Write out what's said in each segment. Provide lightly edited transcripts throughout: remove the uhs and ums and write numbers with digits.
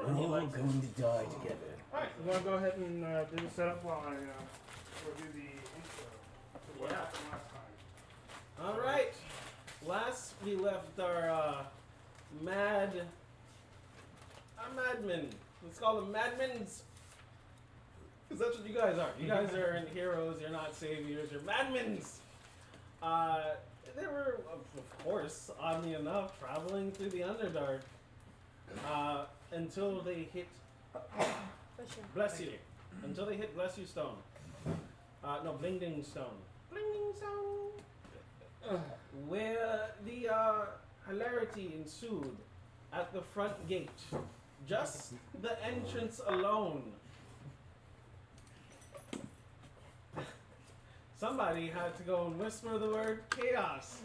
We're all going to die together. Alright, you want to go ahead and do the setup while I review the intro to what happened last time. Alright. Last we left our madmen. Let's call them madmens. Because that's what you guys are. You guys are heroes, you're not saviors, you're madmens. They were, of course, oddly enough, traveling through the Underdark until they hit. Bless you. Until they hit Bless You Stone. No, Blingding Stone. Blingding Stone. Where the hilarity ensued at the front gate. Just the entrance alone. Somebody had to go and whisper the word chaos.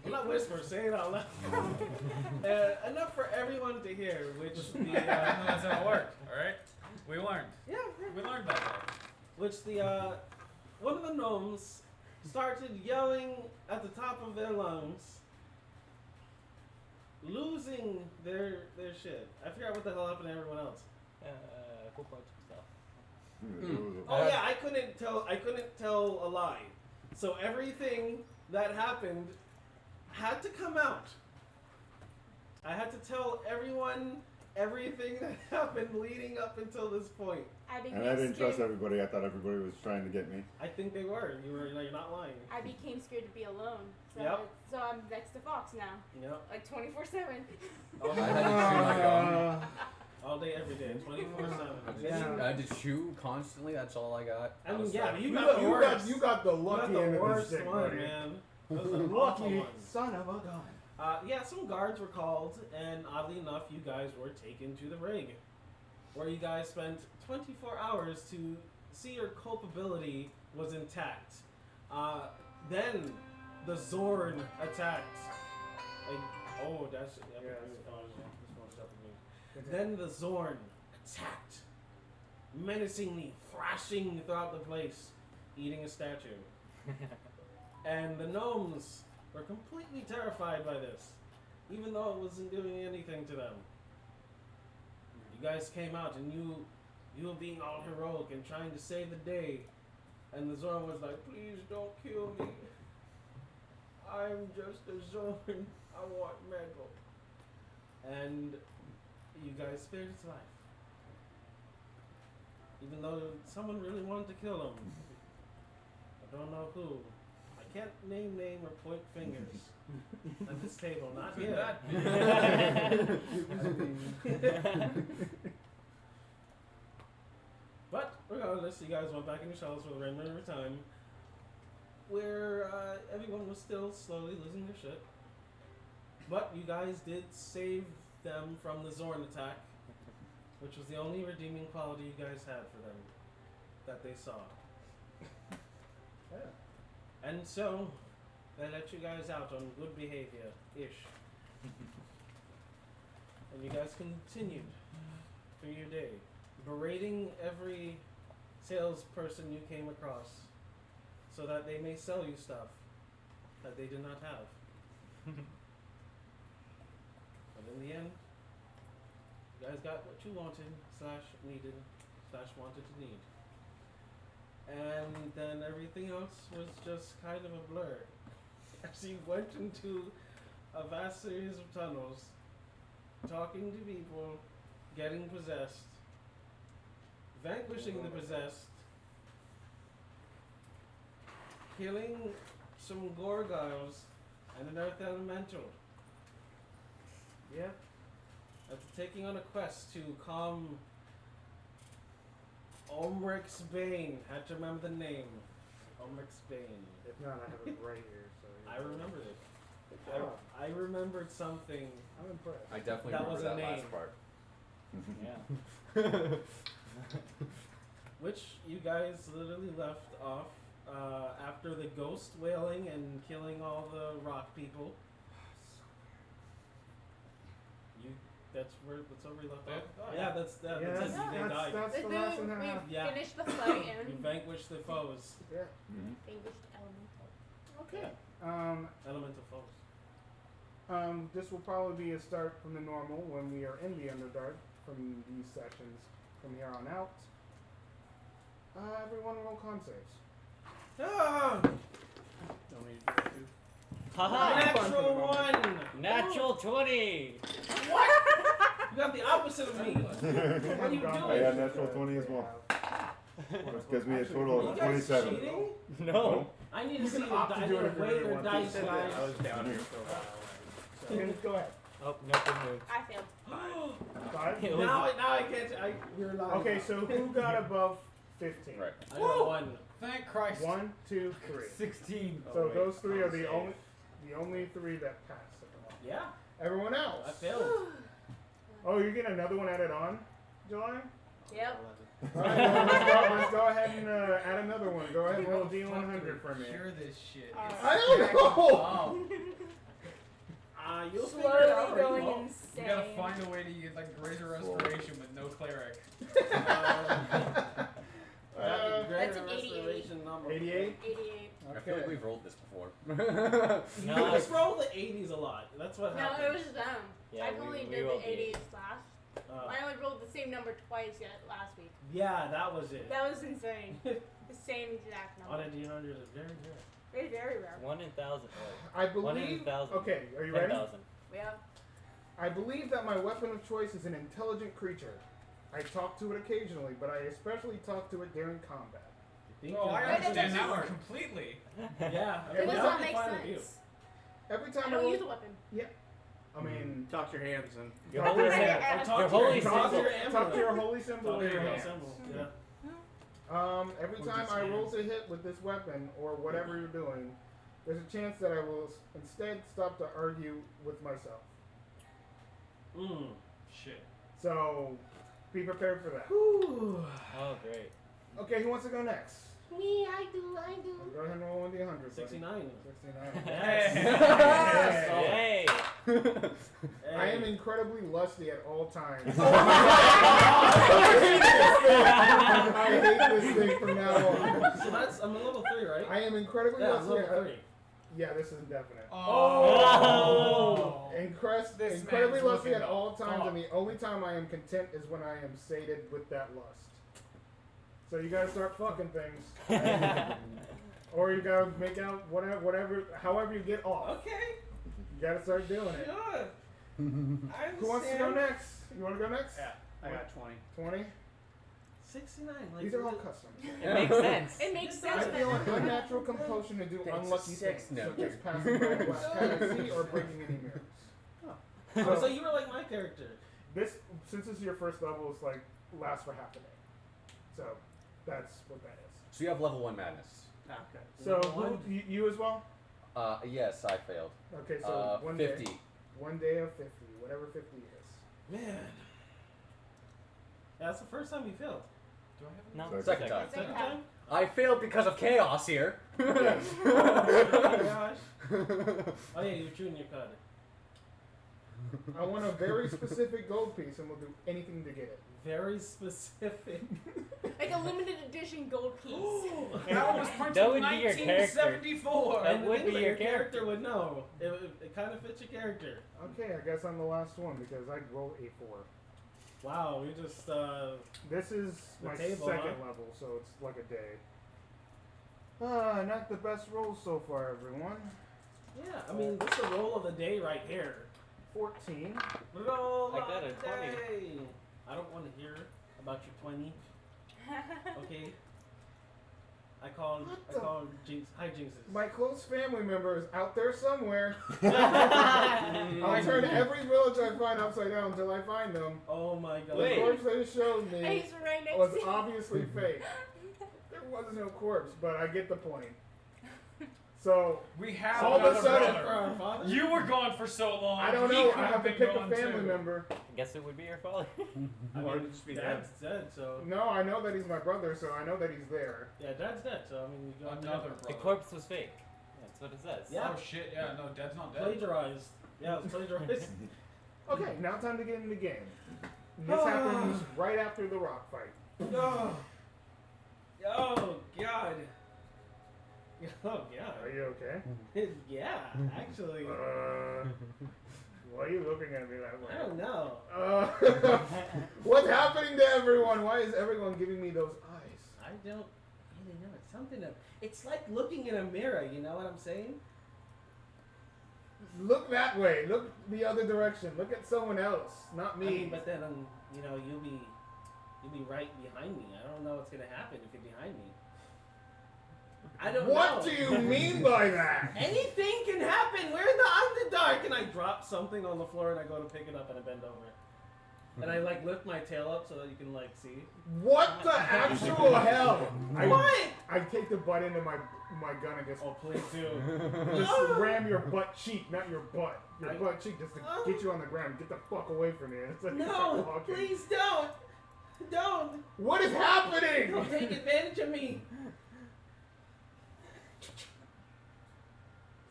Well, not whisper, say it out loud. Enough for everyone to hear, which the... That's how it worked, alright? We learned. Yeah, We learned that. which the one of the gnomes started yelling at the top of their lungs, losing their shit. I forgot what the hell happened to everyone else. Cool bunch of stuff. Oh yeah, I couldn't tell a lie. So everything that happened had to come out. I had to tell everyone everything that happened leading up until this point. I became And I didn't scared. trust everybody. I thought everybody was trying to get me. I think they were. You're not lying. I became scared to be alone. So, Yep. so I'm next to Fox now. Yep. Like 24/7. I had to chew my gum. All day, every day, 24/7. Yeah. I had to chew constantly. That's all I got. I mean, was yeah, like, but you got the worst. You got the You got lucky the end of the worst stick, one, buddy. man. That was an awful Lucky one. son of a gun. Yeah, some guards were called, and oddly enough, you guys were taken to the rig, where you guys spent 24 hours to see your culpability was intact. Then the Zorn attacked. This one's up with me. Then the Zorn attacked, menacingly, thrashing throughout the place, eating a statue. And the gnomes were completely terrified by this, even though it wasn't doing anything to them. You guys came out and you were being all heroic and trying to save the day, and the Zorn was like, "Please don't kill me. I'm just a Zorn. I want metal." And you guys spared his life, even though someone really wanted to kill him. I don't know who. I can't name or point fingers at this table, not yet. But regardless, you guys went back in your shells for the remainder of time, where everyone was still slowly losing their shit. But you guys did save them from the Zorn attack, which was the only redeeming quality you guys had for them that they saw. Yeah. And so, they let you guys out on good behavior-ish. And you guys continued through your day, berating every salesperson you came across so that they may sell you stuff that they did not have. But in the end, you guys got what you wanted, /needed, /wanted to need. And then everything else was just kind of a blur. As you went into a vast series of tunnels, talking to people, getting possessed, vanquishing the possessed, killing some Gorgiles and an Earth Elemental. Yeah. After taking on a quest to calm Omric's Bane. Had to remember the name. Omric's Bane. If not, I have it right here. So I remembered it. Oh, I remembered something. I'm impressed. I definitely That remember was a that name. last part. Yeah. Which you guys literally left off after the ghost wailing and killing all the rock people. That's where we left off. Yeah, that's Yeah, it. that's, They that's, died. that's the last one that we happened. Yeah. finished the fight You and vanquished the foes. Yeah. Mm-hmm. vanquished elemental. Okay. Elemental foes. This will probably be a start from the normal when we are in the Underdark from these sessions from here on out. Everyone roll con saves. Ah, Don't need to do it too. natural Fun for the 1. Natural 20! What? You got the opposite of me. What are you I doing? had natural 20 as well. Which gives me a total You of guys 27. cheating? No. I need to You see can the opt to do it if you weight really or want to. dice, I guys. was down here for a while. So, go ahead. Oh, nothing moved. I failed. 5. It was- Now I can't. You're lying. Okay, so who got above 15? Right. I got 1. Thank Christ. 1, 2, 3. 16. So wait. those 3 are the Save. only 3 that pass at the moment. Yeah, Everyone else. I failed. Oh, you're getting another one added on, July? Yep. Alright, well, let's go ahead and add another one. Go ahead and roll D100 for me. Hear this shit. I don't know! You'll figure it out. Slowly going Rachel. You insane. gotta find a way to get like greater restoration with no cleric. That's an 88. Restoration number. 88? 88. I feel like we've rolled this before. You No, just roll the 80s a lot. That's what No, happens. it was them. Yeah, I've we- only we did rolled the the 88s last. I only rolled the same number twice yet last week. Yeah, that was it. That was insane. The same exact On number. a D100 is very rare. Very, very rare. 1 in 1,000. I One in believe. 1,000. Okay, are you ready? 10,000. Yeah. I believe that my weapon of choice is an intelligent creature. I talk to it occasionally, but I especially talk to it during combat. Oh, I Right, understand that's that one smart. completely. Yeah, It It does that not would be make fine with you. sense. Every I time I don't roll, use a weapon. I mean, Talk your hands and. Your talk to your I- hand. I- Or talk Your to your- holy talk to symbol. your Talk to your amulet. holy symbol Talk with to your your hand. symbol. Yeah. Every Or time just I roll hands. to hit with this weapon or whatever you're doing, there's a chance that I will instead stop to argue with myself. Shit. So, be prepared for that. Whew. Oh, great. Okay, who wants to go next? Me, I do. Go ahead and roll 1d100. 69. 69. Yes. Hey! I am incredibly lusty at all times. Oh I hate this thing from now on. So that's, I'm a level 3, right? I am incredibly Yeah, I'm lusty. level 3. Yeah, this is indefinite. Oh. This Incredibly man's lusty looking at all times, up. and the only time I am content is when I am sated with that lust. So you gotta start fucking things, or you gotta make out whatever, however you get off. Okay. You gotta start doing it. Good. I Who wants to go understand. next? You wanna go next? Yeah, I got 20. 20. 69. Like, These are all customs. It makes sense. It makes I sense. feel an unnatural compulsion to do It's a unlucky six things, note. such as passing by a black cat at sea or breaking any mirrors. Oh, so you were like my character. This, since this is your first level, it's like lasts for half a day. So that's what that is. So you have level 1 madness. Okay. So One. you as well? Yes, I failed. Okay, so 50. 1 day of 50, whatever 50 is. Man. Yeah, that's the first time you failed. Do I have No, Second time. Second time? I failed because of chaos here. Yes. Oh my gosh. Oh yeah, you're chewing your cud. I want a very specific gold piece, and we'll do anything to get it. Very specific. Like a limited edition gold piece. That one was printed That in would be your character. 1974. That And the would thing be is, your character character. would know. It kind of fits your character. Okay, I guess I'm the last one because I rolled a 4. Wow, we just This is The my table, second huh? level, so it's like a day. Not the best roll so far, everyone. yeah. I mean, this is the roll of the day right here. 14. Roll I got of a the 20. day. I don't want to hear about your 20. Okay. I call jinx hijinxes. My close family member is out there somewhere. Oh I'll turn every village I find upside down until I find them. Oh my god. The Wait. corpse they showed And me he's right next was to you. obviously fake. There was no corpse, but I get the point. So, We have all of a another sudden, For brother. our father? You were gone for so long. I don't he know. could I have to been pick a gone family too. member. I guess it would be your father. I Or mean, it'd just be Dad's dead, so No, I know that he's my brother, so I know that he's there. yeah, Dad's dead, so I mean, you got Another The brother. corpse was fake. That's what it says. Yeah. Oh shit, yeah, no, Dad's not dead. plagiarized. Yeah, it was plagiarized. Okay, now time to get in the game. This happens right after the rock fight. Oh, oh God. Oh yeah. Are you okay? Yeah, actually. Why are you looking at me that way? I don't know. What's happening to everyone? Why is everyone giving me those eyes? I don't really know. It's something of. It's like looking in a mirror. You know what I'm saying? Look that way. Look the other direction. Look at someone else, not me. I mean, but then you know, you'll be right behind me. I don't know what's gonna happen if you're behind me. I don't know. What do you mean by that? Anything can happen. We're in the Underdark, and I drop something on the floor, and I go to pick it up, and I bend over, and I like lift my tail up so that you can like see. What the actual hell? What? I take the butt into my gun and just Oh, please do. just ram your butt cheek, not your butt. Your butt cheek just to get you on the ground. Get the fuck away from me. It's like No, it's like walking. please don't. Don't. What is happening? Don't take advantage of me.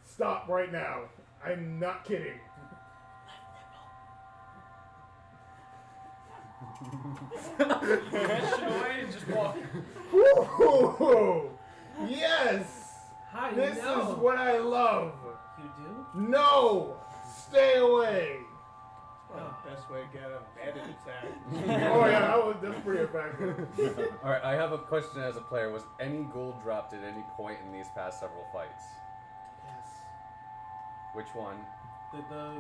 Stop right now. I'm not kidding. Push away and just walk. Woo! Yes! Hi, This no. is what I love. You do? No! Stay away! Oh. Best way to get a bed attack. Oh yeah, that's pretty effective. Alright, I have a question as a player. Was any gold dropped at any point in these past several fights? Yes. Which one? Did the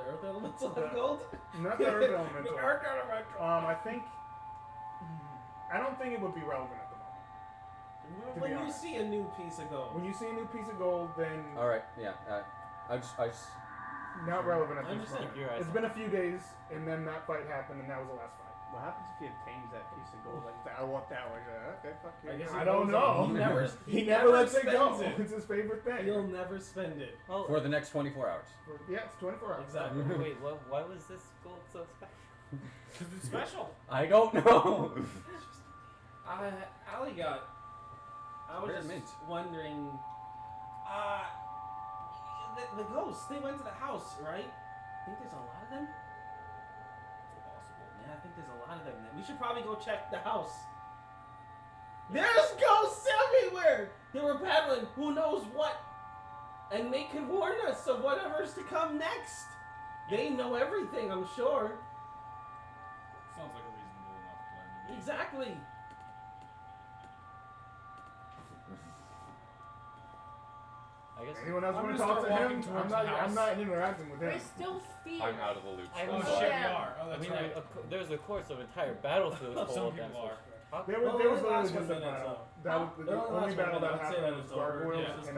earth elemental have gold? Not the earth elemental. The earth elemental. I don't think it would be relevant at the moment. To When be you honest. see a new piece of gold. When you see a new piece of gold, then Alright, yeah. I just not relevant at I this understand. point. You're right. It's been a few days, and then that fight happened, and that was the last fight. What happens if he obtains that piece of gold? Like, I want that one. Okay, fuck you. I guess I don't know. He never. He never lets it go. spends It's his favorite thing. You'll never spend it. Well, for the next 24 hours. Yeah, it's 24 hours. Exactly. wait, why was this gold so special? Because it's special. I don't know. Ali got. I was Rare just mint. wondering. The ghosts. They went to the house, right? I think there's a lot of them. Possible. Yeah, I think there's a lot of them. We should probably go check the house. There's ghosts everywhere! They were battling who knows what. And they could warn us of whatever's to come next. They know everything, I'm sure. Sounds like a reasonable enough plan to me. Exactly. I guess. Anyone else I'm want to gonna talk to start him? walking towards the I'm house. not interacting with him. We're still stealing. I'm out of the loop. I so Oh was- sorry. shit, we Yeah. are. Oh, I that's mean, right. there's of course an entire battlefield full Some of them. people are. How- There was Well, literally it lasts just a 1 minute, battle. so. That was It the only only lasts battle 1 that minute. I'd say happened that was it's over. gargoyles Yeah, and it's fine.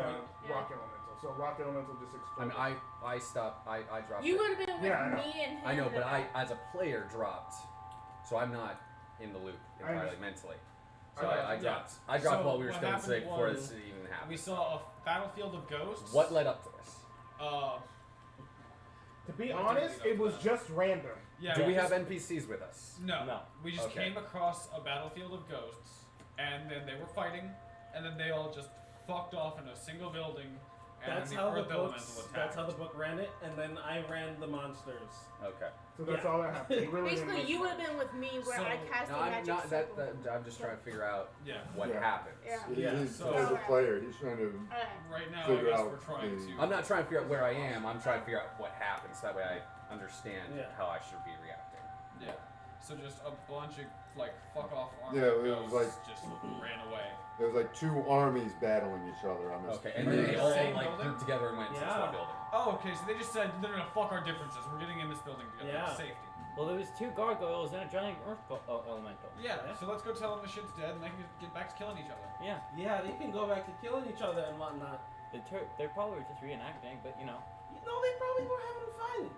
rock elemental. So rock elemental just I exploded. mean, I stopped. I dropped. You it. would have been with Yeah, I know. me and him. I know, but then as a player, dropped. So I'm not in the loop I entirely understand. mentally. I So I understand. dropped. I dropped So while we were what still in happened sync before was this even happened. We saw a battlefield of ghosts. What led up to this? To be What honest, did we it go was for? just random. Yeah. Do we have just- NPCs with us? No. No. We just Okay. came across a battlefield of ghosts, and then they were fighting, and then they all just fucked off in a single building, and That's then how the Earth Elemental books. attacked. That's how the book ran it, and then I ran the monsters. Okay. So that's Yeah. all that happened. He really Basically, didn't you would listen. have been with me where So- I cast No, the I'm magic not. circle. I'm just trying to figure out Yeah. what Yeah. happened. Yeah. Yeah, He's so- as a player, he's trying to. Alright. Right now, I Figure guess out we're trying the- to. I'm not trying to figure out where I am. I'm trying to figure out what happened, so that way I understand Yeah. how I should be reacting. Yeah. So just a bunch of like fuck off armed Yeah, it was ghosts just ran away. There was like two armies battling each other on this. Okay, and then they the all same like building? grouped together and went into Yeah. one building. Oh, okay. So they just said they're gonna fuck our differences. We're getting in this building together. Yeah. Safety. Well, there was 2 gargoyles and a giant earth elemental. Yeah. So let's go tell them the shit's dead, and they can get back to killing each other. Yeah, Yeah, they can go back to killing each other and whatnot. they're probably just reenacting, but you know. You know, they probably were having fun.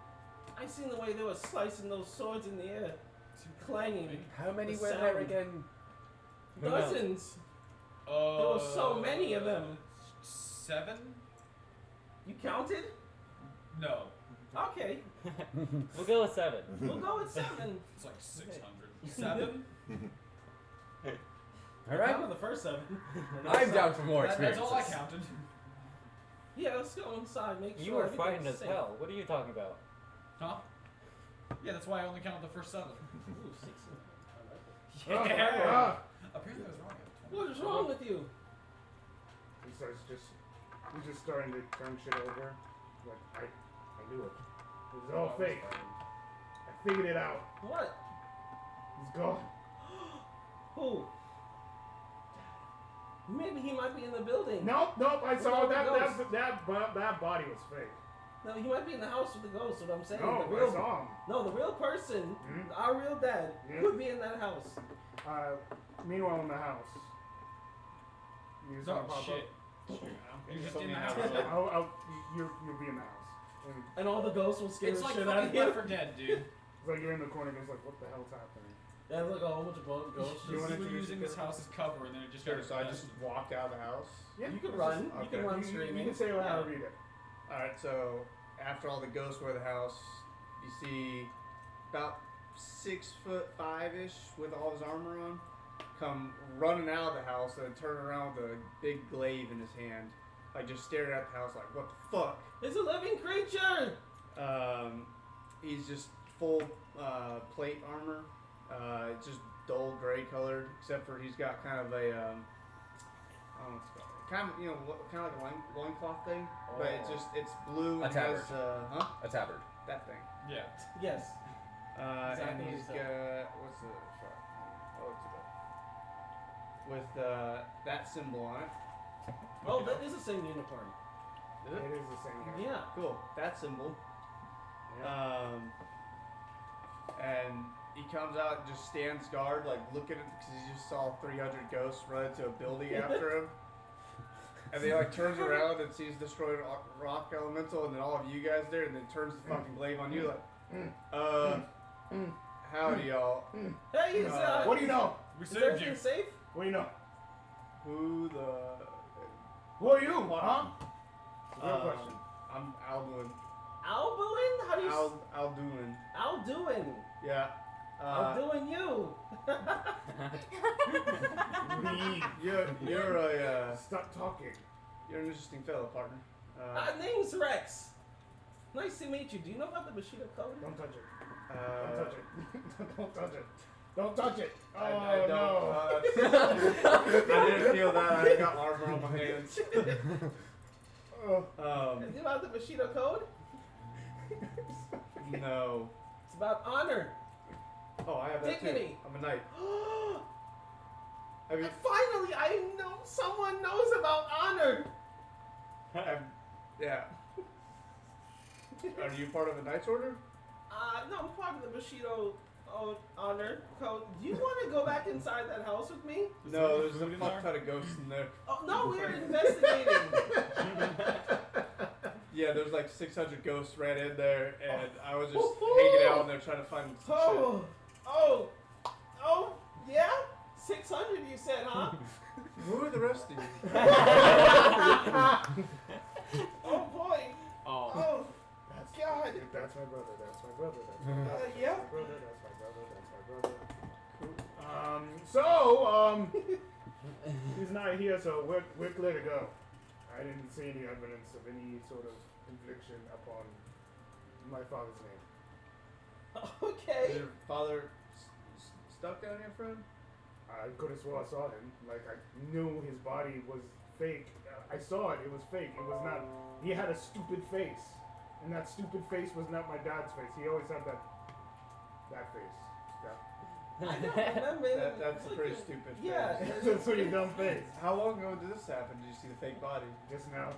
I seen the way they were slicing those swords in the air, clanging. How many The were sound. there again? Who knows? Dozens. There were so many of them. 7? You counted? No. Okay, We'll go with 7. we'll go with 7. It's like 600. 7? All right. Counted the first 7. I'm down for more That's experiences. all I counted. Yeah, let's go inside. Make sure You were frightened everything's as safe. hell. What are you talking about? Huh? Yeah, that's why I only counted the first 7. Ooh, 6. Ah, Yeah. ah. Apparently I was wrong. What is wrong with you? He's just starting to turn shit over. Like, I knew it. It was all fake. I figured it out. What? He's gone. Who? Maybe he might be in the building. Nope. I saw about the ghost? that body was fake. No, he might be in the house with the ghost. What I'm saying. No, the real, I saw him. No, the real person, our real dad, could be in that house. Meanwhile, in the house. You saw Oh, him pop shit. up. You're just Put in me the in house. the house. You'll be in the house. And all the ghosts will scare It's the like shit out of fucking you. Left 4 Dead, dude. It's like you're in the corner, it's like, what the hell's happening? Yeah, like a whole bunch of ghosts. You You wanna were introduce using your this house as cover, and then it just Sure, got so I just walked out of the house. Yeah, You can it's run. just- You can okay. run You screaming. can say however you did. Alright, so after all the ghosts were in the house, you see about 6'5" with all his armor on come running out of the house and turn around with a big glaive in his hand. Like just staring at the house like, what the fuck? It's a living creature! He's just full plate armor. It's just dull gray colored, except for he's got kind of a I don't know what's it called. Kind of kind of like a loincloth thing, but it's blue A and tabard. has A tabard. that thing. Yeah. Yes. Exactly And he's what you got what's the fuck? Oh, it's with that symbol on it. Oh, that is the same unicorn. Is It it? is the same here. Yeah. Cool. That symbol. Yeah. And he comes out and just stands guard, like looking at because he just saw 300 ghosts run into a building after him. And then like turns around and sees destroyed rock elemental, and then all of you guys there, and then turns the fucking glaive on you like, howdy y'all. Hey, he's What do you know? We is saved everything you. safe? What do you know? Who the? Who are you, huh? Real question. I'm Alduin. Albalin? How do you Alduin. Alduin. Yeah. Alduin you. Leave. You're a Stop talking. you're an interesting fellow, partner. Name's Rex. Nice to meet you. Do you know about the Bushido Code? Don't touch it. Uh, Don't touch it. Don't touch it. Don't touch it. Oh, I don't. no. I didn't feel that. I got armor on my hands. Oh. Do you know about the Bushido Code? No. It's about honor. Oh, I have that Dignity. too. I'm a knight. Have you? Finally, I know someone knows about honor. Yeah. Are you part of a knight's order? No, I'm part of the Bushido honor code. Do you want to go back inside that house with me? No, there's food a in fuck there? ton of ghosts in there. Oh no, we're investigating. Yeah, there's like 600 ghosts ran in there, and I was just hanging out in there trying to find some Oh, yeah. 600, you said, huh? shit. Who are the rest of you? Oh boy. Oh. Oh, That's God. That's my brother. That's my brother. That's my brother. Yeah. That's my brother. That's my brother. That's my brother. He's not here, so we're clear to go. I didn't see any evidence of any sort of infliction upon my father's name. Is Okay. your father stuck down here, friend? I could have swore I saw him. Like, I knew his body was fake. I saw it. It was fake. It was not. He had a stupid face. And that stupid face was not my dad's face. He always had that face. I don't remember. That's a pretty stupid Yeah. face. That's what your dumb face. How long ago did this happen? Did you see the fake body? Just now.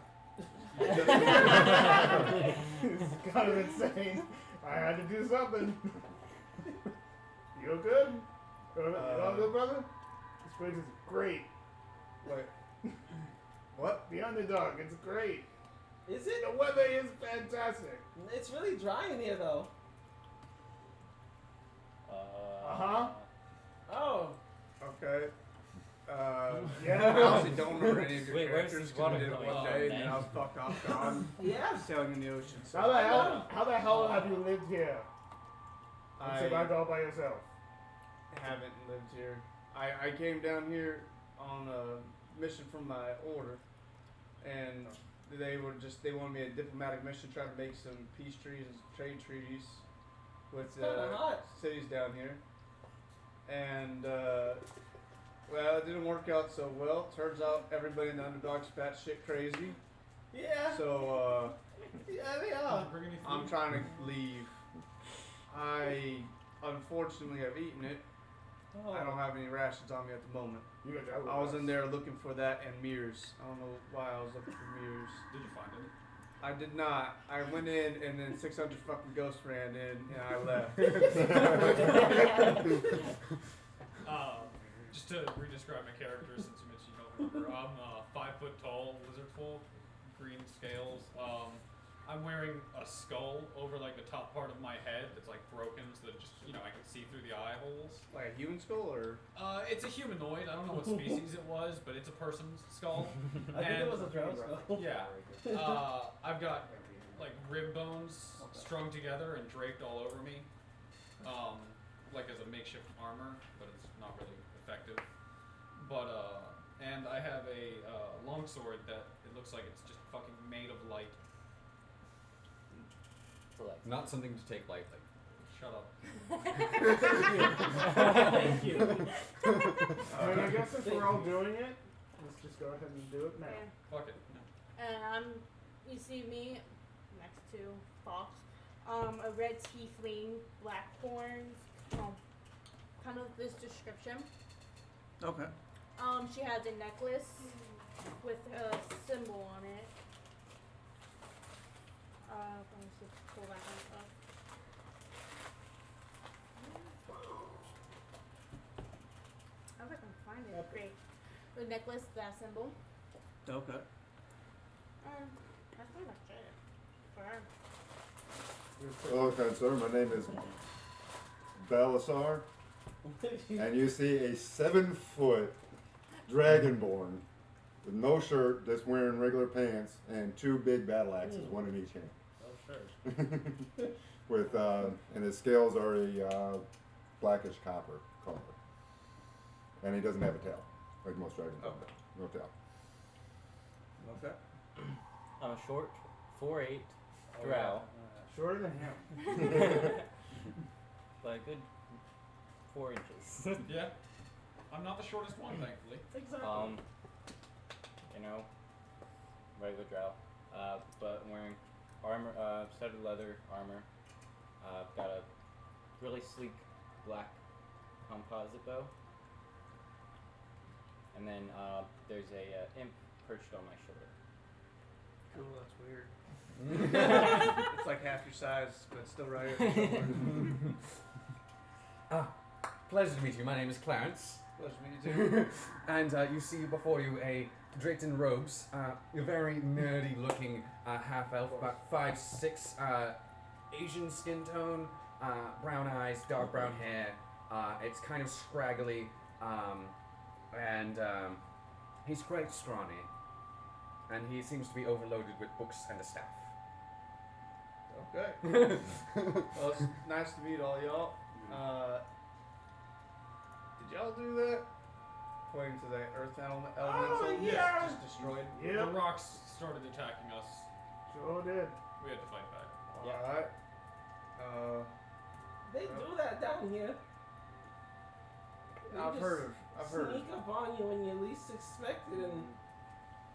It's kind of insane. I had to do something. You good? You all good, brother? This place is great. Wait. What? The underdog, it's great. Is it? The weather is fantastic. It's really dry in here, though. Uh-huh. Oh. Okay. I Yeah. honestly don't remember any of your Wait, where's characters this because we water did it going? one Oh, day and then man. I was fucked off gone Yeah. sailing in the ocean. So How the hell have you lived here? Except I go by yourself. haven't lived here. I came down here on a mission from my order, and they wanted me a diplomatic mission trying to make some peace treaties and trade treaties with It's kinda hot. cities down here. And Well, it didn't work out so well. Turns out everybody in the underdog's batshit crazy. Yeah. So, Yeah, they are. Bring any food? I'm trying to leave. I unfortunately have eaten it. Oh. I don't have any rations on me at the moment. You got your I was in there looking for that and mirrors. I don't know why I was looking for mirrors. Did you find any? I did not. I went in and then 600 fucking ghosts ran in and I left. Just to re-describe my character, since you mentioned you don't remember, I'm 5 foot tall, lizard folk, green scales. I'm wearing a skull over like the top part of my head that's like broken, so that just I can see through the eye holes. Like a human skull or? It's a humanoid. I don't know what species it was, but it's a person's skull. I think And- it was a drow skull. Yeah. I've got like rib bones strung together and draped all over me, like as a makeshift armor, but it's not really effective. But and I have a longsword that it looks like it's just fucking made of light. Select. Not something to take lightly. Shut up. Thank you. And I guess if we're all doing it, let's just go ahead and do it now. Yeah. Fuck it. And you see me next to Fox. A red tiefling, black horns, kind of this description. Okay. She has a necklace with a symbol on it. Let me see, pull that one up. I hope I can find it. Great. The necklace, that symbol. Okay. That's pretty much it. For her. Okay, sir. My name is Balasar, and you see a 7-foot dragonborn with no shirt, that's wearing regular pants, and 2 big battle axes, one in each hand. Oh, sure. With and his scales are a blackish copper color, and he doesn't have a tail like most dragons. Okay. No tail. Okay. I'm a short 4'8" drow, Shorter than him. but a good 4 inches. Yeah. I'm not the shortest one, thankfully. Exactly. Regular drow, but I'm wearing armor, studded leather armor. Got a really sleek black composite bow, and then there's a imp perched on my shoulder. Cool, that's weird. It's like half your size, but still right at your shoulder. Pleasure to meet you. My name is Clarence. Pleasure to meet you too. And you see before you a draped in robes, a very nerdy looking half-elf, about 5'6", Asian skin tone, brown eyes, dark brown hair. It's kind of scraggly, and he's quite scrawny. And he seems to be overloaded with books and a staff. Okay. Well, it's nice to meet all y'all. Did y'all do that? Pointing to the earth elemental yeah. just destroyed. The Yep. rocks started attacking us. Sure did. We had to fight back. Alright. They do that down here. They I've just heard. Sneak up on you when you least expect it and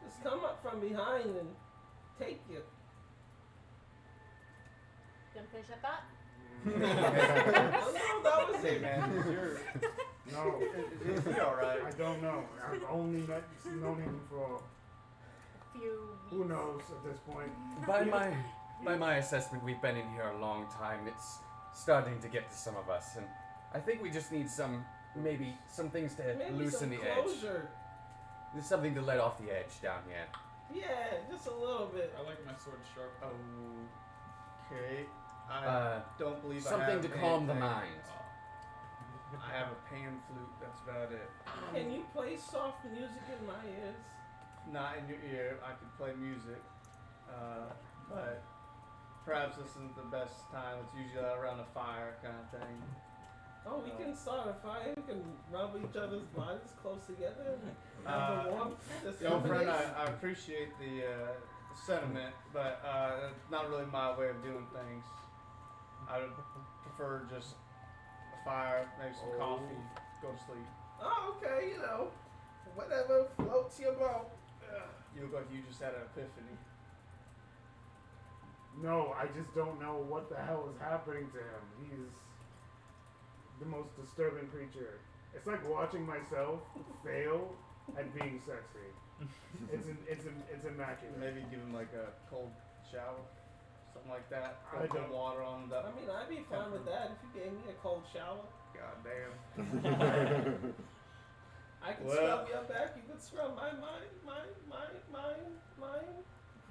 just come up from behind and take you. Gonna finish that thought? Oh, no, that was Hey it. man, you're No, is he alright? I don't know. I've only known him for A few. who knows at this point. By my assessment, we've been in here a long time. It's starting to get to some of us, and I think we just need some things to Maybe loosen some the edge. closure. There's something to let off the edge down here. Yeah, just a little bit. I like my sword sharp. Okay. I don't believe I Something have to calm the anything. mind. I have a pan flute. That's about it. Can you play soft music in my ears? Not in your ear. I can play music, but perhaps this isn't the best time. It's usually around a fire kind of thing. Oh, we can start a fire. We can rub each other's bodies close together and have the warmth. Just Yo, friend, reminisce. I appreciate the sentiment, but it's not really my way of doing things. I would prefer just a fire, maybe some coffee, go to sleep. Oh, okay, you know, whatever floats your boat. You look like you just had an epiphany. No, I just don't know what the hell is happening to him. He's the most disturbing creature. It's like watching myself fail at being sexy. It's immaculate. Maybe give him like a cold shower, something like that. I Cold don't- water on him. That I mean, I'd be fine with that if you gave me a cold shower. God damn. I could Well- scrub your back. You could scrub mine.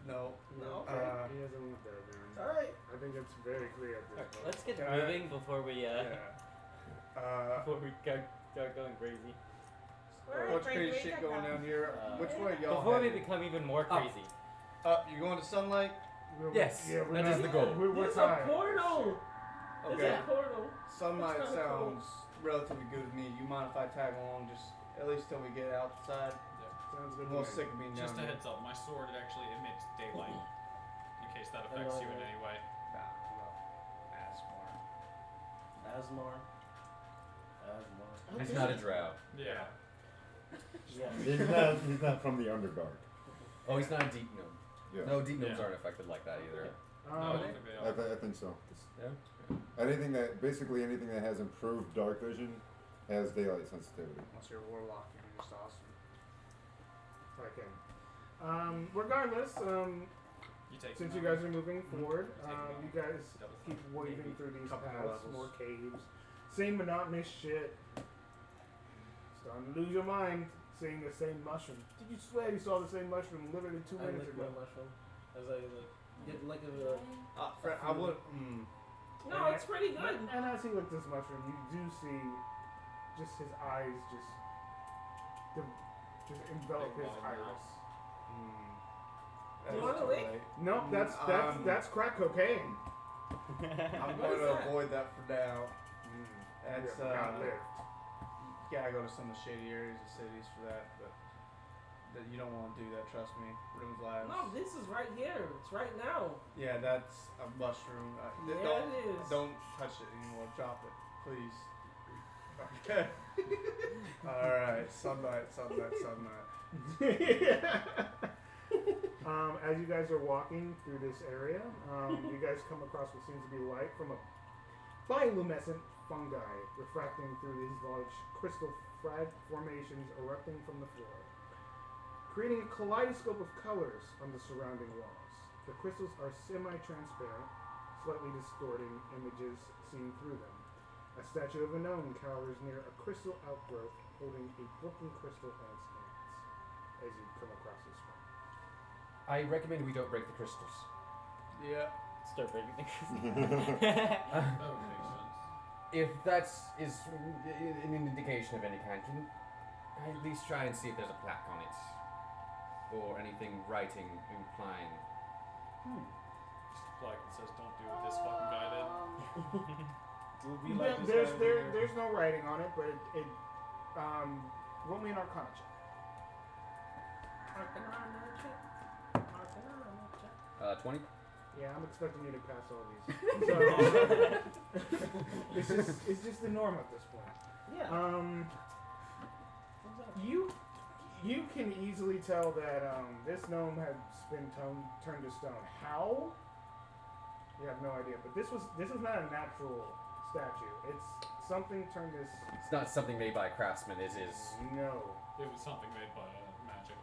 No. No, okay. He doesn't want that, man. All right. I think it's very clear at this Alright, point. let's get Can I- moving before we Yeah. before we start going crazy. We're What's great crazy ways shit to going go. down here? Which way y'all Before we headed? become even more crazy. Up, you going to sunlight? Yes, Yeah, we're that not, is the goal. We're There's a tired. portal. Okay. There's a portal. Sunlight That's kinda cool. sounds relatively good to me. You mind if I tag along just at least till we get outside? Sounds I'm good a to little me. sick of being down Just a here. heads up, my sword actually emits daylight. In case that affects you in any way. Nah, well, that's smart. Asmar. He's not a drow. Yeah. Yes. He's not from the Underdark. Oh, he's not a deep gnome. Yeah. No, deep gnomes Yeah. aren't affected like that either. No, I Um, don't think they are. I think so. Yeah. Anything that has improved dark vision has daylight sensitivity. Unless you're a warlock and you're just awesome. okay. Regardless, You take since them you out. guys are moving forward, you guys Double keep thumb. wading Maybe through these couple paths, levels. more caves, same monotonous shit. Starting to lose your mind, seeing the same mushroom. Did you swear you saw the same mushroom literally 2 I minutes lick ago? my mushroom as I get like a. Fred, I would. No, it's pretty good. And as he licked this mushroom, you do see just his eyes just envelop Big his wide iris. You wanna lick? Nope, that's crack cocaine. I'm What going is to that? avoid that for now. That's got lift. you gotta go to some of the shady areas of cities for that, but you don't want to do that. Trust me, ruins lives. No, this is right here. It's right now. Yeah, that's a mushroom. Yeah, don't, it is. Don't touch it anymore. Drop it, please. Okay. All right. Sunlight. As you guys are walking through this area, you guys come across what seems to be light from a bioluminescent fungi refracting through these large crystal formations erupting from the floor, creating a kaleidoscope of colors on the surrounding walls. The crystals are semi-transparent, slightly distorting images seen through them. A statue of a gnome cowers near a crystal outgrowth holding a broken crystal in its hands as you come across this one. I recommend we don't break the crystals. Yeah. Start breaking things. That would make sense. If that's is an indication of any kind, can I at least try and see if there's a plaque on it? Or anything writing implying. Just a plaque that says, "Don't do what this fucking guy did." We'll be like this There's guy over here. there's no writing on it, but it roll me an Arcana check. 20? Yeah, I'm expecting you to pass all these. So it's just the norm at this point. Yeah. You can easily tell that this gnome has been turned to stone. How? You have no idea. But this is not a natural statue. It's something turned this. It's not something made by a craftsman, it is. No. It was something made by magic.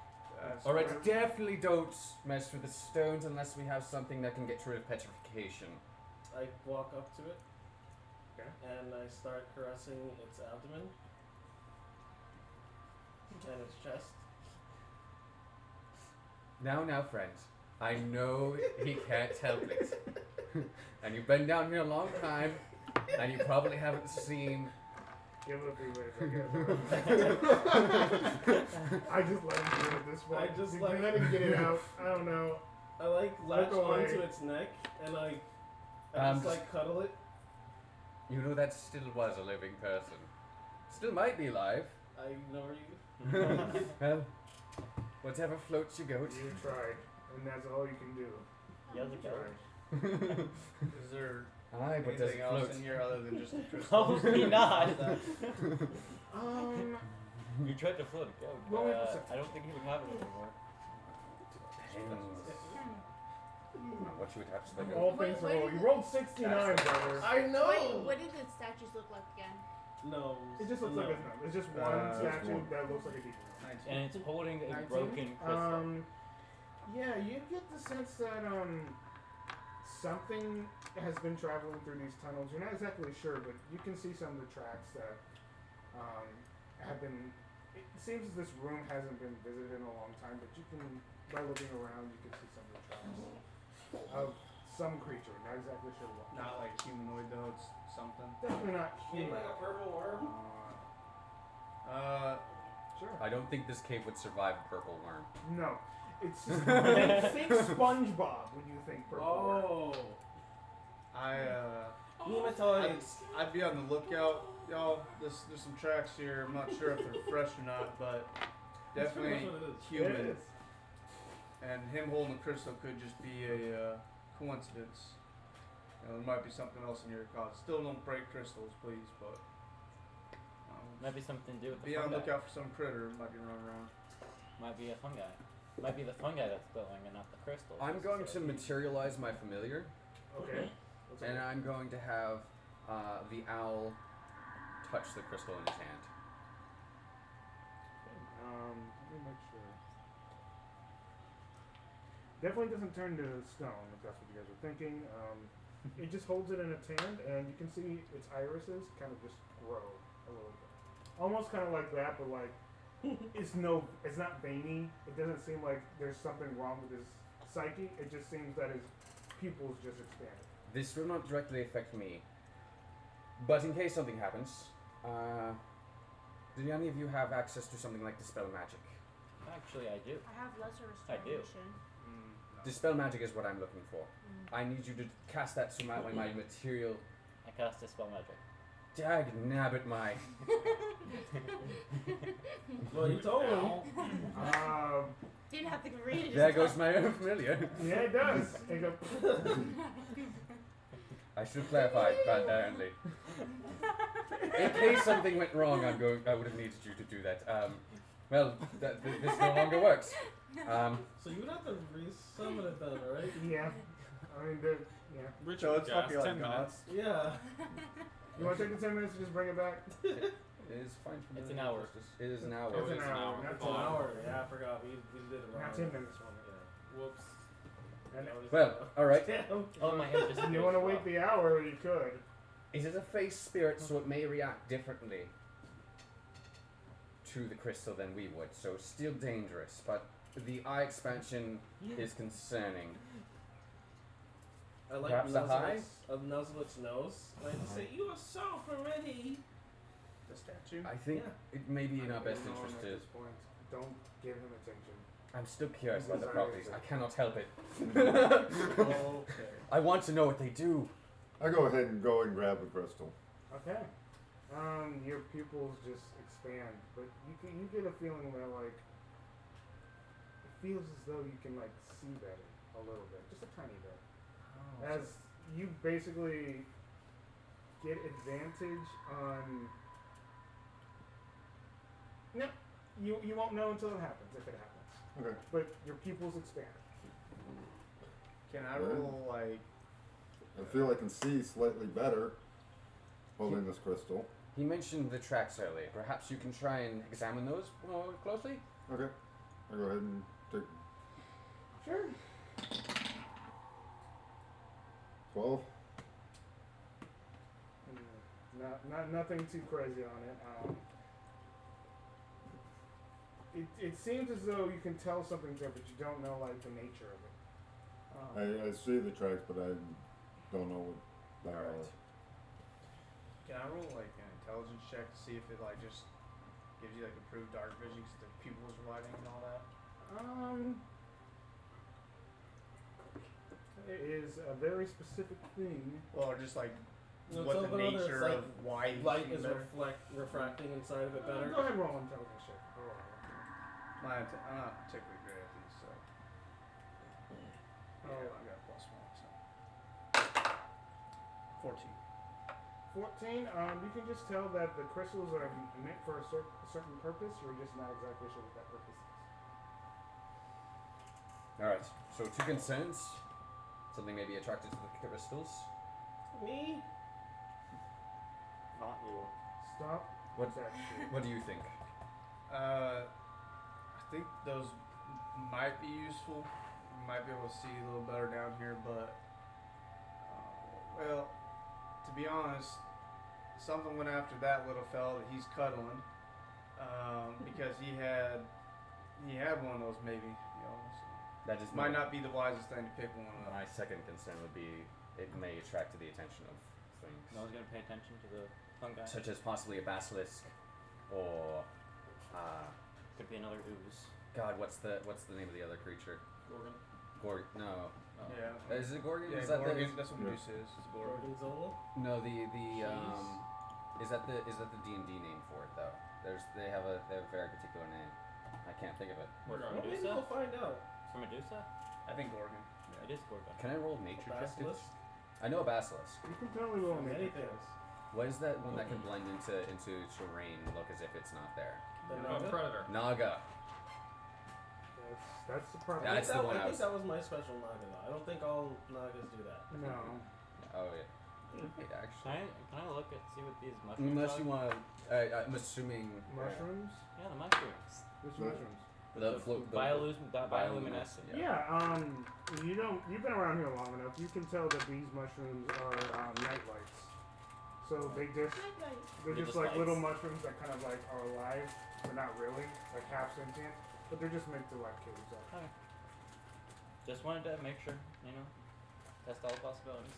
Alright, definitely don't mess with the stones unless we have something that can get rid of petrification. I walk up to it. Okay. And I start caressing its abdomen and its chest. Now, friend, I know he can't help it. And you've been down here a long time, and you probably haven't seen. Give it a few minutes, I guess. I just let him do it this way. I just let let him get it out. I don't know. I latch Look away. onto its neck and I Just- just cuddle it. You know that still was a living person. Still might be alive. I ignore you. Well, whatever floats your goat. You tried, and that's all you can do. The other Tried. killer. Is there Aye, but does Anything it else float? in here other than just crystals? Probably not. Um, You tried to float a goat, Roll me a but perception. I don't think he would have it anymore. What you would have to spend. all Wait, things wait. roll. You rolled 69, brother. I know. What did the statues look like again? No. It just looks like it's not. It's just one statue one. that looks like a demon. And it's holding a 19? broken crystal. Yeah, you get the sense that something has been traveling through these tunnels. You're not exactly sure, but you can see some of the tracks that have been. It seems as this room hasn't been visited in a long time, but you can, by looking around, you can see some of the tracks of some creature. Not exactly sure what. Not like humanoid though. It's something. Definitely not Maybe human. like a purple worm. Sure. I don't think this cave would survive a purple worm. No. It's just, think SpongeBob when you think purple. worm. Oh. Nematoids. I'd be on the lookout, y'all. There's some tracks here. I'm not sure if they're fresh or not, but definitely human. It is. And him holding the crystal could just be a coincidence. You know, there might be something else in here caused. Still don't break crystals, please, but Might be something to do with the be on fungi. the lookout for some critter might be running around. Might be a fungi. Might be the fungi that's glowing and not the crystals. I'm going to necessarily. materialize my familiar, Okay. What's and up? I'm going to have the owl touch the crystal in his hand. Let me make sure. Definitely doesn't turn to stone, if that's what you guys were thinking. It just holds it in its hand, and you can see its irises kind of just grow a little bit. Almost kind of like that, but like, it's not veiny. It doesn't seem like there's something wrong with his psyche. It just seems that his pupils just expanded. This will not directly affect me, but in case something happens, do any of you have access to something like Dispel Magic? Actually, I do. I have lesser I do. restoration. Dispel Magic is what I'm looking for. I need you to cast that so my material... I cast Dispel Magic. Dag nabbit my... Well, you told him. Didn't have to read it. There goes my own familiar. Yeah, it does. It goes, I should have clarified that early. In case something went wrong, I would have needed you to do that. Well, this no longer works. So you would have to resummon it then, right? yeah. I mean, yeah. Richard So it's gas, fucking like 10 God. minutes. Yeah. You want to take the 10 minutes to just bring it back? It is fine for It's me. an hour. It is an hour. Oh, It's it an is an hour, hour. not It's an Fine. hour. Yeah, I forgot. We did it wrong. Not 10 minutes. Yeah. Whoops. And Well, alright. Damn. Oh, my imp is if you want to wait the hour, you could. It is a face spirit, so it may react differently to the crystal than we would. So still dangerous, but the eye expansion is concerning. I like Perhaps a high? nuzzle its nose. I like to say, "You are soft already." The statue. I think Yeah. it may be in our best Ignore him interest at to... this point. Don't give him attention. I'm still curious about the Desire properties. it. I cannot help it. Okay. I want to know what they do. I go ahead and go and grab the crystal. Okay. Your pupils just expand, but you get a feeling that like it feels as though you can like see better a little bit, just a tiny bit. As you basically get advantage on. No, you won't know until it happens if it happens. Okay. But your pupils expand. Can I roll like? I feel I can see slightly better holding this crystal. He mentioned the tracks earlier. Perhaps you can try and examine those more closely? Okay. I go ahead and take Sure. 12. Nothing too crazy on it. It seems as though you can tell something's there, but you don't know like the nature of it. I see the tracks, but I don't know what they are. Alright. Can I roll like an intelligence check to see if it like just gives you like improved dark vision because the pupils are widening and all that? It is a very specific thing. Well, or just like No, what it's the over there, nature it's like of why you Light see is better. refracting inside of it better. Go ahead and roll intelligence check. I'm not particularly great at these, so. Yeah, I got +1. So. 14. 14. You can just tell that the crystals are meant for a certain purpose. You're just not exactly sure what that purpose is. Alright, so 2 concerns. Something may be attracted to the crystals. Me? Not you. Stop. What- that shit? What do you think? I think those might be useful. You might be able to see a little better down here, but well, to be honest, something went after that little fella that he's cuddling, because he had one of those maybe, you know. So That just might not be the wisest thing to pick one up. My second concern would be it may attract the attention of things. No one's gonna pay attention to the fungi. Such as possibly a basilisk, or Could be another ooze. God, what's the name of the other creature? Gorgon. No. Yeah. Is it Gorgon? Yeah, Is that Gorgon, that's what Medusa is. It's Gorgon. Gorgonzola? No, is that the D&D name for it though? They have a very particular name. I can't think of it. Or Well, maybe Medusa? we'll find out. For Medusa? I think Gorgon. It is Gorgon. Can I roll nature check? Basilisk? I know a basilisk. You can totally roll a Many nature things. What is that one that can blend into terrain and look as if it's not there? The What about Naga? Predator? Naga. That's the problem. That's the one I I think was- that was my special Naga though. I don't think all Nagas do that. No. Oh yeah. Wait, actually. Can I look at see what these mushrooms Unless are? you want, I'm assuming Mushrooms? Yeah, the mushrooms. Which What? mushrooms? Bioluminescent. Yeah. You've been around here long enough. You can tell that these mushrooms are night lights. So they're Night. just just like lights. little mushrooms that kind of like are alive, but not really, like half sentient. But they're just meant to like kill yourself. Okay. Just wanted to make sure, test all the possibilities.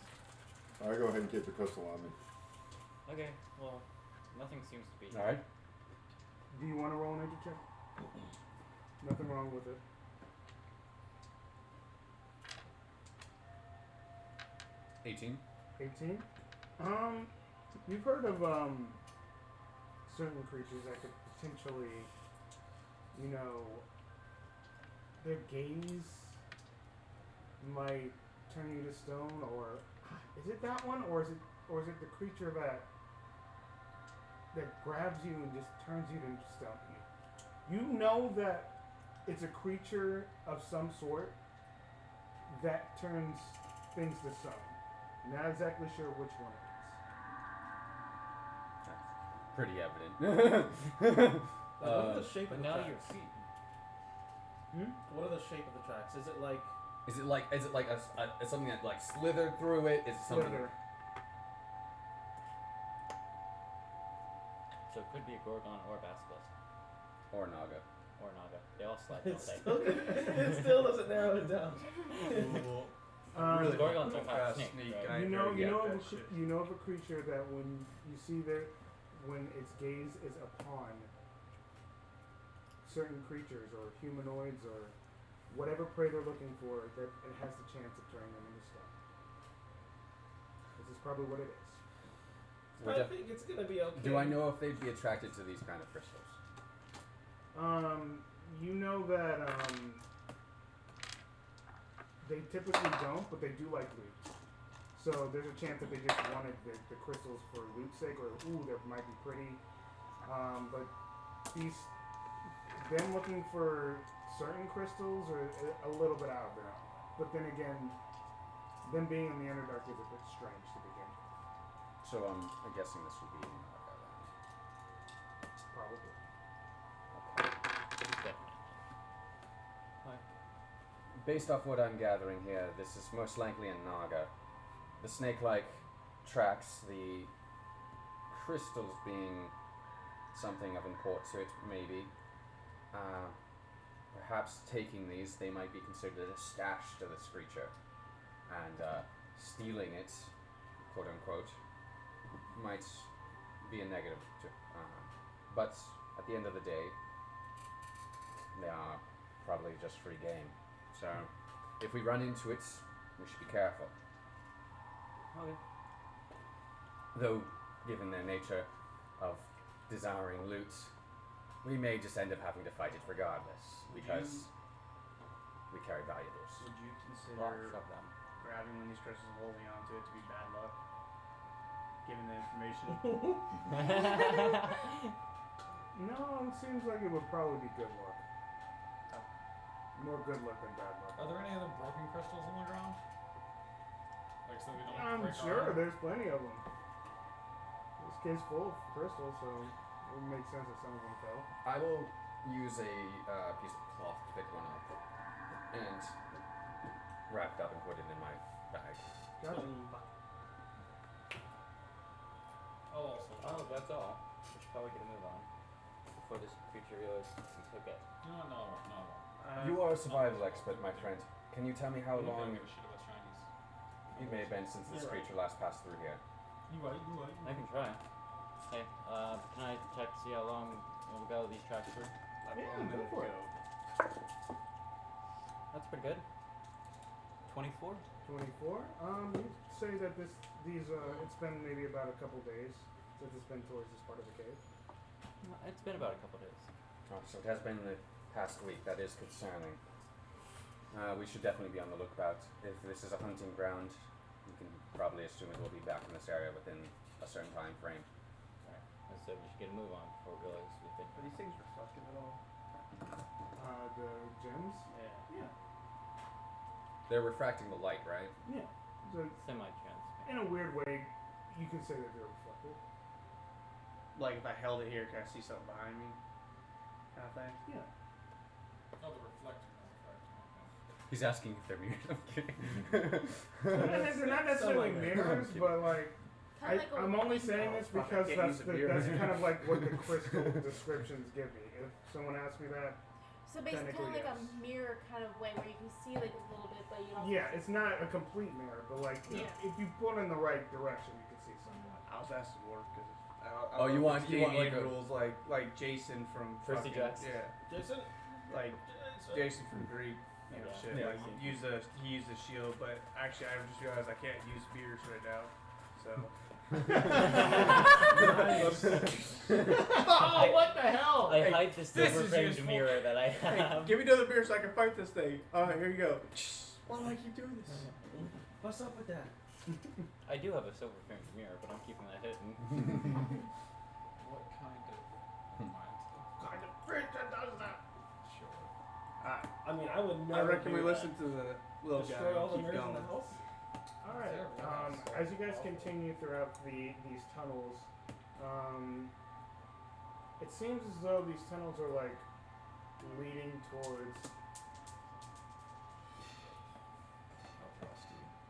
I go ahead and get the crystal on me. Okay, well, nothing seems to be. All right. Do you want to roll a nature check? Nothing wrong with it. 18. 18. You've heard of certain creatures that could potentially, their gaze might turn you to stone, or is it that one, or is it the creature that grabs you and just turns you to stone? You know that it's a creature of some sort that turns things to stone. Not exactly sure which one it is. Pretty evident. What are the shape But of the now tracks? your feet. What are the shape of the tracks? Is it like Is it like a something that like slithered through it? Is it something? Slither. So it could be a Gorgon or a Basilisk. Or Naga. Or Naga. They all slide, it don't they? still, it still doesn't narrow it down. Really Gorgons are fast snake, sneak. right? I ain't You very good know at of that shit. a creature that when you see when its gaze is upon certain creatures or humanoids or whatever prey they're looking for, that it has the chance of turning them into stone. This is probably what it is. I think it's gonna be okay. Do I know if they'd be attracted to these kind of crystals? You know that they typically don't, but they do like loot. So there's a chance that they just wanted the crystals for loot's sake, or ooh, that might be pretty. But them looking for certain crystals are a little bit out of their own. But then again, them being in the Underdark is a bit strange to begin with. So I'm guessing this would be Naga Probably. Definitely. then. Based off what I'm gathering here, this is most likely a Naga. The snake-like tracks, the crystals being something of import to it, maybe. Perhaps taking these, they might be considered a stash to this creature. And stealing it, quote unquote, might be a negative. But at the end of the day, they are probably just free game. So if we run into it, we should be careful. Okay. Though, given their nature of desiring loot, we may just end up having to fight it regardless, because we carry valuables. Would you Lots consider of them. grabbing one of these crystals and holding onto it to be bad luck? given the information. No, it seems like it would probably be good luck. More good luck than bad luck. Are there any other broken crystals on the ground? Like so we don't I'm break sure our there's plenty of them. This cave's full of crystals, so it would make sense that some of them fell. I will use a piece of cloth to pick one up and wrap it up and put it in my bag. Gotcha. Oh, also. Oh, that's all. We should probably get a move on before this creature realizes we took it. No. You are a survival expert, my friend. Can you tell me how We don't long give a shit about shinies. it may have been since this You're right. creature last passed through here? You right. I can try. Hey, can I check to see how long we'll go these tracks for? Yeah, go for it. That's pretty good. 24? 24. You'd say that it's been maybe about a couple days since it's been towards this part of the cave. It's been about a couple days. Oh, so it has been the past week. That is concerning. We should definitely be on the lookout. If this is a hunting ground, we can probably assume it will be back in this area within a certain time frame. Alright, so we should get a move on before we realize we've been. Are these things reflective at all? The gems? Yeah. Yeah. They're refracting the light, right? Yeah. So Semi-transparent. in a weird way, you can say that they're reflective. Like if I held it here, can I see something behind me? Kind of thing. Yeah. Oh, the reflecting. Okay. He's asking if they're mirrors. I'm kidding. They're not necessarily mirrors, but like I'm only saying this fuck, I because can't use a mirror. that's kind of like what the crystal descriptions give me. If someone asks me that, So basically, kind of Technically, like yes. a mirror kind of way where you can see like a little bit, but you don't. yeah, it's not a complete mirror, but like Yeah. if you put in the right direction, you can see somewhat. I was asked to work because Oh, you want like a rules like Jason from Percy fucking- Jackson? Yeah, Jason. like Jason from Greek. You know, Yeah. shit. Yeah. Like he used a shield, but actually I just realized I can't use spears right now. So. Oh, what the hell! I hide this this silver is framed useful. mirror that I Hey, have. give me another beer so I can fight this thing. Alright, here you go. Why do I keep doing this? What's up with that? I do have a silver framed mirror, but I'm keeping that hidden. What kind of mind? Kind of creature does that. Sure. Alright, I mean, I would I never. reckon we do listen that. to the little guy Destroy all and the keep mirrors going. in the house. All right. As you guys continue throughout these tunnels, it seems as though these tunnels are like leading towards.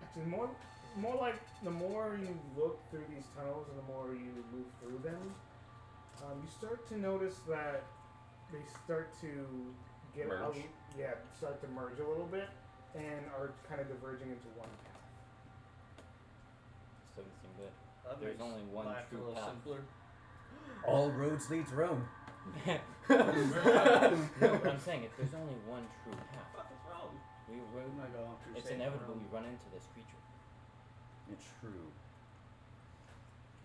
Actually, more like the more you look through these tunnels and the more you move through them, you start to notice that they start to get Merge? start to merge a little bit and are kind of diverging into one path. Doesn't seem good. That There's makes only one life a true little path. simpler. All roads lead to Rome. No, but I'm saying if there's only one true path, What is wrong? I'm gonna go on through it's safe inevitable road. we run into this creature. It's true.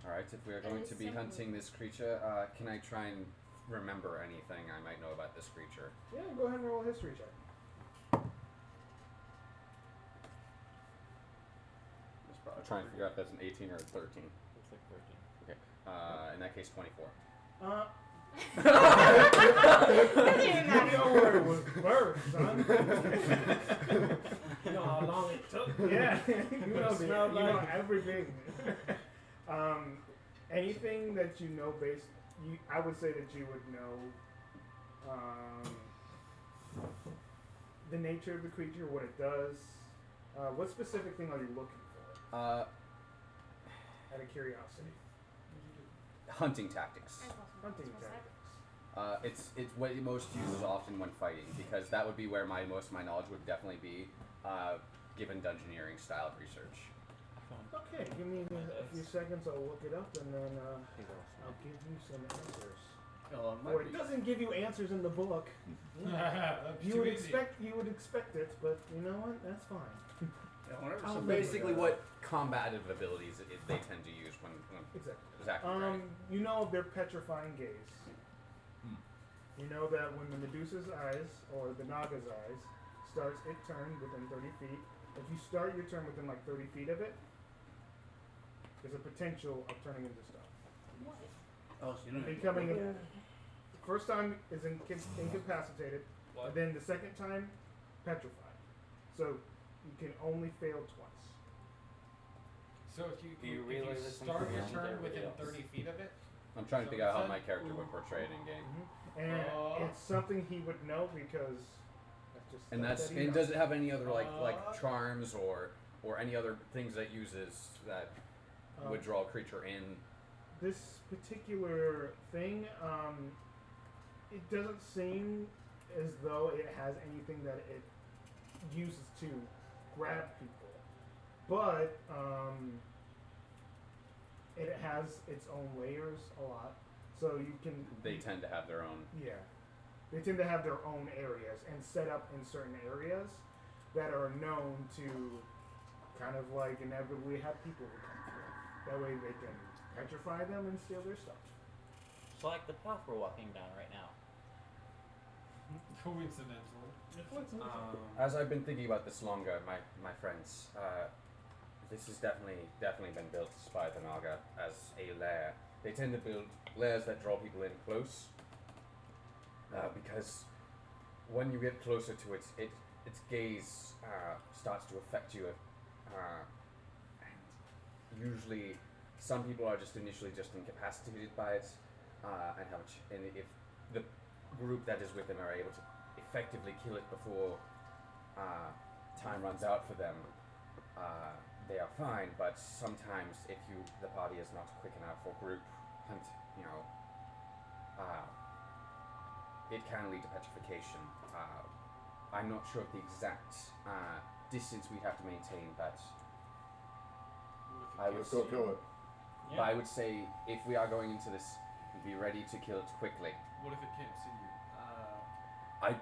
Alright, if we are And going it's to be simple. hunting this creature, can I try and remember anything I might know about this creature? Yeah, go ahead and roll a history check. That's I'll probably try and figure out if that's an 18 or a 13. It's like 13. In that case, 24. Doesn't even You matter. know where it was birthed, son. You know how long it took? Yeah, you know, It smelled you know like- everything. Anything that you know I would say that you would know the nature of the creature, what it does. What specific thing are you looking for? Out of curiosity. Hunting tactics. Hunting tactics. It's what it most uses often when fighting, because that would be where most of my knowledge would definitely be, given dungeoneering style research. Okay, give me a few seconds. I'll look it up and then I'll give you some answers. Oh, it might Or it be. doesn't give you answers in the book. That's You too would easy. expect it, but you know what? That's fine. Yeah, whenever I'll So somebody- basically, what combative abilities they tend to use when Exactly. exactly right. You know their petrifying gaze. You know that when the Medusa's eyes or the Naga's eyes starts its turn within 30 feet, if you start your turn within like 30 feet of it, There's a potential of turning into stone. What? Oh, so you don't Becoming first time is incapacitated, What? and then the second time petrified. So you can only fail twice. So if you, Do you if really you listen start to your them? turn Everybody within else. 30 feet of it, I'm trying to So figure out how said- my character would portray it in game. And it's something he would know because that's just And stuff that's that he and knows. does it have any other like charms or any other things that uses that would draw a creature in? This particular thing, it doesn't seem as though it has anything that it uses to grab people, but it has its own layers a lot, so you can. They tend to have their own. Yeah, they tend to have their own areas and set up in certain areas that are known to kind of like inevitably have people who come through. That way they can petrify them and steal their stuff. So like the path we're walking down right now. coincidental. As I've been thinking about this longer, my friends, this has definitely been built by the Naga as a lair. They tend to build lairs that draw people in close, because when you get closer to it, its gaze starts to affect you, and usually some people are just initially just incapacitated by it, and if the group that is with them are able to effectively kill it before time runs out for them, they are fine. But sometimes, if the party is not quick enough for group hunt, it can lead to petrification. I'm not sure of the exact distance we'd have to maintain, but I would Let's go kill it. But I would say if we are going into this, be ready to kill it quickly. What if it can't see you? I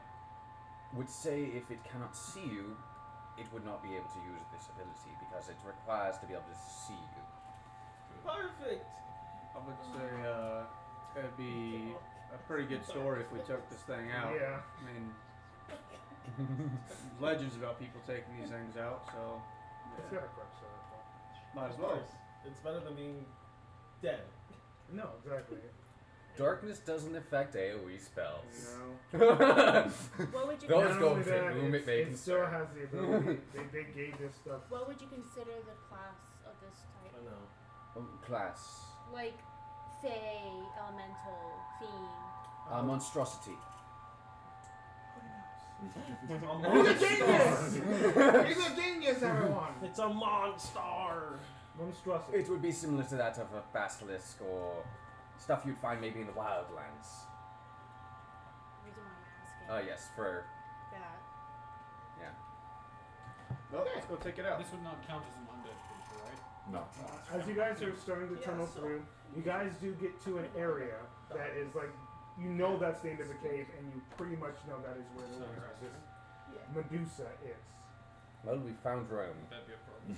would say if it cannot see you, it would not be able to use this ability because it requires to be able to see you. Perfect. I would say it'd be a pretty good story if we took this thing out. Yeah. I mean, legends about people taking these things out, so It's yeah. got a correct story. Might as Of well. course. It's better than being dead. No, exactly. Darkness doesn't affect AoE spells. No. What would you Those Not go only to that, whom it may it still concern. has the ability. they gave this stuff. What would you consider the class of this I type? know. Class. Like Fey, Elemental, Fiend. Monstrosity. He's a genius! He's a genius, everyone! It's a monster. Monstrosity. It would be similar to that of a basilisk or stuff you'd find maybe in the wildlands. Reason why I'm asking. Yes, for that. Well, let's go take it out. This would not count as an undead creature, right? No. As you guys are starting to tunnel through, you guys do get to an area that is like, you know that's the end of the cave, and you pretty much know that is where the this Medusa is. well, we found Rome. Would that be a problem?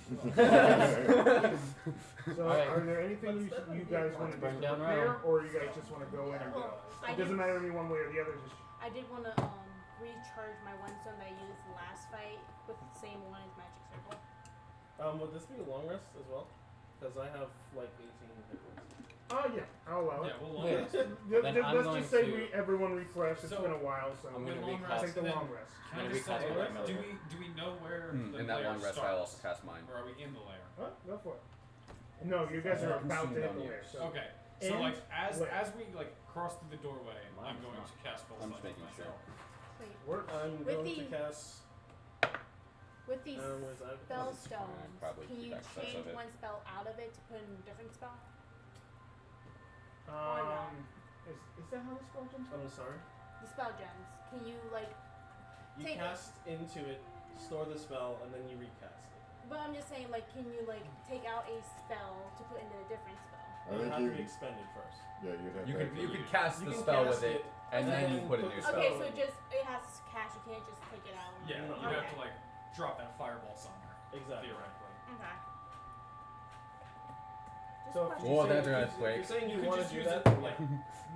So, Alright. are there anything you guys want to do Burn to down prepare, Rome. or you guys just want to go in and go? I It doesn't did- matter to me one way or the other. Just I did want to recharge my one stone that I used last fight with the same one as Magic Circle. Would this be a long rest as well? Because I have like 18 hit points. oh yeah, I'll allow Yeah, it. we'll Yeah. Then I'm Let's going just say to- everyone refresh. It's So, been a while, so I'm With gonna long recast. rest, take the then long rest. Can I I'm just gonna say, recast my do melee. we know where the In that lair long rest, starts? I'll also cast mine. Or are we in the lair? Huh? Go for it. No, you guys are about to hit Consumed the on lair. you. So Okay, so And like as lair. we like cross through the doorway, I'm Mine's going not. to cast full I'm just sight making sure. myself. Wait, work. I'm With going to the- cast. with these Where's that? spell This is fine, stones, probably can keep you access change of it. one spell out of it to put in a different spell? Is that how the spell jumps? I'm sorry. The spell gems. Can you like? You Take it. cast into it, store the spell, and then you recast it. But I'm just saying, like, can you like take out a spell to put into a different spell? I It would think have you. to be expended first. Yeah, you'd have You to. could cast You the can spell cast with it, and then you put a new spell. Okay, so it has cash. You can't just take it out. Yeah, No. you have to like drop that fireball somewhere, Exactly. theoretically. Okay. Just So if question. you Or say- that if earthquake. you're saying you could want to just do use that, it like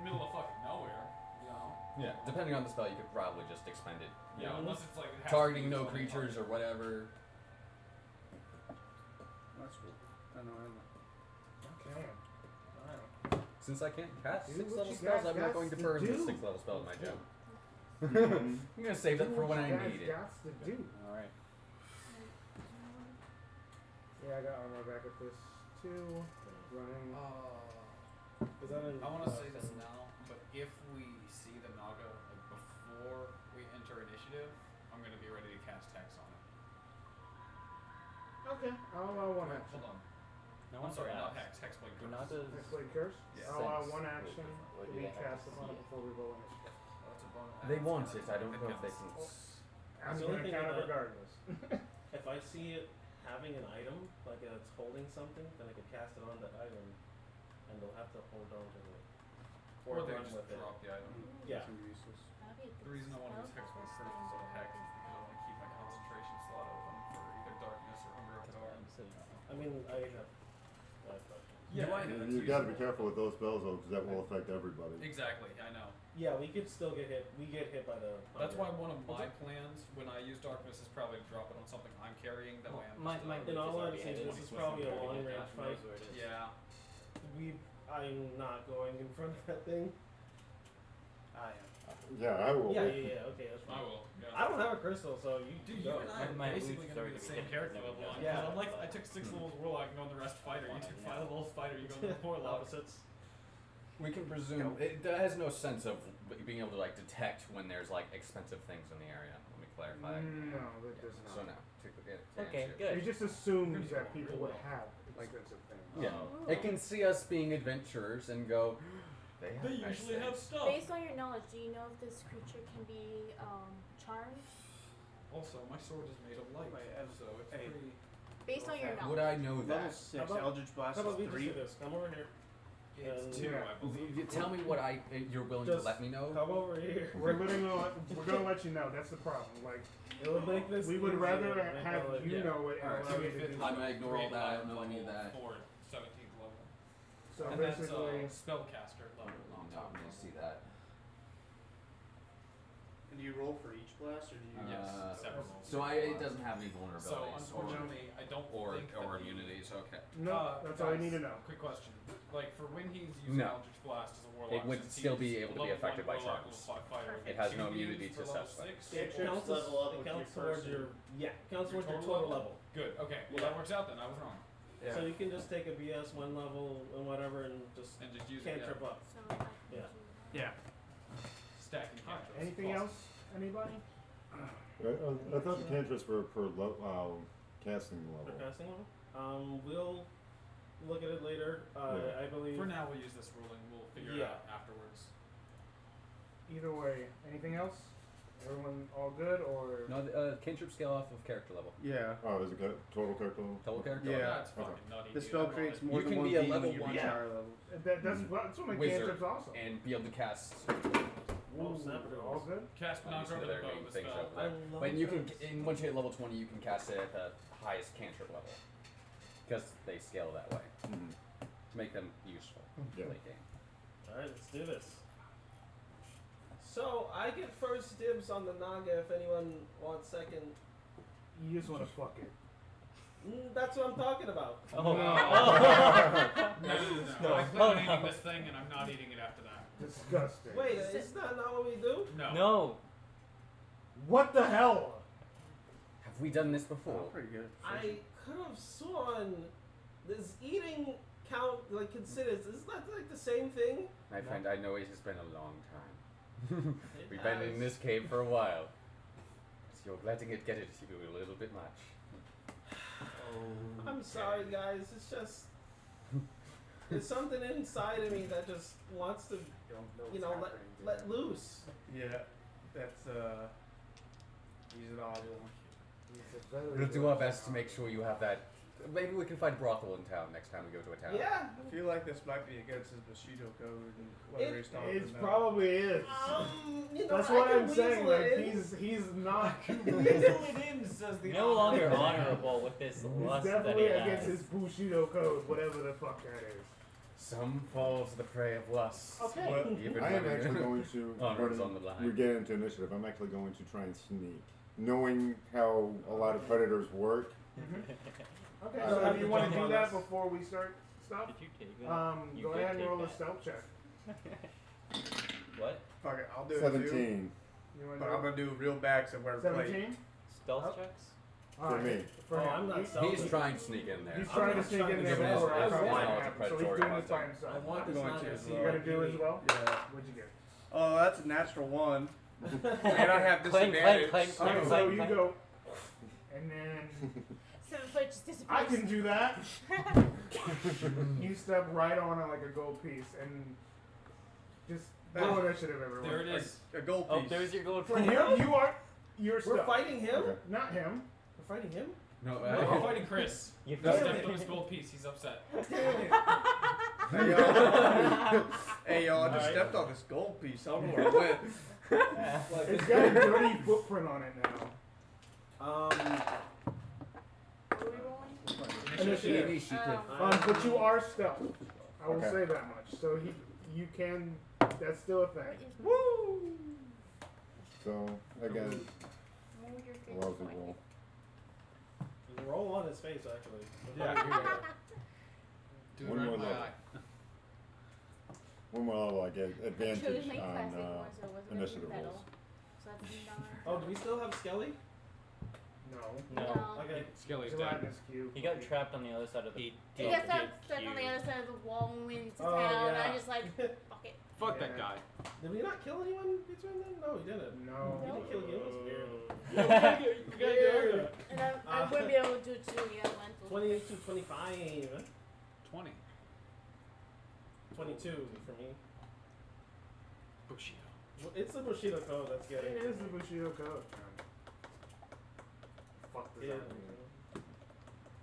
middle of fucking nowhere, you know? Yeah, depending on the spell, you could probably just expend it. You Yeah, know, unless it's like it has targeting to be no its own creatures or whatever. That's cool. I know. Damn. Since I can't cast Do 6 what level you spells, guys I'm not gots going to to burn the do. 6 level spell in my gem. I'm gonna save that for when I need it. Got to do. Alright. Yeah, I got armor back at this too. Running. Is that I want to say this now, but if we see the Naga like before we enter initiative, I'm going to be ready to cast Hex on it. Okay, I'll allow one Wait, action. hold on. No I'm one's sorry, not asked. Hex. Hexblade Do Curse. not does. Hexblade Curse. Yeah. I'll allow Sense. one action What to do be they have cast to upon see it it? before we roll initiative. Oh, it's a bonus. They It's want gonna- it, I don't know if they counts. can. I'm The only gonna thing count it about- regardless. If I see it having an item, like it's holding something, then I could cast it on that item, and they'll have to hold on to it. Or they run just with it. drop the item. Yeah. That'd be a The good reason I want to use spell Hexblade for Curse instead of Hex is first because I want to keep my concentration slot open for either darkness or Hunger of That's why Guard. I'm sitting on it. I mean, I have. Yeah, I know, it's You got to be useful. careful with those spells though, because that will affect everybody. Exactly, I know. Yeah, we could still get hit. We get hit by the. That's why one of my plans when I use Darkness is probably to drop it on something I'm carrying. That way I'm My just, my In all already honesty, headed. this is probably a long range Josh fight. knows where it is. yeah. I'm not going in front of that thing. I am. Yeah, I will. Yeah. Okay, that's I fine. will. Yeah. I don't have a crystal, so you Dude, go. you and I are My basically illusion's going to be already the same hit. character Never level. done. Yeah. I'm like, I took 6 levels warlock and go on the rest fighter. You took 5 levels fighter. You go on the warlock. Opposites. We can presume it has no sense of being able to like detect when there's like expensive things in the area. Let me clarify. No, that does So not. no. Okay, It good. just assumes Pretty that cool, people real would well. have Like- expensive things. Yeah. Oh. It can see us being adventurers and go. They have They nice usually have things." stuff. Based on your knowledge, do you know if this creature can be charmed? Also, my sword is made of light, so it's Hey. pretty. Based on your Okay. Would knowledge. I know Level that? 6, How about- Eldritch Blast How about we is just 3. do this? Come over here. It's And 2, yeah. I believe. You tell me what you're willing to Just let me know. Come over here. We're gonna let you know. That's the problem. Like It'll make this. we would easier, rather make have all it- you Yeah. know it and Alright, allow so you if to it- do I'm it. gonna ignore all that. I don't know any of that. For 17th level. So And that's basically, spellcaster level on No, top. I'm gonna see that. And do you roll for each blast, or do you? Yes, Uh, separate rolls. So it doesn't have any So vulnerabilities unfortunately, I don't or think that or the- immunities. Okay. no, that's all you guys, need to know. Quick question: like for when he's using No. Eldritch Blast as a warlock, It would since still be he's able to be level affected 1 by warlock, charms. level 5 fighter, It has can no be immunity used to for level suspect. 6? It Cantrips counts, level up it with counts your towards person. your counts towards your total level. Good. Okay. Well, Yeah. that works out then. I was wrong. Yeah. So you can just take a BS 1 level and whatever and just And just use it. cantrip up. So I can Yeah. do Yeah. Stacking cantrips. Anything Awesome. else? Anybody? I thought the cantrips were per casting For level. casting level. We'll look at it later. Yeah. I believe. For now, we'll use this ruling. We'll figure it Yeah. out afterwards. Either way, anything else? Everyone all good or? No, cantrip scale off of character level. Yeah. Oh, is it total character level? Total character Yeah. level. That's fucking nutty. The dude. spell I love creates it. more You than can one be a being level when you one reach Yeah. higher level. That's what makes Wizard cantrips awesome. and be able to cast. Oh, snap it. All good? Cast but not Obviously, over the there are bow. main The things spell. over there. love But you can, those. once you hit level 20, you can cast it at the highest cantrip level. Because they scale that way. Mhm. To make them useful Yeah. late game. Alright, let's do this. So I get first dibs on the Naga if anyone wants second. You just want to fuck it. That's what I'm talking about. Oh. No. I plan on eating this thing, and I'm not eating it after that. Disgusting. Wait, is that not what we do? No. No. What the hell? Have we done this Oh, before? pretty good. I could have sworn this eating count like considers is that like the same thing? My friend, I know it has been a long time. It We've been in has. this cave for a while. So you're letting it get it to you a little bit much. I'm sorry guys, it's just there's something inside of me that just wants to Don't know what's happening, let dude. loose. Yeah. That's he's an odd one. He's a very We'll do our good best to child. make sure you have that. Maybe we can find a brothel in town next time we go to a town. Yeah. I feel like this might be against his Bushido code and whatever he's talking It about. probably is. You know, That's I what can I'm saying. weasel it Like in. he's not. Weasel it in, says the No longer honorable with this He's lust that he definitely against has. his Bushido code, whatever the fuck that is. Some fall to the prey of lust. Okay. Well, Even I am when actually going to, Honor is when on the line. we get into initiative, I'm actually going to try and sneak. Knowing how a lot of predators work, Okay, I so have do you to want jump to do on that this. before we start stuff. Did you take that? You Go did ahead and take roll a that. stealth check. What? Fuck it, I'll do it too. 17 You want But I'm to gonna do real back so we're do plate. 17? Stealth Oh. checks? for me. For Oh, him. I'm not He's stealthy. trying to sneak in there. He's I'm trying to not sneak trying in to there do before that. I I come want- in. it's a So he's predatory doing this by hunting. himself. I want I'm this going man to to as see well. You gotta do as well? Yeah. What'd you get? Oh, that's a natural 1. And I have Clank, disadvantage. clank, clank, Okay, clank, so you clank. go, and then 7 foot just disappears. I can do that. You step right on it like a gold piece, and just roll initiative, everyone. There it is. A gold Oh, piece. there's your gold For piece. him, you're We're stuck. fighting him? Okay. Not him. We're fighting him? No, No, we're fighting Chris. You He Damn stepped it. on his gold piece. He's upset. Damn it. Hey, y'all. Hey, y'all, I just Alright. stepped on this gold piece. I don't know where it went. It's got a dirty footprint on it now. What are we rolling? Initiative. But you are stealth. I will Okay. say that much. So you can. That's still a thing. Woo! So I guess Move your face lousy away. roll. Roll on his face, actually. Yeah. Do it One right more in my level. eye. One more level, I get Choose advantage my on classic one, so it was really initiative metal. rolls. So that's Oh, do we still have Skelly? No. No. Okay. Skelly's dead. Gelatinous cube. He got trapped on the other side of the He got stuck on the other side of the wall when we went into Oh, town, and yeah. I just like, fuck it. Fuck that Yeah. guy. Did we not kill anyone between them? No, we didn't. No. We didn't kill you. It was weird. And I Uh, wouldn't be able to do it to the elemental. 28 to 25. 20. 22 for me. Bushido. Well, it's the Bushido code that's It getting is the Bushido code. Fuck this Yeah. out.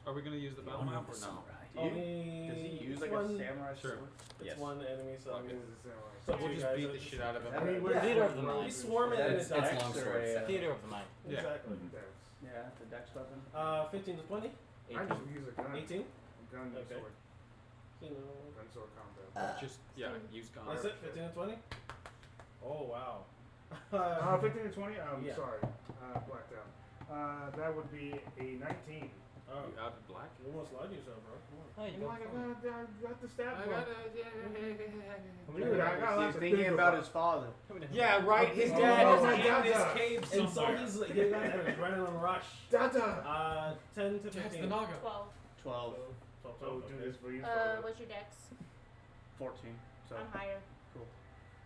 Are we gonna use the battle map or no? Only Does he use like one, a samurai Sure. sword? It's Yes. one enemy, so It is a samurai. So We'll you just guys beat are the just- shit out of I him. mean, we're Theater of the we mind. swarm it and It's it dies. long sword. Yeah. Theater of the mind. Yeah. Exactly. Yeah, the dex weapon. 15 to 20. I just use a gun. 18. Gun and Okay. sword. You know. Gun sword combo. Just use gun. That's it. 15 to 20. Oh wow. 15 to 20? Yeah. Sorry. Blacked out. That would be a 19. Oh, You out of black? you almost lied to yourself, bro. Oh, you Oh go my for it. God, I got the stat I block. got Dude, I got lots He's of thinking things about his father. Yeah, right. His Oh, dad oh is my in God, this God. cave And so somewhere. he's like, you guys have an adrenaline rush. Dada! 10 to That's the 15. Naga. 12. 12, 12, So do this for you. What's your dex? 14. So I'm higher.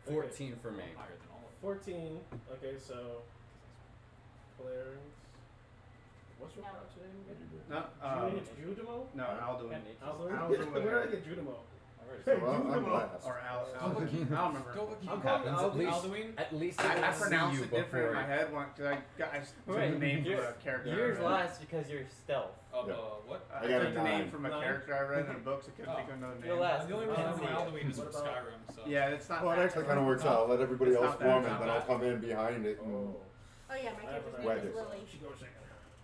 14 for me. Higher than all of 14. Okay, so Clarence. What's your No. crouch name again? no, Judimo? no, Alduin. Alduin? Alduin. Where did I get Judimo? Well, I'm last. Or Al. Oh, I don't remember. I'm calling Happens at least. Alduin? At least I I see pronounced you it different in before. my head because I took Wait, the name from you're- a character. Yours I read. last because you're stealth. Oh, Yeah. What? I I got took a the name 9. from a 9? character I read in the books. I couldn't think of another name. You're last. The only reason I know Oh, Alduin is what from about- Skyrim, so. Yeah, it's not. Well, it that actually close. kind of works out. Let everybody It's else not form bad, it, not then I'll bad. come in behind it. And Oh. Oh yeah, my character's name Wedges. is Lily. She goes second.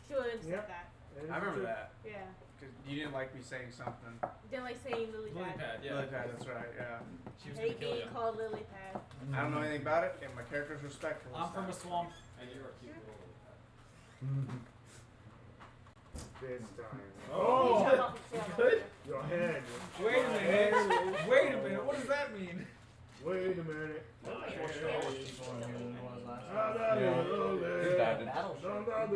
She would have Yep. said that. I remember that Yeah. because you didn't like me saying something. Didn't like saying lily Lily pad. pad, yeah. Lily pad, that's right. Yeah. She was gonna Hate kill being you. called lily pad. I don't know anything about it, and my character's respectful. I'm this from a time. swamp, and you're a cute little lily pad. This time. Oh! Jump off the sword. Good? Your head. Wait a minute. Wait a minute. What does that mean? Wait a minute. He's bad.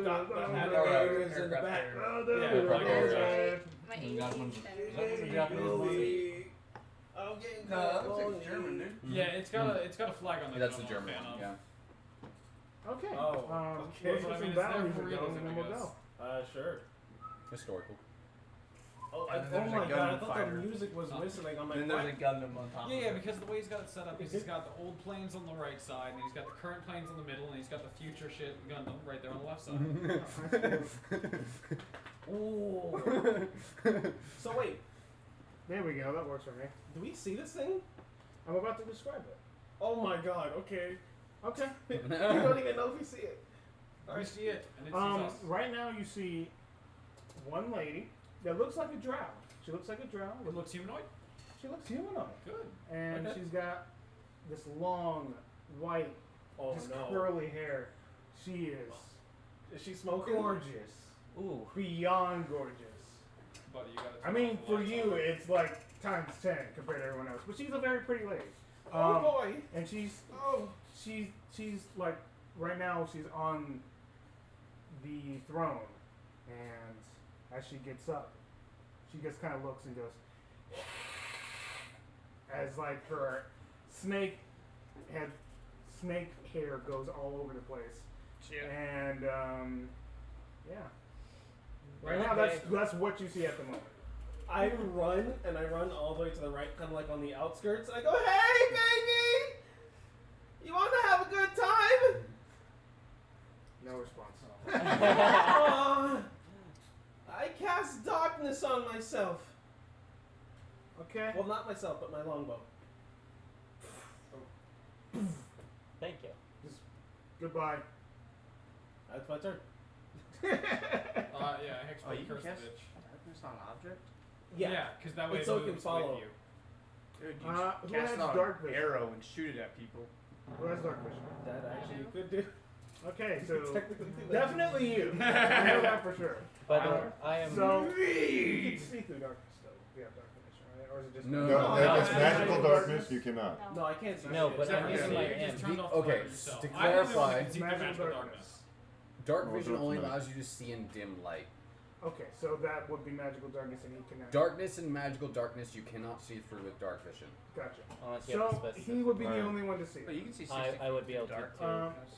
Alligators in the back. My And that 18 one's- centimeters. that one's a Japanese movie. I'm getting No, that looks like German, dude. Yeah, it's got a flag on it. That's that the I'm not a German fan one, of. yeah. Okay. Oh, okay. Let's So, I get mean, some it's battle there for music going, realism, and then I we'll guess. go. Sure. Historical. Oh, And then oh there's a my god, I gunman thought fighter. the music was whistling on my Then there's a mic. Gundam on top. Yeah, of yeah, it. because the way he's got it set up is he's got the old planes on the right side, and he's got the current planes on the middle, and he's got the future shit Gundam right there on the left side. Ooh. So wait, There we go. That works for me. do we see this thing? I'm about to describe it. Oh my god, okay. Okay. You don't even know if we see it. We see it, and it sees us. Right now you see one lady that looks like a drow. She looks like a drow. It looks humanoid. She looks humanoid. Good. And Okay. she's got this long, white, Oh just no. curly hair. She is Is she smoking? gorgeous. Ooh. Beyond gorgeous. But you gotta. I mean, for you, it's like times 10 compared to everyone else. But she's a very pretty lady. Oh boy. And she's Oh. like right now she's on the throne, and as she gets up, she just kind of looks and goes, as like her snake hair goes all over the place, and yeah. Right now, that's what you see at the moment. I run all the way to the right, kind of like on the outskirts. I go, "Hey, baby, you want to have a good time?" No response. Aw, I cast darkness on myself. Okay. Well, not myself, but my longbow. Thank you. Just goodbye. That's my turn. Yeah, Hex Oh, you can curse the cast bitch. darkness on object? Yeah. because that way It's it so it can moves follow. with you. Dude, you Who cast has it on dark vision? arrow and shoot it at people. Who has dark vision? That actually could do. Okay, so Technically do that. definitely you. I know that for sure. But I am. So you can see through darkness though. If you have dark vision, right? Or is it just No. No, No, if it's no, magical no, darkness, you cannot. No, I can't see. No, shit. but Except I'm for using you, my you just imp. turned off Okay, the light yourself. to I'm the only one who clarify- can see through Magical magical darkness. darkness. Dark Well, vision it's only up to me. allows you to see in dim light. Okay, so that would be magical darkness, and he cannot. Darkness and magical darkness you cannot see through with dark vision. Gotcha. Unless you have to So specify. he would be the Alright. only one to see. But you can see 60 I would be able to dark. too,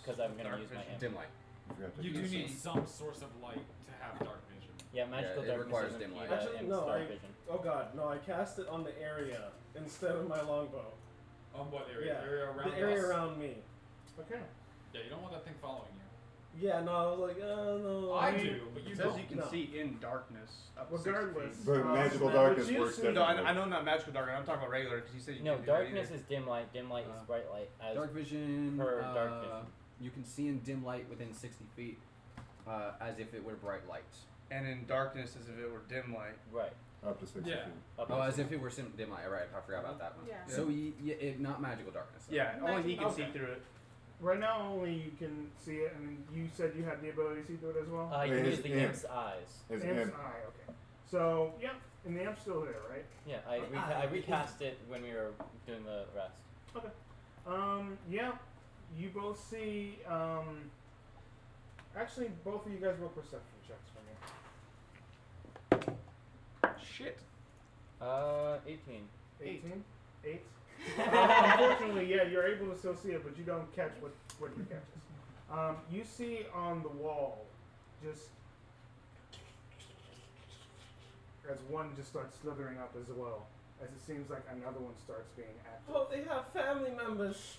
because I'm Dark gonna use my vision. imp. Dim light. You forgot to You do do that. need some source of light to have dark vision. Yeah, magical it darkness requires doesn't dim impede, light. Actually, imp's no, dark I- vision. Oh god, no! I cast it on the area instead of my longbow. On what area? Yeah, Area around the area us? around me. Okay. Yeah, you don't want that thing following you. Yeah, no, I was like, no. I do, but you It says don't. you can No. see in darkness up to 60 Regardless. feet. But Um, magical but darkness you works see- No, differently. I know not magical darkness. I'm talking about regular because you said you No, can do that darkness either. is dim light. Dim light is bright light. As Dark vision. per dark vision. You can see in dim light within 60 feet, as if it were bright light. And in darkness as if it were dim light. right. Up to 60 Yeah. feet. Up Oh, to as 60. if it were dim light. Right, I forgot about that one. Yeah. So not magical darkness. though. Yeah, only he can Okay. see through it. Right now, only you can see it, and you said you had the ability to see through it as well. You Wait, can his use the imp. imp's eyes. His Amp's imp. eye. Okay. So yeah, and the amp's still there, right? Yeah, I recast it when we were doing the rest. Yeah, you both see. Actually, both of you guys roll perception checks for me. Shit. 18. 18? 8? Unfortunately, yeah, you're able to still see it, but you don't catch what he catches. You see on the wall, just as one just starts slithering up as well, as it seems like another one starts being active. Oh, they have family members.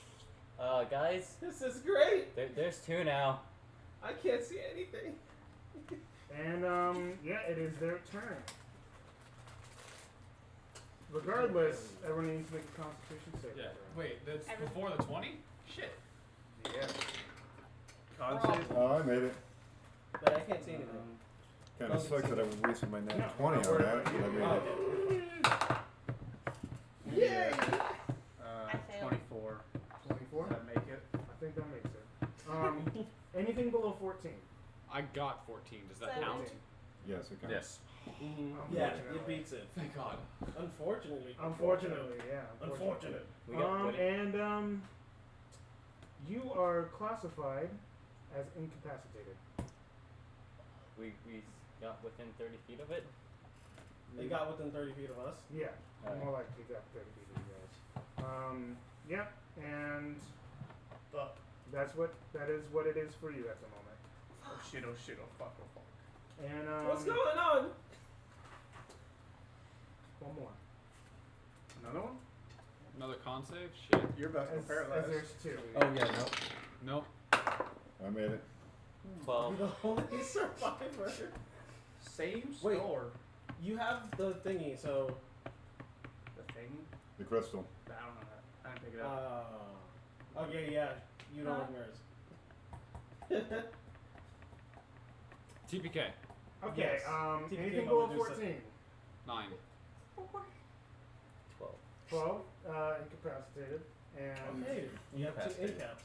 Guys, This is great. there's 2 now. I can't see anything. And yeah, it is their turn. Regardless, everyone needs to make a Constitution save. Yeah. Wait, that's Every- before the 20? Shit. Yeah. Con Problem. save. Oh, I made it. But I can't see anything. Kind of sucks that I wasted my nat No, 20 on don't worry that. about but I it. made it. Yay! I failed. 24. 24? Does that make it? I think that makes it. Anything below 14. I got 14. Does that 17. count? Yes, it counts. Yes. Yeah, Unfortunately. it beats it. Thank God. Unfortunately. Unfortunately, yeah. Unfortunate. We got Woody. And you are classified as incapacitated. We got within 30 feet of it. They got within 30 feet of us. Yeah, Alright. more likely got 30 feet of you guys. Yeah, and that is what it is for you at the moment. Oh shit, oh shit, oh fuck, oh fuck. And What's going on? one more. Another one? Another con save? Shit. You're about to go As paralyzed. there's two. Oh yeah, no. Nope. I made it. 12. You're the only survivor. Same Wait. score. You have the thingy, so. The thing? The crystal. I don't know that. I didn't pick it up. Okay, yeah. You don't Huh? have mirrors. Okay, TPK. Yes. anything TPK below will do 14. 9. 12. 12, incapacitated. And Okay, you have 2 Incapacitated. end caps.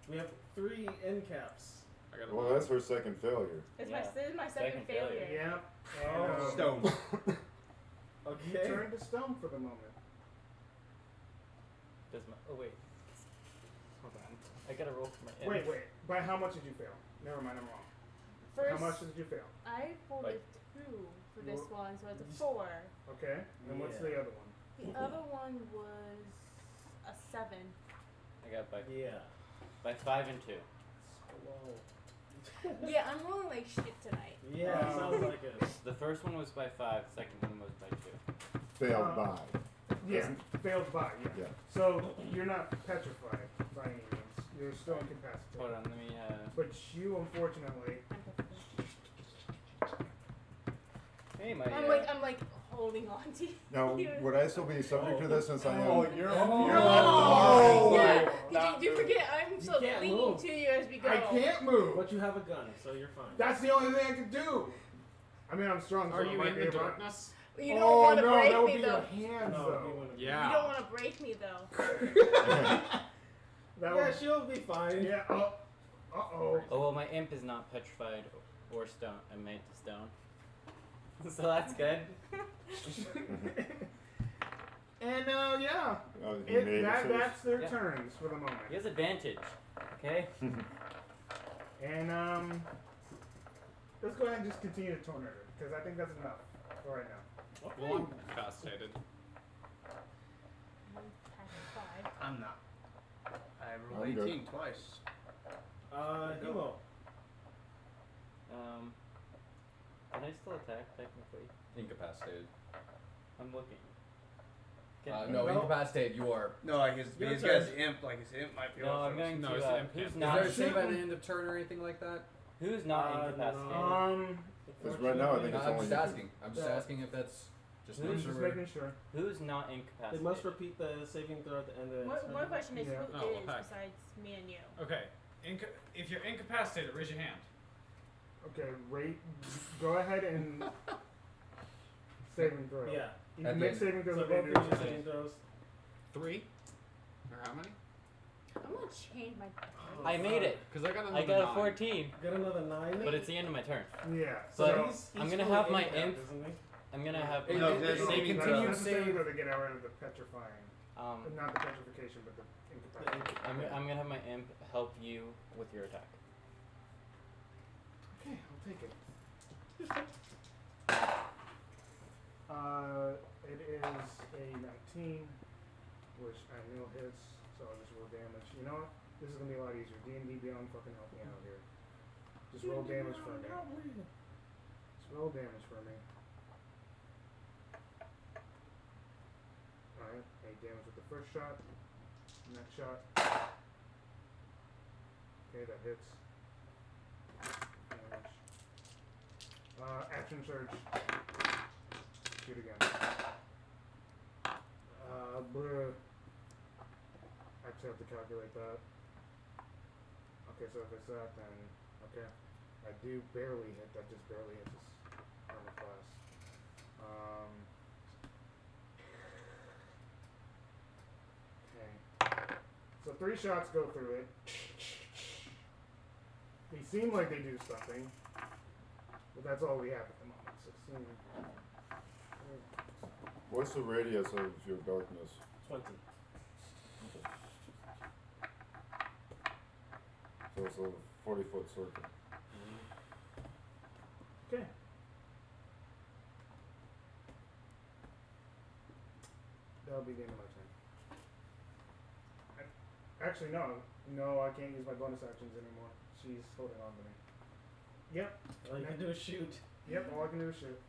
We have 3 end caps. I got a Well, 9. that's her second failure. This Yeah. is my second Second failure. failure. yeah. Oh. And, Stone. You Okay. turn to stone for the moment. Does my wait. Hold on. I gotta roll for my imp. Wait. By how much did you fail? Never mind, I'm wrong. First, How much did you fail? I rolled Like- a 2 for this Well- one, so it's a 4. Okay. And what's Yeah. the other one? The other one was a 7. I got Yeah. by 5 and 2. Whoa. Yeah, I'm rolling like shit tonight. Yeah, sounds like it. The first one was by 5. The second one was by 2. Failed by. Yeah, failed by, yeah. Yeah. So you're not petrified by any means. You're still incapacitated. Hold on, let me. But you, unfortunately, Hey, my. I'm like holding on to you. Now, would I still be subject to this since I am? Oh, you're Oh. Yeah. Not Did you forget? I'm You so can't clinging move. to you as we go. I can't move. But you have a gun, so you're fine. That's the only thing I can do. I mean, I'm strong. Are so I you might in be the able to- darkness? You don't Oh want to no, break that would me be though. your hands No, though. you wouldn't. Yeah. You don't want to break me though. That Yeah, would, she'll be fine. yeah. Oh. Uh-oh. Oh well, my imp is not petrified or stone. I'm made to stone. So that's good. And yeah. Oh, he made it so That's their Yeah. turns for the He moment. has advantage. Okay. And let's go ahead and just continue to tornado it because I think that's enough for right now. Well, I'm incapacitated. I'm not. I rolled I'm good. 18 twice. Hemo. Can I still attack technically? Incapacitated. I'm looking. No, No. incapacitated. You are. No, like his, Your he's turn. got his imp, like his imp might be No, off. I'm going No, to. it's the imp Who's can't. Is not? there a save at the end of turn or anything like that? Who's not No. incapacitated? Because right now I think it's I'm only just asking. I'm just Yeah. asking if that's just Who's make Just sure we're- making sure. Who's not They incapacitated? must repeat the saving throw at the end of it. One question is Yeah. who Oh, is heck. besides me and you? Okay. If you're incapacitated, raise your hand. Okay, rate. Go ahead and saving throw. Yeah. You At can the make end. saving throws So at go the through end of your your saving throws. 3? Or how many? I'm gonna change my. I made it. Because I got another I got a 9. 14, Get another 9. but it's the end of my turn. Yeah. But so he's I'm gonna fully have my handicapped, imp. isn't he? I'm gonna have It- my it- it- saving it throw. continues- that's the saving throw to get out of the petrifying. Not the petrification, but the incapacitation. I'm gonna have my imp help you with your attack. Okay, I'll take it. It is a 19, which I know hits, so I'll just roll damage. You know what? This is gonna be a lot easier. D&D Beyond fucking help me out here. Just roll damage for me. Just roll damage for me. Alright, 8 damage with the first shot. Next shot. Okay, that hits. Damage. Action surge. Shoot again. Bruh. I actually have to calculate that. Okay, so if it's that, then okay. I do barely hit. That just barely hits his armor class. Okay. So 3 shots go through it. They seem like they do something, but that's all we have at the moment. 16. What's the radius of your darkness? 20. So it's a 40-foot circle. Okay. That'll be the end of my turn. Actually, no. No, I can't use my bonus actions anymore. She's holding on to me. Yep. All you can do is shoot. Yep, all I can do is shoot.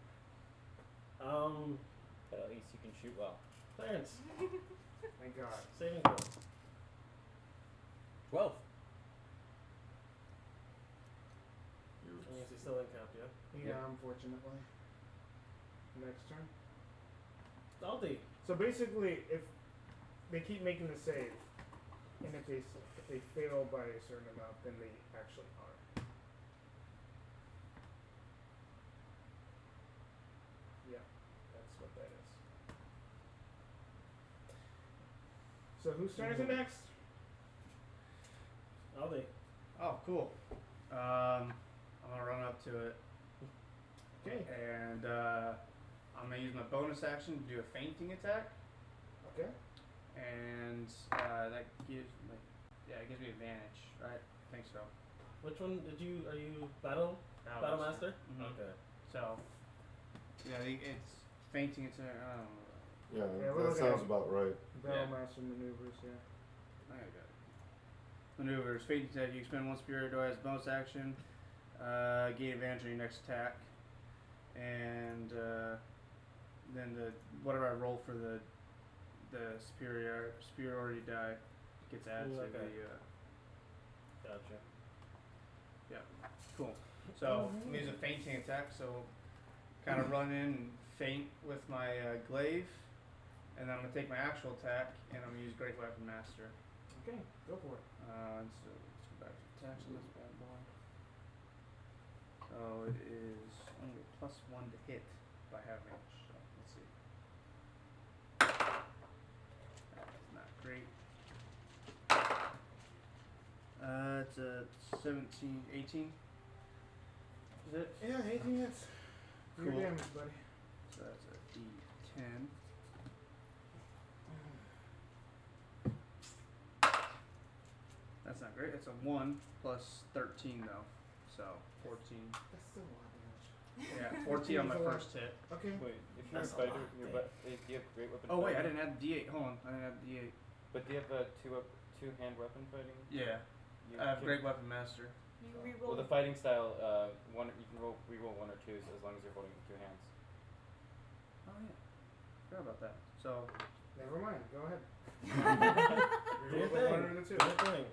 But at least you can shoot well. Clarence, Thank God. saving throw. 12. I guess he's still in camp, yeah? Yeah, unfortunately. Next turn. Aldi. So basically, if they keep making the save, and if they fail by a certain amount, then they actually are. Yeah, that's what that is. So whose turn is it next? Aldi. Oh, cool. I'm gonna run up to it Okay. and I'm gonna use my bonus action to do a fainting attack, Okay. and that gives it gives me advantage, right? I think so. Which one did you? Are you Battle Master? Mhm. Okay. So, yeah, it's fainting attack. I don't know. Yeah, Yeah, we're that looking sounds at- about right. Battlemaster maneuvers, yeah. I got it. Maneuvers. Fainting attack. You expend one spirit die as a bonus action. Gain advantage on your next attack, and then whatever I roll for the superiority die gets added to Okay. the. Gotcha. Cool. So I'm gonna use a fainting attack. So kind of run in and faint with my glaive, and then I'm gonna take my actual attack and I'm gonna use Great Weapon Master. Okay, go for it. And so let's go back to attacks on this bad boy. So it is only +1 to hit by half range. So let's see. That is not great. It's a 17, 18. Is it? Yeah, 18 hits. Your Cool. damage, buddy. So that's a D10. That's not great. It's a 1 plus 13 though. So 14. That's still a lot of damage. Yeah, 14 on my first hit. Okay. Wait, if you're a That's a fighter, lot. do you have great weapon Oh wait, I fighting? didn't add the D8. Hold on, I didn't add the D8. But do you have two-hand weapon fighting? Yeah, You I have can- Great Weapon Master. You Well, reroll. the fighting style, you can reroll 1 or 2 as long as you're holding with 2 hands. Oh yeah, forgot about that. So Never mind. Go ahead. Do your Reroll one thing. or the two. Do your thing.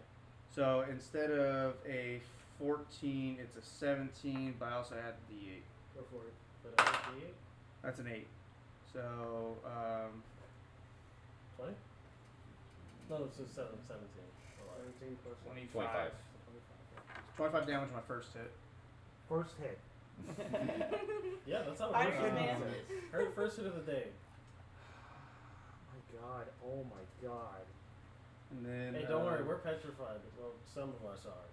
so instead of a 14, it's a 17, but I also add the D8. Go for it. But I think D8. That's an 8. So 20? No, it's just 17. 17 plus 25. 25. 25 damage on my first hit. First hit. Yeah, that's how it Spider works. Man. Her first hit of the day. My God. Oh my God. And then Hey, don't worry, we're petrified. Well, some of us are.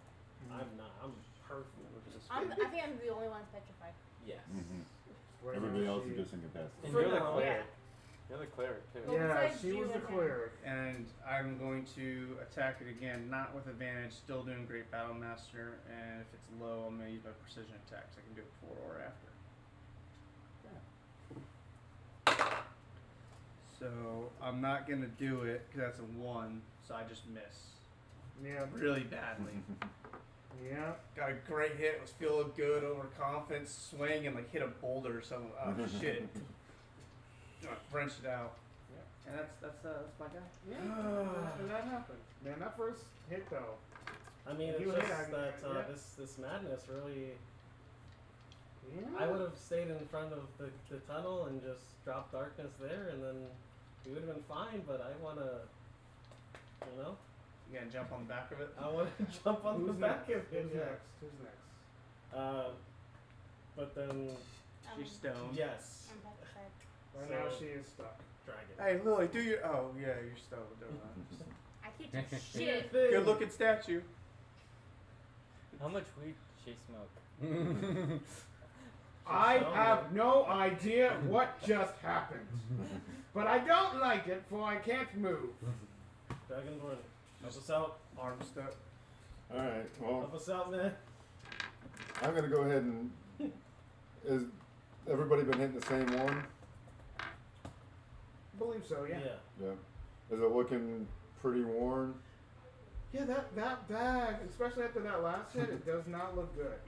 I'm not. I'm perfect. I think I'm the only one that's petrified. Yes. Right Everybody now else she- is just incapacitated. And For you're the now, cleric. yeah. You're the cleric too. Well, Yeah, besides she you was the and him. cleric. And I'm going to attack it again, not with advantage, still doing Great Battle Master, and if it's low, I'm going to use my precision attacks. I can do it before or after. So I'm not going to do it because that's a 1, so I just miss Yeah. really badly. Yeah. Got a great hit, was feeling good, overconfident, swing, and like hit a boulder or something. Oh shit. I wrenched it out. Yeah. And that's my guy. Yeah. And that happened. Man, that first hit though. I mean, You it's hit just Agni, that yeah. this madness really. Yeah. I would have stayed in front of the tunnel and just dropped darkness there, and then we would have been fine. But I want to, you know, You gonna jump on the back of it? I want to jump on Who's the back next? of it. Who's Yeah. next? Who's next? But then, She's stoned. yes, I'm petrified. Right So- now she is stuck. dragon. Hey Lily, do your oh yeah, you're stoned. Never mind. I can't do Do your shit. thing. Good looking statue. How much weed did she smoke? I So- have no idea what just happened. But I don't like it, for I can't move. Dragonborn, help us out. Arm stuck. Alright, well, Help us out, man. I'm gonna go ahead and. Is everybody been hitting the same one? I believe so, yeah. Yeah. Is it looking pretty worn? Yeah, that bag, especially after that last hit, it does not look good.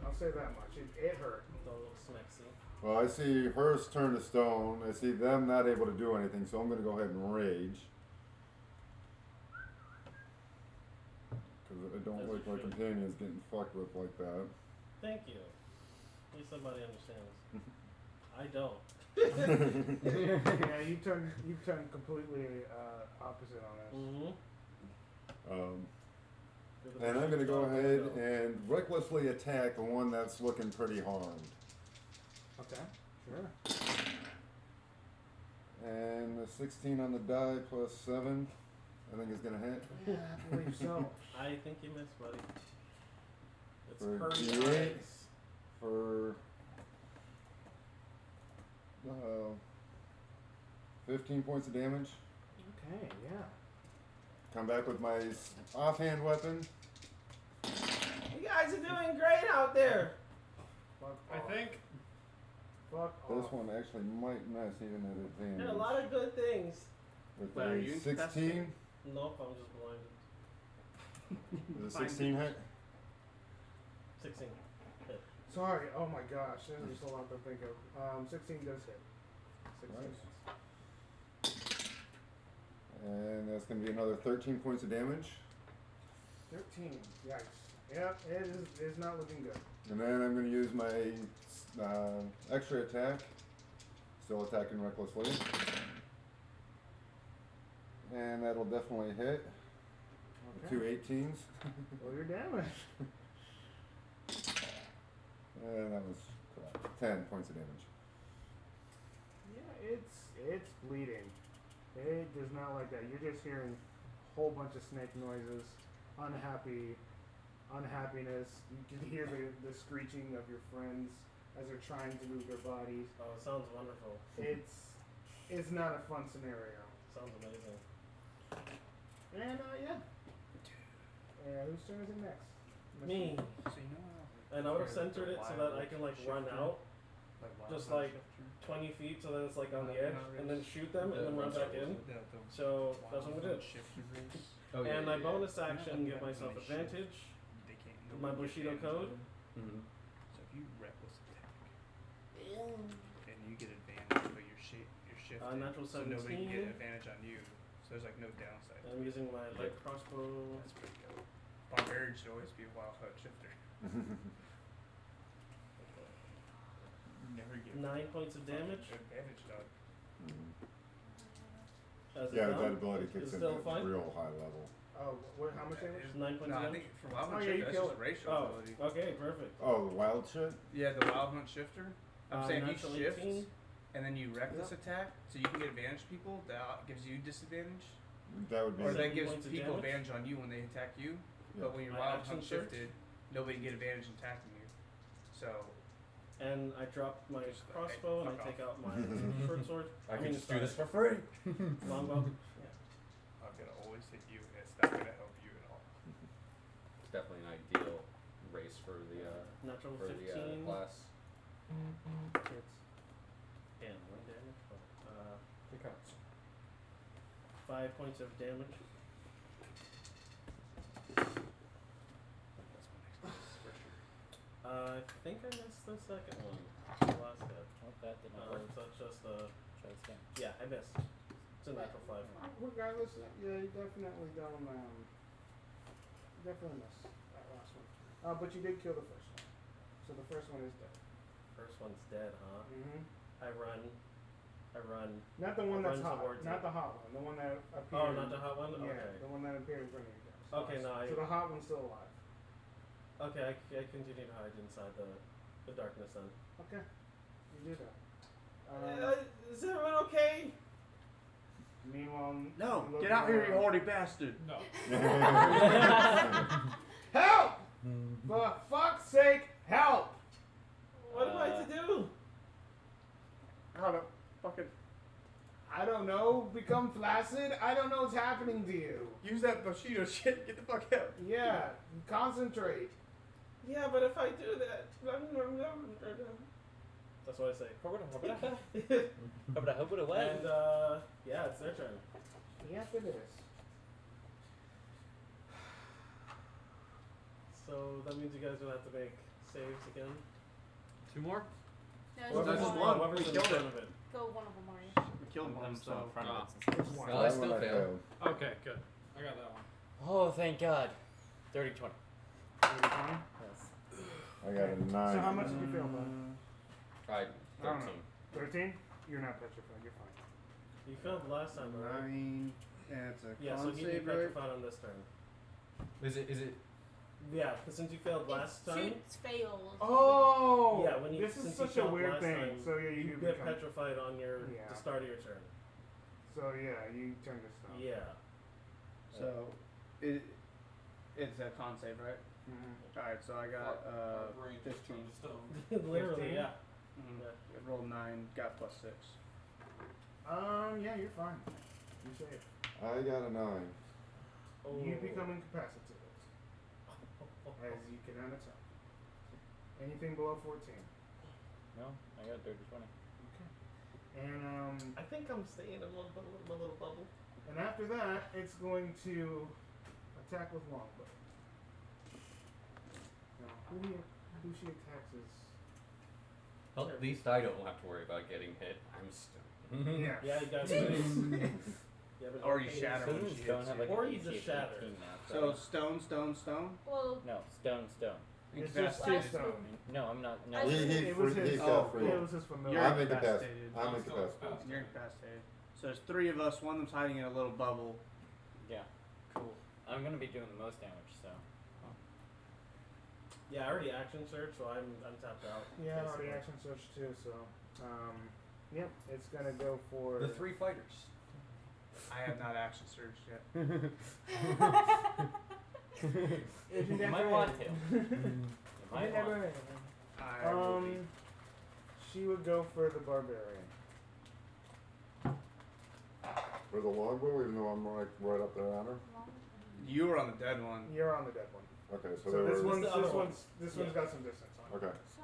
I'll say that much. It hurt. It's a little smexy. Well, I see hers turn to stone. I see them not able to do anything, so I'm gonna go ahead and rage. Because I don't As like you my should. companions getting fucked with like that. Thank you. At least somebody understands. I don't. Yeah, you turn completely opposite on us. Mm-hmm. And I'm gonna go ahead and recklessly attack the one that's looking pretty harmed. Okay, sure. And a 16 on the die plus 7, I think is gonna hit. Yeah, I believe so. I think you missed, buddy. It's For Purdy D8? eyes. For Uh, 15 points of damage. Okay, yeah. Come back with my offhand weapon. You guys are doing great out there. Fuck I off. think Fuck This off. one actually might miss even at advantage. There are a lot of good things. With But are a you 16. incapacitated? Nope, I'm just blinded. Is a 16 hit? 16. Hit. Sorry, oh my gosh, there's just a lot to think of. 16 does hit. 16 Nice. hits. And that's going to be another 13 points of damage. 13, yikes. Yeah, it is not looking good. And then I'm going to use my extra attack. Still attacking recklessly. And that'll definitely hit. Okay. Two 18s. Roll your damage. And that was crap. 10 points of damage. Yeah, it's bleeding. It does not like that. You're just hearing a whole bunch of snake noises, unhappiness. You can hear the screeching of your friends as they're trying to move their bodies. Oh, it sounds wonderful. It's not a fun scenario. Sounds amazing. And yeah. Whose turn is it next? Me. So you know And I would have centered it so that I can like run out just like 20 feet, so then it's like on the edge, and then shoot them, and then run back in. So that's what we did. Oh, yeah, And my yeah, bonus action, give myself advantage. My Bushido code. Mhm. So if you reckless attack, and you get advantage, but you're shifted, Natural so nobody can 17. get advantage on you. So there's like no downside. I'm using my light crossbow. That's pretty good. Barbarian should always be a wild hut shifter. Never get 9 points of damage. advantage, dog. As a Yeah, down. that ability kicks Is in still at fine? real high level. Oh, what? How much damage? 9 points No, of I damage. think for wild Oh, hunt yeah, you shifter, that's kill just it. racial Oh, ability. okay, perfect. Oh, the wild shit? Yeah, the wild hunt shifter. I'm saying you natural shift 18. and then you reckless attack, so you can get advantage people. That gives you disadvantage, That would be. or 7 that gives points of people damage? advantage on you when they attack you. Yeah. But when you're My wild action hunt surge? shifted, nobody can get advantage in attacking you. So And I drop my Just like, crossbow and I fuck take out my short sword. I can mean, just do this for free. longbow. I'm gonna always hit you, and it's not gonna help you at all. It's definitely an ideal race for the Natural for 15. the class. It's and 1 damage. It counts. 5 points of damage. I think I missed the second one. The last hit. Oh, that did not work. So it's just Try this again. yeah, I missed. It's a natural 5. Regardless, yeah, you definitely don't. Definitely missed that last one. But you did kill the first one, so the first one is dead. First one's dead, huh? Mm-hmm. I run. Not the one that's Run hot. towards Not it. the hot one. The one that appeared. Oh, not the hot one? Yeah, Okay. the one that appeared in front of you guys. Okay, no, So the hot one's still alive. Okay, I continue to hide inside the darkness then. Okay, you do that. Is everyone okay? Meanwhile, No, you look get out here, you around. horny bastard! no. Help! For fuck's sake, help! What am I to do? How the fucking I don't know. Become flaccid. I don't know what's happening to you. use that Bushido shit? Get the fuck out! Yeah, concentrate. Yeah, but if I do that, that's what I say. And yeah, it's their turn. Yes, it is. So that means you guys will have to make saves again. 2 more? No, Well, it's that's one. one. Whoever's We in killed front it. of it. Go one of them, Mario. We killed one, I'm still so in front of it. It's one. Well, I That still one failed. Okay, good. I got that one. Oh, thank God. 30-20. Yes. I got a 9. So how much did you fail, bud? I don't know. 13. 13? You're not petrified. You're fine. You failed last time, right? 9. Yeah, it's a Yeah, so con he'd be save, right? petrified on this turn. Is it? Yeah, because since you failed last time, Shoots fails. Oh! yeah, when you this is since you such a failed weird last thing. time, So yeah, you you do get become. petrified on your Yeah. the start of your turn. So yeah, you turn this down. Yeah. So, it's a con save, right? Mm-hmm. Alright, so I got Our brain just 15. turned to stone. Literally, 15? yeah. I rolled 9, got +6. Yeah, you're fine. You're safe. I got a 9. You become incapacitated, as you cannot attack. Anything below 14. No, I got dirty 20. Okay. And I think I'm staying in my little bubble. and after that, it's going to attack with longbow. Now, who she attacks is Well, at least I don't have to worry about getting hit. I'm still. yeah. Yeah, you guys miss. Yeah, but Or you okay, shatter so- when Doesn't she stone hits have you. like Or an you just AC of shatter. 18 now? So stone. Well, no, stone. It's just two Incapacitated. stone. No, I'm not. No, I He, see. he, It was free, his. he oh, got free. Yeah, it was his familiar. You're I'm incapacitated. incapacitated. I'm I'm still incapacitated. You're incapacitated. So there's 3 of us. One of them's hiding in a little bubble. yeah, cool. I'm gonna be doing the most damage, so. Yeah, I already action search, so I'm tapped out. Yeah, I already basically. action search too. So, yep, it's gonna go for The 3 fighters. I have not action searched yet. You might want to. You might want to. I will be. She would go for the barbarian. With a longbow, even though I'm like right up there on her. You were on the dead one. You're on the dead one. Okay, so, So there this were. one's the other this one. one's this Yeah. one's got some distance on it. Okay, so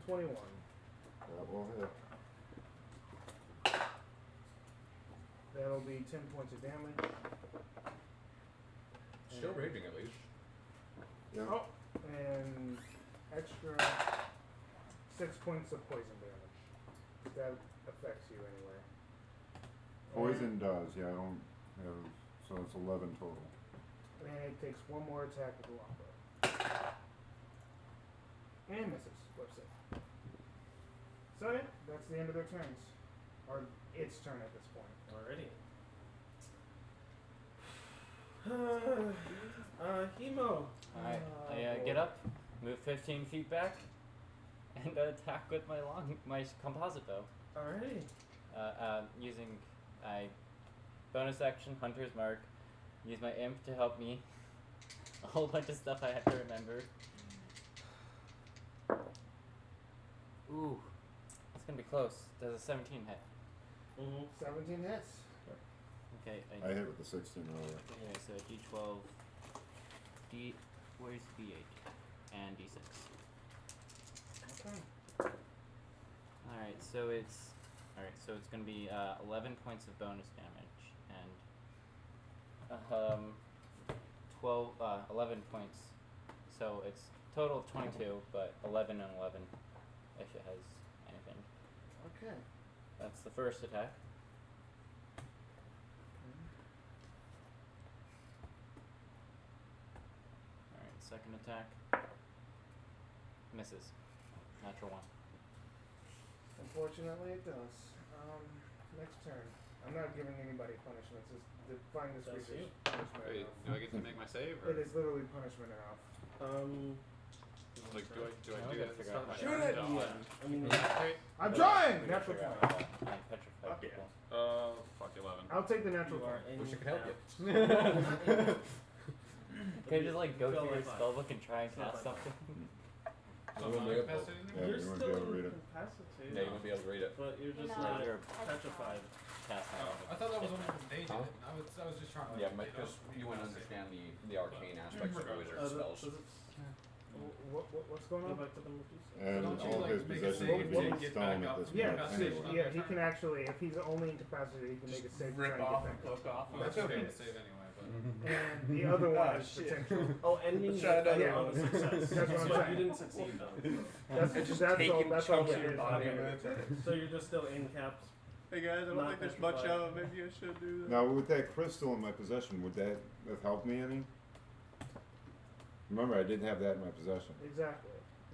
21. that will hit. That'll be 10 points of damage. Still raging at least. Yeah. Oh, and extra 6 points of poison damage. That affects you anyway. Poison does, yeah, I don't have, so it's 11 total. And it takes one more attack with the longbow. And misses. Flip save. So yeah, that's the end of their turns. Or its turn at this point. Alrighty. Hemo. I get up, move 15 feet back, and attack with my composite bow. Alrighty. Using bonus action, Hunter's Mark. Use my imp to help me. A whole bunch of stuff I have to remember. Ooh, it's gonna be close. Does a 17 hit? Mm-hmm. 17 hits. Okay. I hit with the 16 earlier. Okay, so D12, where's D8, and D6. Okay. Alright, so it's gonna be 11 points of bonus damage and 11 points. So it's total of 22, but 11 and 11 if it has anything. Okay. That's the first attack. Alright, second attack. Misses. Natural 1. Unfortunately, it does. Next turn. I'm not giving anybody punishments. It's find this That's creature's you. punishment Wait, enough. do I get to make my save, or It is literally punishment enough. like do I Now do we gotta that? figure out how to Shoot it! Yeah. I mean, Wait, I'm We trying! gotta Natural figure out 20. how to petrify Fuck yeah. people. fuck 11. I'll take the natural you are 20. in Wish I could help you. Can you just like go Feel through your like fine. spellbook and try and Feel cast like something? So You I'm won't not be able- incapacitated Yeah, anymore? you're you won't be still able to read it. incapacitated. Yeah, you won't be able to read it. But you're just No. not You're petrified. casting Oh, it. I thought that was only when they did Huh? it. I was just trying to. Yeah, because you wouldn't understand the arcane aspects of the wizard spells. What's going Go on? back to the movies. And Don't you, all like, his make a possessions save would to be get stone back at up? this Yeah, point Okay. anyway. yeah, he can actually, if he's only incapacitated, he can make a save to try Rip and off get and back. poke off. Well, that's That's okay okay. to save anyway, but And the other one Oh, is shit. potential. Oh, ending Let's try another yeah, one. on a success. That's what I'm But saying. you didn't succeed though. That's all. taking That's all chunks it of your is. body. Yeah. So you're just still in caps. Hey guys, I don't Not think there's much petrified. of it. Maybe I should do that. Now, with that crystal in my possession, would that have helped me any? Remember, I didn't have that in my possession. Exactly.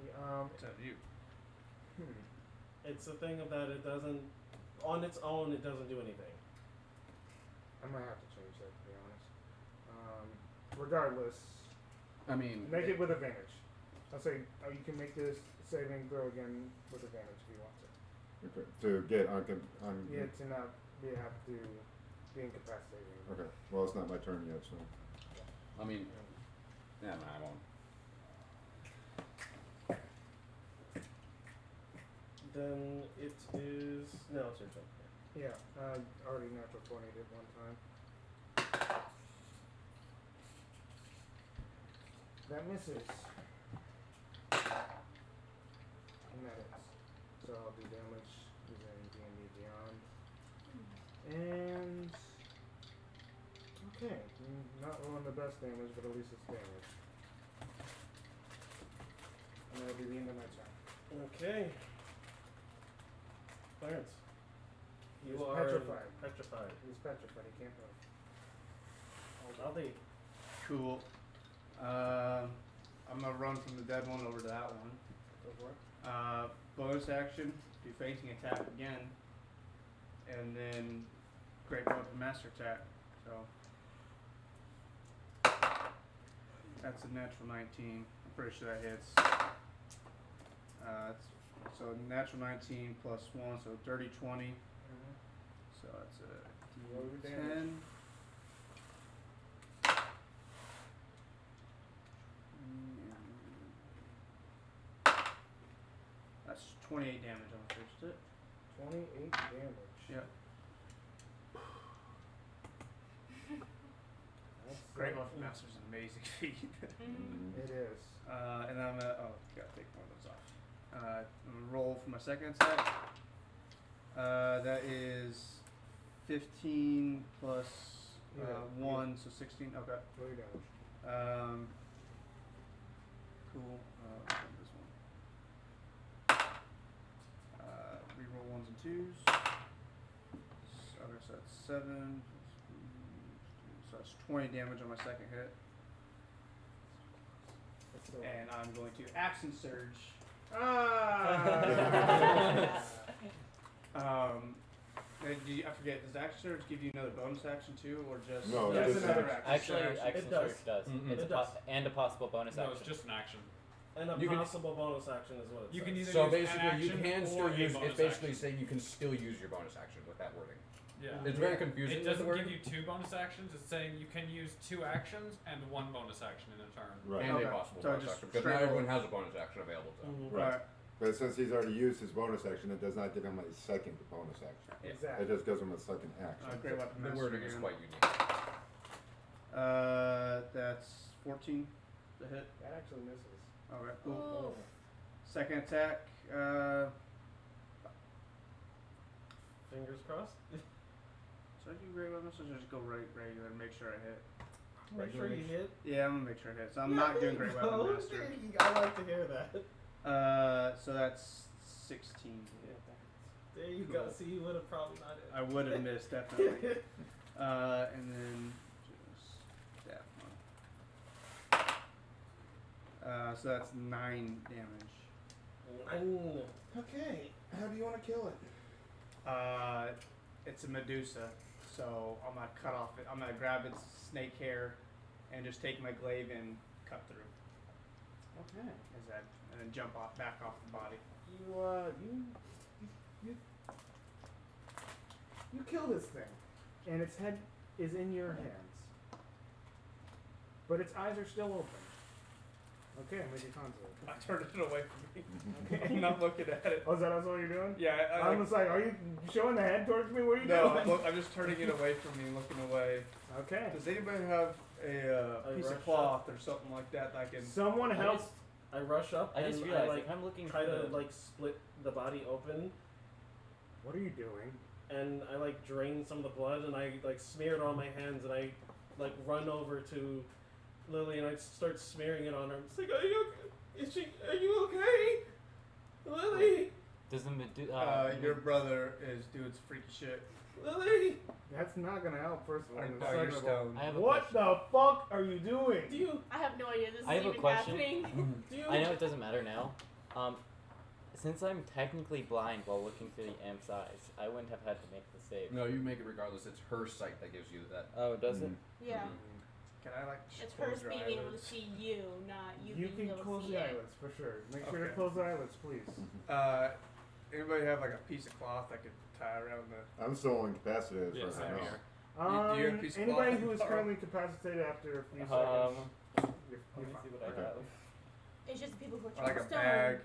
It's up to you. It's the thing of that it doesn't, on its own, it doesn't do anything. I might have to change that, to be honest. Regardless, I mean, make it with advantage. I'll say you can make this saving throw again with advantage if you want to. Okay. To get Yeah, to not have to be incapacitated. Okay. Well, it's not my turn yet, so. I mean, yeah, no, I won't. Then it is no, it's your turn. Yeah, already natural 20 did one time. That misses. And that is. So I'll do damage using D&D Beyond. And... Okay, not rolling the best damage, but at least it's damage. And that'll be the end of my turn. Okay. Clarence. He's You are petrified. petrified. He's petrified, he can't move. Aldi. Cool. I'm gonna run from the dead one over to that one. Go for it. Bonus action, do fainting attack again, and then great weapon master attack. So that's a natural 19. I'm pretty sure that hits. So natural 19 plus 1, so dirty 20. So that's Roll a your damage. 10. That's 28 damage on the first hit. 28 damage. Yep. That's Great Weapon Master's an amazing feat. It is. And I'm gonna, gotta take one of those off. I'm gonna roll for my second attack. That is 15 plus Yeah, 1, so 16. Okay. Roll your damage. Cool. This one. Reroll 1s and 2s. Okay, so that's 7. So that's 20 damage on my second hit. That's the And I'm going to action surge. I forget, does action surge give you another bonus action too, or just No, Yeah, it's it's just another action. Actually, It action does. surge does. Mhm. It's It a does. and a possible bonus No, action. it's just an action. And a You can- possible bonus action is what it You says. can either So use an basically, you action can or still a use. bonus It's basically action. saying you can still use your bonus action with that wording. Yeah. It's very confusing. It with the doesn't word. give you 2 bonus actions. It's saying you can use 2 actions and 1 bonus action in a turn. Right. and Okay. a possible So bonus just action because straight not everyone roll. has a bonus action available to them. Mhm. Right. But since he's already used his bonus action, it does not give him a second bonus action. It Exactly. just gives him a second action. Great Weapon The Master wording is again. quite unique. That's 14 to hit. That actually misses. Okay, cool. Oh. Second attack. Fingers crossed. So I do Great Weapon Master, or just go regular and make sure I hit. Make sure you hit. Yeah, I'm gonna make sure I hit. So I'm not doing Great Weapon Oh, Master. there you go. I like to hear that. So that's 16 to hit. There you go. See, you would have probably not hit. I would have missed definitely. And then just that one. So that's 9 damage. Okay, how do you want to kill it? It's a Medusa, so I'm gonna cut off it. I'm gonna grab its snake hair and just take my glaive and cut through. Okay. Is that and then jump off back off the body. You kill this thing, and its head is in your hands, but its eyes are still open. Okay, I'm making contact. I turned it away from me. Okay. I'm not looking at it. Oh, is that all you're doing? Yeah, I'm just like, are you showing the head towards me? What are you no, doing? I'm just turning it away from me, looking away. Okay. Does anybody have a piece rush of cloth or something like that I can? Someone help. I rush up I just and realized I like if I'm looking try for to the- like split the body open, What are you doing? and I like drain some of the blood, and I like smear it on my hands, and I like run over to Lily, and I start smearing it on her. It's like, are you okay, Lily? Does the Your brother is doing some freaky shit. Lily, That's not gonna help. First of all. Or and you're second of all, stoned. I have a what question. the fuck are you doing? do you I have no idea this I is have a even question. happening. do you? I know it doesn't matter now. Since I'm technically blind while looking through the M's eyes, I wouldn't have had to make the save. No, you make it regardless. It's her sight that gives you that. Oh, does it? Yeah, Can I like? it's close hers your being able to eyelids? see you, not you, You being can able close to see the it. eyelids for sure. Make sure to Okay. close the eyelids, please. Anybody have like a piece of cloth I could tie around the? I'm still incapacitated Yeah, for same now. here. Do you have a piece of Anybody cloth? who is currently incapacitated after a few seconds, Let you're me fine. see what I Okay. have. It's just the people who are Or like a stone. bag.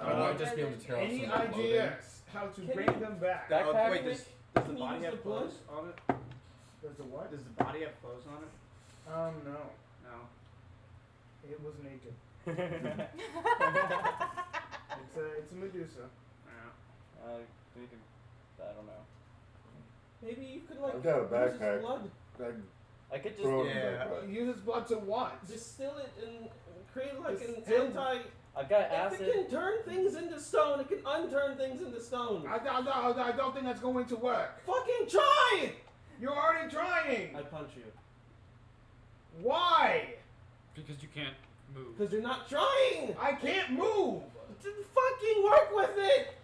I might just be able to tear off Any some of the clothing. ideas how to Can bring you- them back? Backpack? Wait, does Can the you body use have the blood? clothes on it? Does the what? Does the body have clothes on it? No. No. It was naked. It's a Medusa. Yeah. We can, I don't know. Maybe you could like I've got a use his backpack. blood, I could just. Throw it in the Yeah. backpack. Use its blood to what? distill it and create like an Distill- anti. I've got If acid. it can turn things into stone, it can unturn things into stone. I don't think that's going to work. Fucking try! You're already trying. I punch you Why? Because you can't move. because you're not trying. I can't move. Just fucking work with it.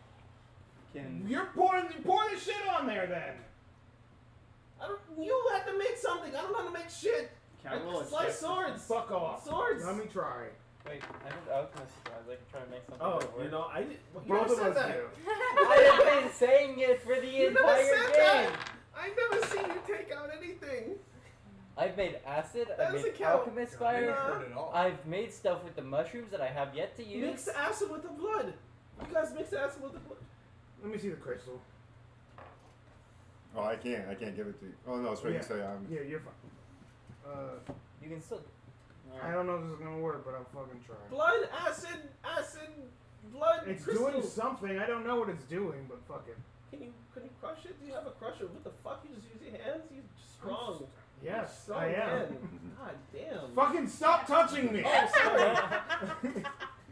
Can You're pouring the shit on there then. You have to make something. I don't know how to make shit. I roll a Slice check? swords. Fuck off. Swords. Let me try. Wait, I have alchemist supplies. I can try to make something. Oh, that works. you know, I did. You Both never of said us that. do. I have been saying it for the You never entire said game. that. I never seen you take out anything. I've made acid. That I've doesn't made count. alchemist I fire. didn't hurt at all. I've made stuff with the mushrooms that I have yet to use. Mix the acid with the blood. You guys mix the acid with the blood. Let me see the crystal. Oh, I can't give it to you. Oh no, so you Yeah. can say I'm. Yeah, you're fine. You can still. I don't know if this is gonna work, but I'll fucking try. Blood, acid, blood. It's crystal. doing something. I don't know what it's doing, but fuck it. Can you crush it? Do you have a crusher? What the fuck? You just use your hands? You're strong. Yes, Strong I am. man. God damn. Fucking stop touching me! Oh, sorry.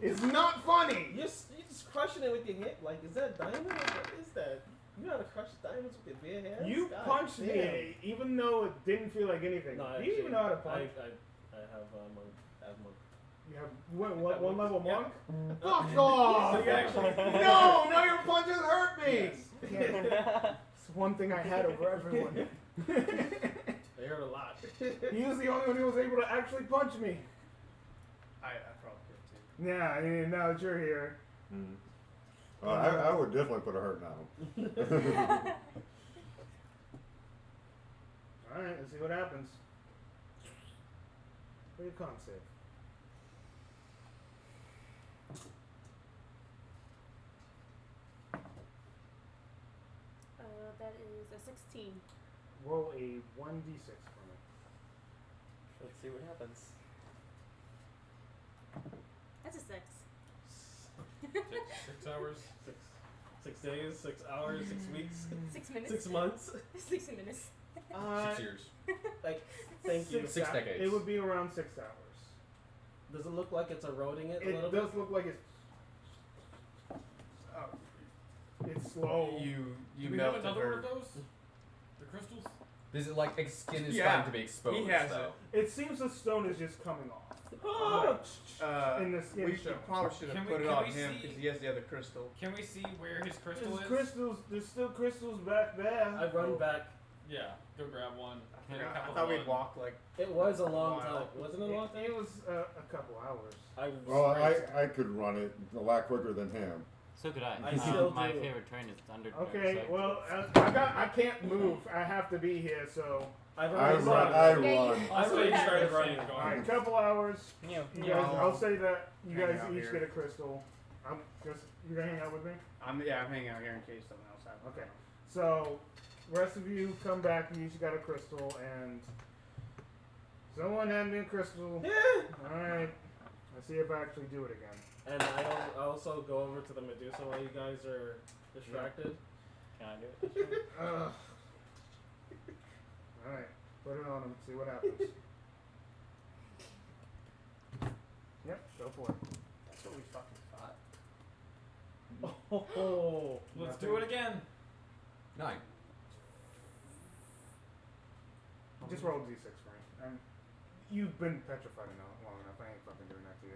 It's not funny. You're just crushing it with your hand. Like, is that diamond? Or what is that? You know how to crush diamonds with your bare hands? You God punched damn. me, even though it didn't feel like anything. No, Do you even know how to punch? I have monk. You have one level Yeah. monk? Fuck off! So you actually- No, your punches hurt me! Yes. It's one thing I had over everyone. They hurt a lot. He was the only one who was able to actually punch me. I probably could too. Yeah, I mean, now that you're here. I would definitely put a hurting on him. Alright, let's see what happens. What do you con save? That is a 16. Roll a 1d6 for me. Let's see what happens. That's a 6. 6 hours. 6 days, 6 hours, 6 weeks, 6 minutes. 6 months. 6 minutes. 6 years. Like, thank you. 6 decades. It would be around 6 hours. Does it look like it's eroding it a It little does bit? look like it's. It's slow. You Do we have another one of those? The crystals? Is it like its skin is Yeah. starting to be exposed? He has though? It seems the stone is just coming off. Oh! In the skin We show. probably should Can have we- put it can on we him see- because he has the other crystal. Can we see where his crystal There's is? crystals. There's still crystals back there. I run back. Yeah, go grab one. Hit a I couple thought we'd one. walk like. It was a long Wow. time. Wasn't it a long time? It was a couple hours. I was Well, crazy. I could run it a lot quicker than him. So could I. I still my do. favorite train is Thunder. Okay, so well, I can't move. I have to be here. So, I I run. run. Yeah, run. you- Also, you started running. all right, couple hours. Yeah. You guys, I'll say that you Hang guys out each here. get a crystal. I'm just you gonna hang out with me. I'm hanging out here in case something else happens. Okay. So, rest of you come back. You each got a crystal, and someone hand me a crystal. Yeah. All right. Let's see if I actually do it again. And I also go over to the Medusa while you guys are distracted. Can I do it? Ugh. All right. Put it on him. See what happens. Yep. Go for it. That's what we fucking thought. Oh. Let's do it again. 9. Just roll d6 for me. You've been petrified enough long enough. I ain't fucking doing that to you.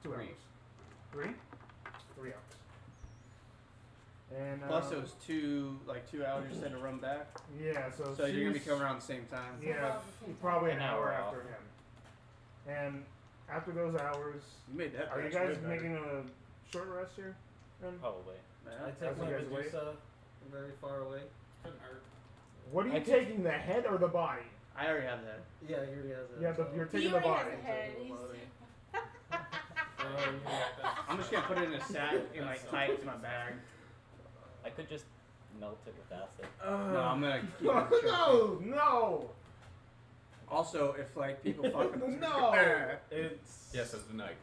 2 3. hours. 3? 3 hours. And Plus, it was 2 hours you said to run back. yeah. So So you're gonna be she's- coming around the same time. Yeah, About the same probably an An hour hour after off. him. And after those hours, You made that. are you batch guys way better. making a short rest here? Then? Probably. I Yeah. take As my you guys wait? Medusa very far away. Couldn't hurt. What are you I could- taking, the head or the body? I already have that. Yeah, he already has it. Yeah, you're He taking the already body. has a head. Taking the He's- body. Oh, I'm just gonna put it in a sack and like tie it to my bag. I could just melt it with acid. No, I'm gonna keep it in the No, no. Also, if like people fuck with us, No. It's Yes, as the knight.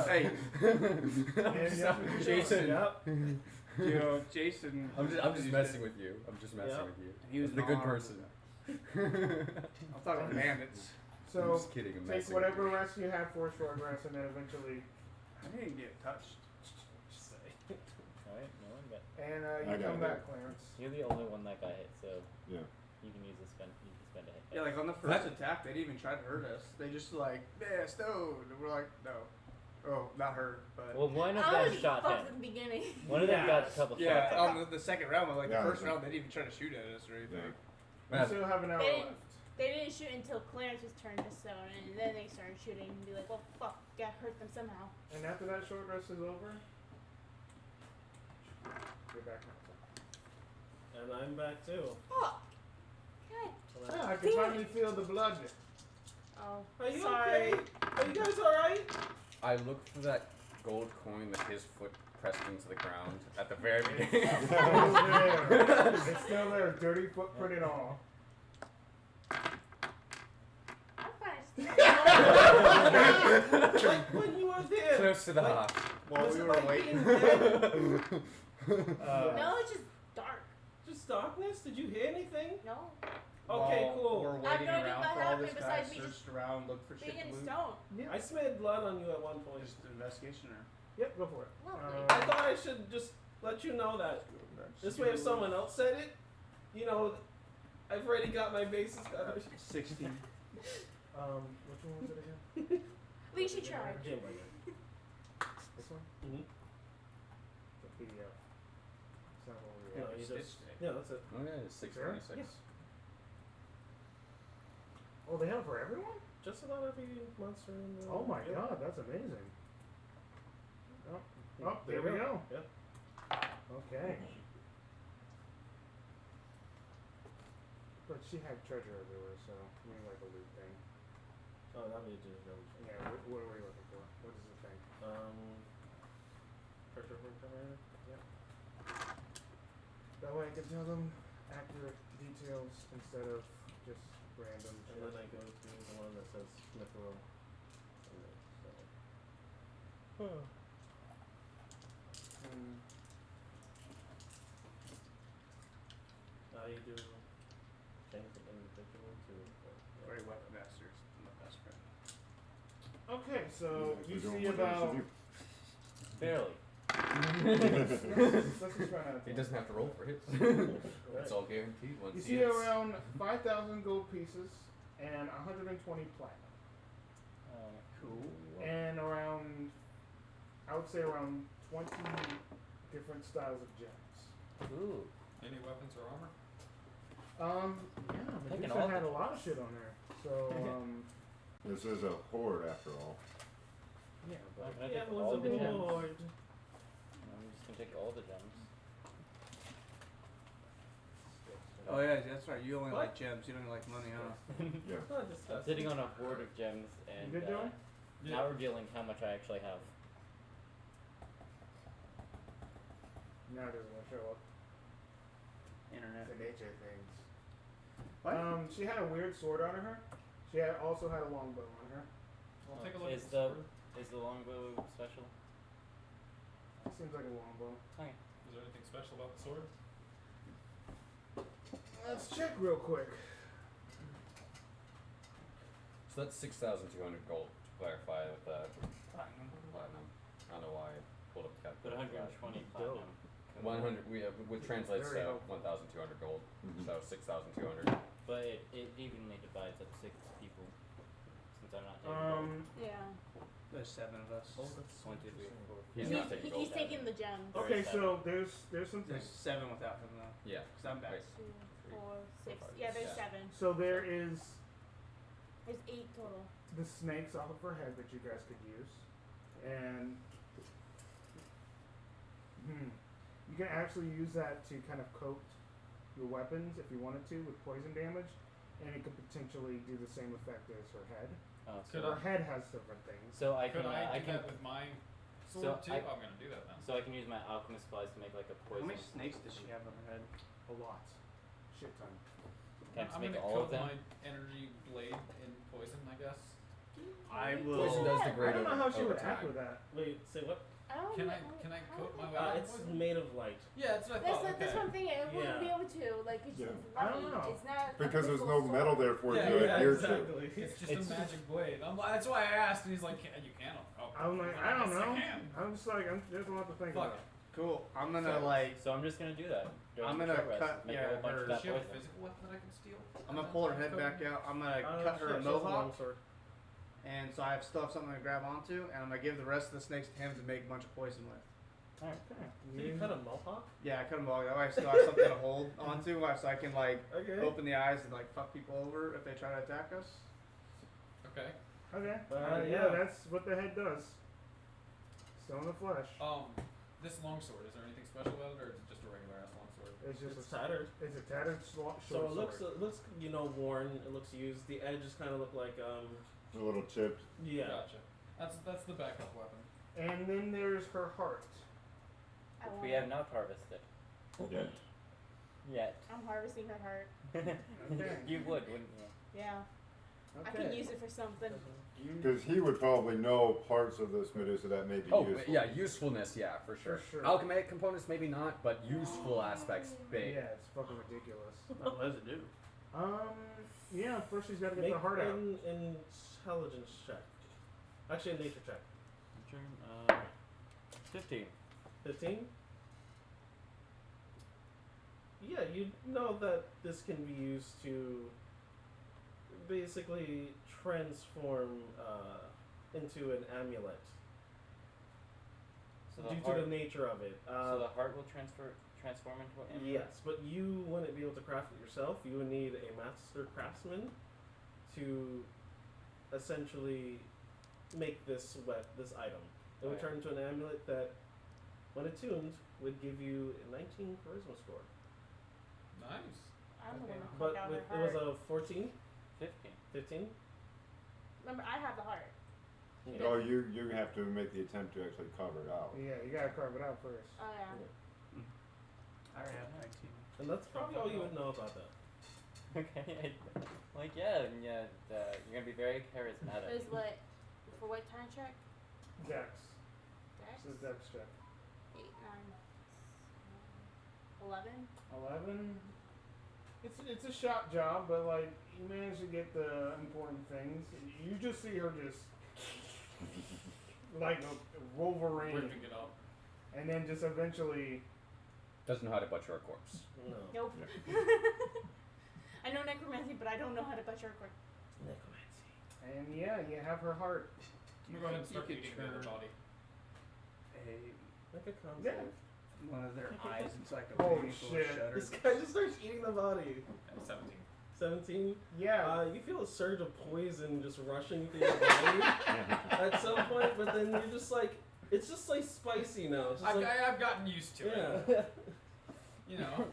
Hey, And yeah, Jason. Yep. You know, Jason. I'm just messing with you. I'm just messing Yep. with you. He was the good non- person. I'm talking bandits. So I'm just kidding. I'm take messing whatever with you. rest you have for a short rest, and then eventually, I didn't get touched. Alright, no one got. and I you got come it. back, Clarence. You're the only one that got hit, so Yeah. you can use a spend. You can spend a hit. Yeah, like on the first attack, they didn't even try to hurt us. They just like, yeah, stoned. And we're like, no. Oh, not hurt, but. Well, one of I them was shot fucked him. at the beginning. One of them got a couple Yeah, shots. on the second round, but like Yeah, the first yeah. round, they didn't even try to shoot at us or anything. You Yeah. still have an hour They left. They didn't shoot until Clarence was turned to stone, and then they started shooting and be like, well, fuck, gotta hurt them somehow. And after that short rest is over, you're back now. And I'm back too. Fuck! God. So then- Ah, I can finally feel the blood. Oh, Are you sorry. okay? Are you guys alright? I looked for that gold coin that his foot pressed into the ground at the very beginning. It's still there. It's still there, dirty footprint and all. I'm fine. Like when you were there. Close to the Like, heart. While was we it were like waiting. being dead? No, it's just dark. Just darkness? Did you hear anything? No. Okay, While cool. We're I have waiting no idea around what for all happened this guy, besides me searched around, looked for shit Being to in loot. stone. I smelled blood on you at one point. Just investigation or. Yep, go for it. Lovely. I thought I should just let you know that. This way, if someone else said it, you know, I've already got my bases covered. 16. Which one was it again? At least you tried. Yeah, This one? Mhm. The PDF. It's not what we No, have. you Stitch just. stick. Yeah, that's it. Oh yeah, it's 626. Yeah. Oh, they have it for everyone? Just about every monster in the. Oh my yeah. god, that's amazing. Oh, Yeah, oh, there we go. Yeah. Okay. But she had treasure everywhere, so maybe like a loot thing. Oh, that'd be just Yeah, what are we looking for? What is the thing? Pressure point generator. That way I can tell them accurate details instead of just random And shit. then I go to the one that says mithril. Hmm. You do things from individual to. Very weapon masters. I'm the best friend. Okay, so you We're doing see what they about. should Barely. Let's just try not He to. doesn't have to roll for hits. It's all guaranteed once You he see hits. around 5,000 gold pieces and 120 platinum. Cool. And around, I would say around 20 different styles of gems. Ooh. Any weapons or armor? Yeah, Taking Medusa all had the- a lot of shit on there. So, This is a horde after all. yeah, but I'm gonna Yeah, take it all was the a gems. lord. I'm just gonna take all the gems. Oh yeah, that's right. You only What? like gems. You don't like money, huh? Yeah. It's not I'm disgusting. sitting on a horde of gems and good, Joey? now revealing how much I actually have. now it doesn't want to show up. Internet. The nature of things. What? She had a weird sword on her. She had also had a longbow on her. Well, take a look Is at the sword. is the longbow special? Seems like a longbow. Okay. Is there anything special about the sword? Let's check real quick. So that's 6,200 gold to clarify with Platinum. platinum. I don't know why I pulled up the But calculator. 120 platinum. 100. We with translates Very to helpful. 1,200 gold. Mhm. So 6,200. But it evenly divides up 6 people. Since I'm not taking Yeah. There's 7 of us. Oh, that's One, two, three, four. He's He's, not taking gold. he's taking the gems. There Okay, is so there's some There's things. 7 without him though. Yeah. Cause I'm back. Wait. 2, 4, 6. five, Yeah, there's yeah. 7. So there is There's 8 total. the snakes off of her head that you guys could use, and you can actually use that to kind of coat your weapons if you wanted to with poison damage, and it could potentially do the same effect as her head. Oh, Could Her head has different things. so I can Could I I do can that with my sword So too? I- I'm gonna do that then. so I can use my alchemist supplies to make like a How poison. many snakes does she have on her head? A lot. Shit ton. Can I just I'm make gonna all coat of them? my energy blade in poison, I guess. I Poison will. does I degrade don't know over, how she over would act time. with that. Wait, say what? Can I coat my weapon? It's made of light. Yeah, that's what I That's, thought. that's okay. one thing I wouldn't be Yeah. able to. Like, it's Yeah. just I don't light. know. It's not. Because there's physical no metal there for it Yeah, to yeah, adhere to. exactly. It's just It's- a magic blade. That's why I asked, and he's like, you can. Oh, I'm like, well, I don't guess know. can. I'm just like, there's a lot to think Fuck about. it. Cool. I'm gonna So- like. So I'm just gonna do that. during I'm the gonna short rest, cut- make yeah, a whole bunch her- of Does that she have a poison. physical weapon that I can steal? I'm gonna pull her head back out. I'm gonna cut her a mohawk, and so I have stuff something to grab onto, and I'm gonna give the rest of the snakes to him to make a bunch of poison with. Alright. Did you cut a mohawk? Yeah, I cut them all. That way I still have something to hold onto, so I can like Okay. open the eyes and like fuck people over if they try to attack us. Okay. Okay. Yeah. That's what the head does. Still in the flesh. This longsword, is there anything special about it, or is it just a regular ass longsword? It's just It's tattered. It's a tattered short So it looks sword. worn. It looks used. The edges kind of look like A little chipped. yeah. Gotcha. That's the backup weapon. And then there's her heart. I Which want we have not harvested Yeah. yet. I'm harvesting her heart. Okay. You would, wouldn't you? Yeah. I Okay. can use it for something. Because he would probably know parts of this Medusa that may be Oh, useful. yeah, usefulness, yeah, for sure. For sure. Alchematic components, maybe not, but useful aspects, big. Yeah, it's fucking ridiculous. What does it do? Yeah, first she's got to get Make the heart out. an intelligence check. Actually, a nature check. Turn, 15. 15? Yeah, you know that this can be used to basically transform into an amulet So the due heart, to the nature of it. so the heart will transform into an amulet? Yes, but you wouldn't be able to craft it yourself. You would need a master craftsman to essentially make this item. It would Right. turn into an amulet that, when attuned, would give you a 19 charisma score. Nice. I'm the one that But cut out with, her it was heart. a 14, 15. 15. Remember, I have the heart. Yeah. Oh, you have to make the attempt to actually cover it out. Yeah, you gotta carve it out first. Oh yeah. I already have 19. And that's probably all you would know about that. Okay. You're gonna be very charismatic. Is what for what time check? Dex. Dex? This is Dex check. 8, 9, 11. 11. It's a shot job, but like you manage to get the important things. You just see her just like a Wolverine, Ripping it up. and then just eventually. Doesn't know how to butcher a corpse. No. Nope. I know necromancy, but I don't know how to butcher a corpse. Necromancy. And yeah, you have her heart. I'm gonna go ahead and start You could eating the other turn- body. Like a concept. Yeah. One of their eyes inside a Holy full shit. of shudders. This guy just starts eating the body. At 17. 17. Yeah. You feel a surge of poison just rushing through your body at some point, but then you're just like, it's just like spicy now. It's just like, I've gotten used to it. yeah. You know.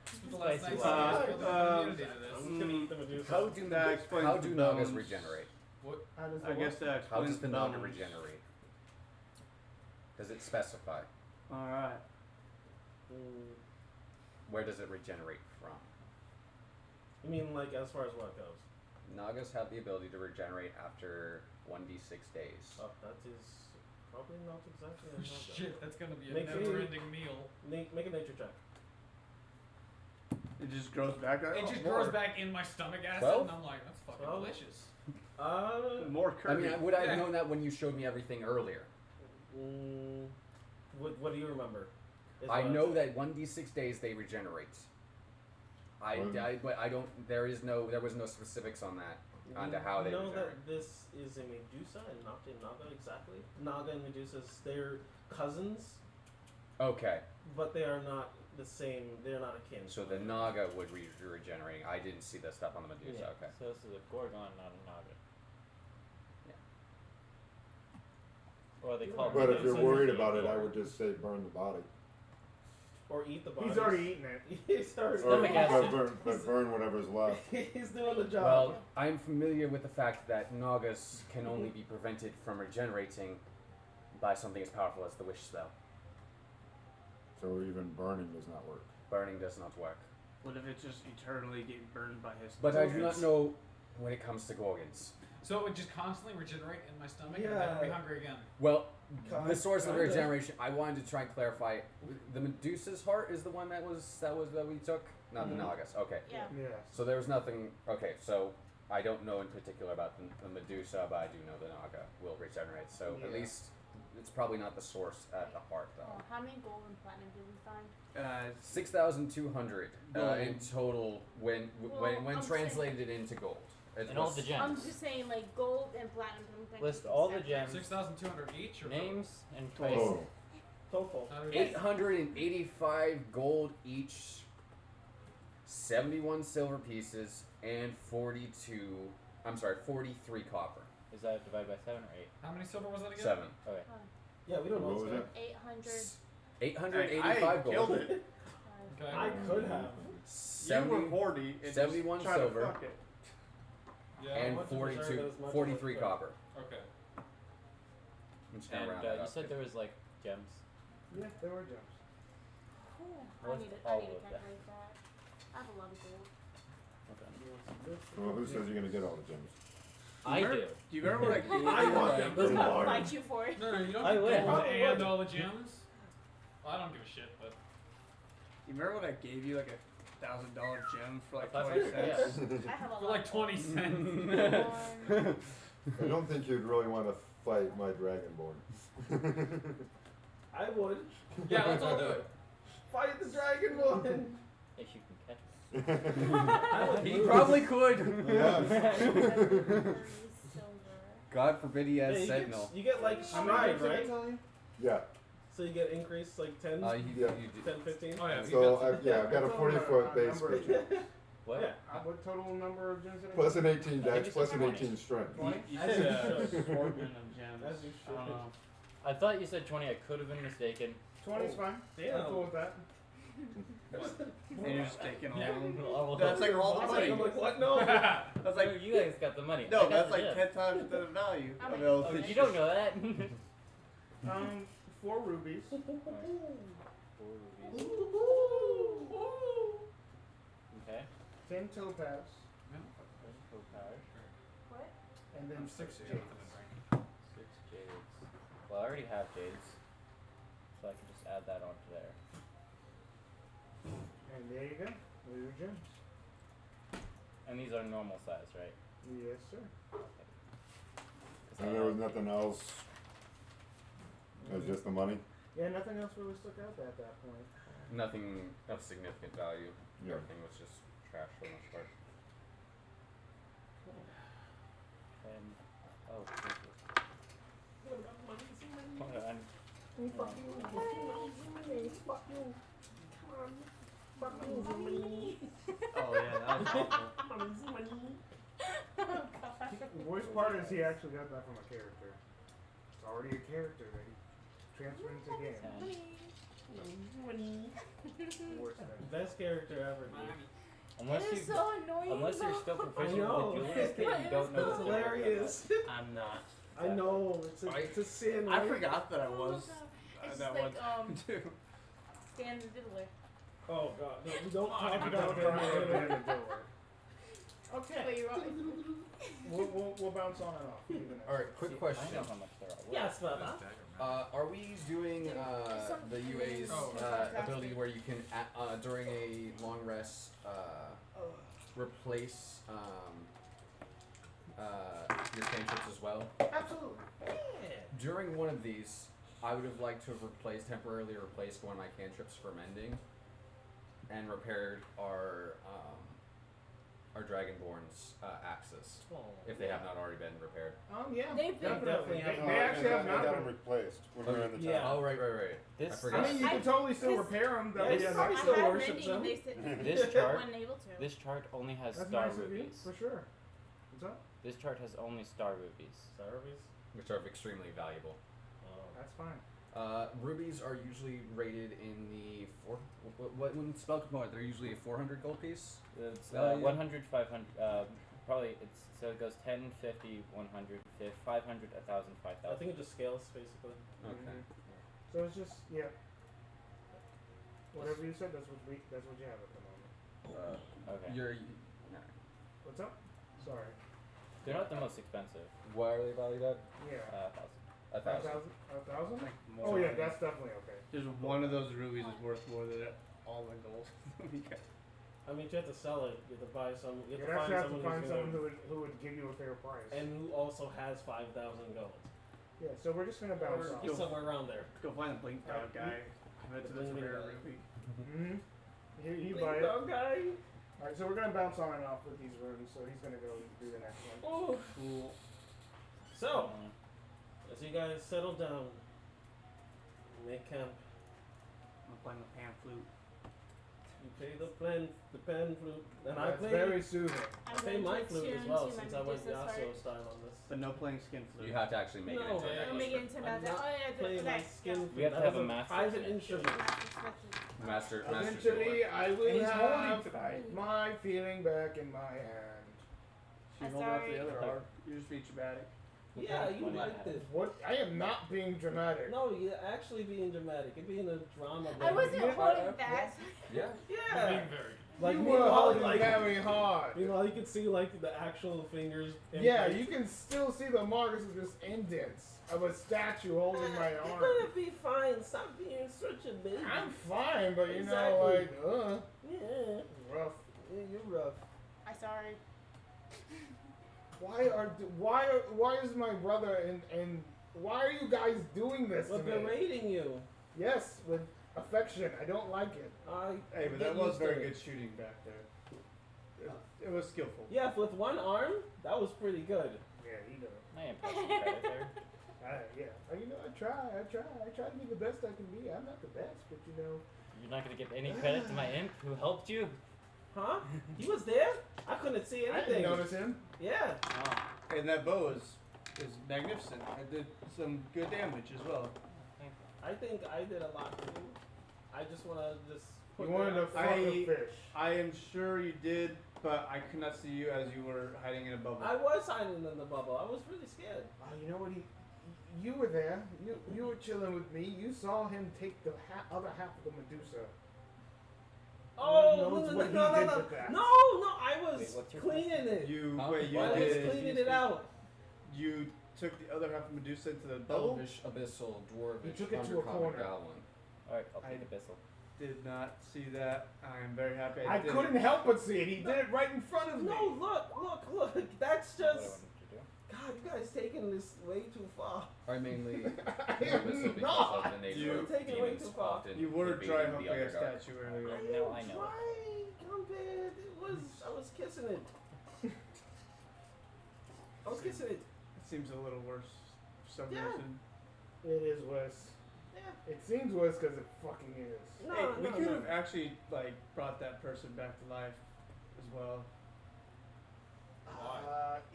Spent the last Spicy 9 life. years building an immunity to I'm this. just gonna eat the Medusa. That explains How the do Nagas bones. regenerate? What? How does I the guess that How explains does the the Naga bones. regenerate? Does it specify? Alright. Where does it regenerate from? You mean like as far as what goes? Nagas have the ability to regenerate after 1d6 days. Oh, that is probably not exactly a Naga. Shit, that's gonna be a Make sure you- never-ending meal. Make a nature check. It just grows back. It just more, grows back in my stomach acid, 12? and I'm like, that's fucking 12? delicious. More I curvy. mean, would I have Yeah. known that when you showed me everything earlier? What do you remember? Is I what know I'm that 1d6 days they regenerate. Well- But I don't. There was no specifics on that. Onto You how they know regenerate. that this is a Medusa and not a Naga exactly. Naga and Medusas, they're cousins, Okay, but they are not the same. They're not akin. so the Naga would be regenerating. I didn't see the stuff on the Medusa. Yeah. Okay. So this is a Gorgon, not a Naga. Yeah. Or they call it But if you're Medusa. worried about it, I would just say burn the body. Or eat the bodies. He's already eaten it. He's already. Or, Stomach acid. but burn whatever's left. He's doing the job. Well, I'm familiar with the fact that Nagas can only be prevented from regenerating by something as powerful as the wish spell. So even burning does not work. Burning does not work. What if it's just eternally getting burned by his? But I do not know when it comes to Gorgons. So it would just constantly regenerate in my stomach and Yeah. never be hungry again. Well, the source of the Kinda. regeneration, I wanted to try and clarify. The Medusa's heart is the one that we took, not the Nagas. Okay. Yeah. Yes. So there was nothing. Okay, so I don't know in particular about the Medusa, but I do know the Naga will regenerate. So at Yeah. least it's probably not the source at the heart, Oh, though. how many gold and platinum did we find? 6,200 in total when Well, I'm translated into gold. It And all was- the I'm gems. just saying, like gold and platinum. List all the gems, 6,200 each, or names, and Total. price. Oh, Total. How do we- 885 gold each, 71 silver pieces, and 43 copper. Is that divided by 7 or 8? How many silver was that again? 7. Okay. Yeah, we don't know. What was what's it? 800. 885 gold. killed it. Okay. I could have. You were 40. And 71 just tried to silver. fuck it. Yeah. and want to preserve 42, as much as 43 I could. copper. Okay. I'm just gonna And round that you up. said there was like gems. Yeah, there were gems. Cool. I What's need to all of calculate that? that. I have a lot of gold. Okay. well, who says you're gonna get all the gems? I do. Do you remember what I gave you? I want them. I'm gonna Lord. fight you for it. No, you don't I get will. gold and all the gems. Well, I don't give a shit, but You remember when I gave you like $1,000 gem for like I thought 20 so, cents? I have a lot. for like of 20 gold. cents. One. I don't think you'd really want to fight my dragonborn. I would. Yeah, let's all do it. Fight the dragon one. If you can catch it. I would He lose. probably could. Yeah. 30 silver. God forbid he has Yeah, Sentinel. you get like How many stride, gems did I right? tell you? Yeah. So you get increased like 10, You Yeah. 10, 15. Oh yeah. So I've got a That's all 40-foot a base number of creature. gems. What? Yeah. What total number of gems did I Plus say? an 18 I think dex, you plus said an 20. 18 strength. You As said you a should. assortment of gems. As you I don't should. know. I thought you said 20. I could have been mistaken. 20's fine. Damn. I'm cool with that. And you're just taking all Yeah. of them. Oh, That's like all the I was money. like, I'm like, what? No. That's like like you guys got the money. I no, got that's the like gems. 10 times the value. How of many- those oh, things. You don't know that. 4 rubies. 4 rubies. Okay. 10 topaz. Topaz. What? And then I'm 6 60. jades. 6 jades. Well, I already have jades, so I can just add that onto there. And there you go. Those are your gems. And these are normal size, right? Yes, sir. 'Cause And there was nothing else. It was just the money. Yeah, nothing else really stuck out at that point. Nothing of significant value. Yeah. Everything was just trash for the most part. And oh, hold on. Oh yeah, that was awful. Oh god. The worst part is he actually got that from a character. It's already a character that he transferred into the game. Worst thing. Best character ever, dude. Unless It you, is so annoying. unless you're still I proficient know. with the Julius kit, you don't know It's the difference. hilarious. I'm not. I know. It's a sin. I Right? forgot that I Oh, was It's that like one too. Stan the Diddler. Oh god, no, we don't talk Don't about throw that. it in the door. Okay. Wait, you're wrong. We'll bounce on and off. Even All right, quick See, question. I know how much there are. Yes, Baba. Are we doing the UA's ability where you can, during a long rest, replace your cantrips as well? Absolutely. During one of these, I would have liked to have temporarily replaced one of my cantrips for mending, and repaired our Dragonborn's axes, if they have not already been repaired. Yeah. They've been- definitely have. They actually have I not got been. them replaced when we were in the Yeah. town. Oh, right. This I I forgot. mean, you can totally still repair them. That Yeah, way it's you probably have still I had worships mending and them. they said This chart, wasn't able to. this chart only has That's star nice of you, rubies. for sure. What's up? This chart has only star rubies. Sarvies? Which are extremely valuable. Oh. That's fine. Rubies are usually rated in the what when spell component? They're usually a 400 gold piece. It's Value? 100, 500. Probably it's so it goes 10, 50, 100, 500, 1,000, I 5,000. think it just scales basically. Okay. So it's just whatever you said. That's what you have at the moment. Okay. What's up? Sorry. They're not the most expensive. What are they valued at? Yeah. 1,000. 1,000. 1,000? Like Oh more. yeah, that's definitely okay. There's one of those rubies is worth more than all the gold. I mean, you have to sell it. You have to buy some. You You'd have to actually find have to someone find who's someone who would give you a fair price. and who also has 5,000 gold. Yeah, so we're just gonna bounce Or off. get somewhere around there. Go find the blink dog guy. Commit to this Blink rare dog. ruby. Mm-hmm. You Blink buy it. dog guy. Alright, so we're gonna bounce on and off with these rooms, so he's gonna go do the next one. Oh. Cool. So, as you guys settle down, make camp. I'm playing the pan flute. You play the pan flute, and I That's play. very soothing. I I'm play going my to flute as tune well, to my since I went Medusa's Yasuo heart. style on this. But no playing skin flute. You have to actually make No, it into man. an I'll make extra. it into I'm magic. not Oh yeah, playing my that's skin flute. We have to That have was a master private session. instrument. Master. Eventually, I And will he's holding have tonight. my feeling back in my hand. She I'm hold out the sorry. other arm. You're just being dramatic. Yeah, you Funny liked hat. it. What? I am not being dramatic. No, you're actually being dramatic. You're being a drama. I wasn't baby. holding that. Yeah. Yeah. Being very. Like you were meanwhile, holding like very hard. meanwhile, you can see like the actual fingers. Yeah, imprint. you can still see the marks of this indents of a statue holding my You're arm. gonna be fine. Stop being such a baby. I'm fine, but you Exactly. know, like, Yeah. rough. Yeah, you're rough. I'm sorry. Why is my brother and why are you guys doing this We're to me? berating you. Yes, with affection. I don't like it. Hey, but Get that was used to very it. good shooting back there. It was skillful. Yeah, with one arm, that was pretty good. Yeah, you know. I am passing credit there. Yeah. You know, I try to be the best I can be. I'm not the best, but you know. You're not gonna give any credit to my imp who helped you. Huh? He was there? I couldn't see I anything. didn't notice him. Yeah. And that bow is magnificent. I did some good damage as well. I think I did a lot too. I just wanna just put You wanted to that- fuck a fish. I am sure you did, but I could not see you as you were hiding in a bubble. I was hiding in the bubble. I was really scared. Oh, you know what? You were there. You were chilling with me. You saw him take the other half of the Medusa. Oh knows no, what he no, did no, with that. no, I was Wait, what's your cleaning it. You Huh? wait. You Why I was did. cleaning it out. You took the other half of Medusa into the bubble. Elvish, abyssal, dwarvish, You took it to a undercommon, corner. goblin. Alright, I'll I- take Abyssal. Did not see that. I am very happy. I did. couldn't help but see it. He did it right in front of me. No, look. That's What I just. wanted to do. God, you guys taking this way too far. I mainly I do am abyssal because not. of the nature You- of Taking it way demons too far. often You were invading dry the humping a Underdark. statue earlier. I know, am I know. trying, compared. I was kissing it. I was kissing it. It seems a little worse for some Yeah. reason. It is worse. Yeah. It seems worse because it fucking is. No, Hey, we no, could no. have actually brought that person back to life as well.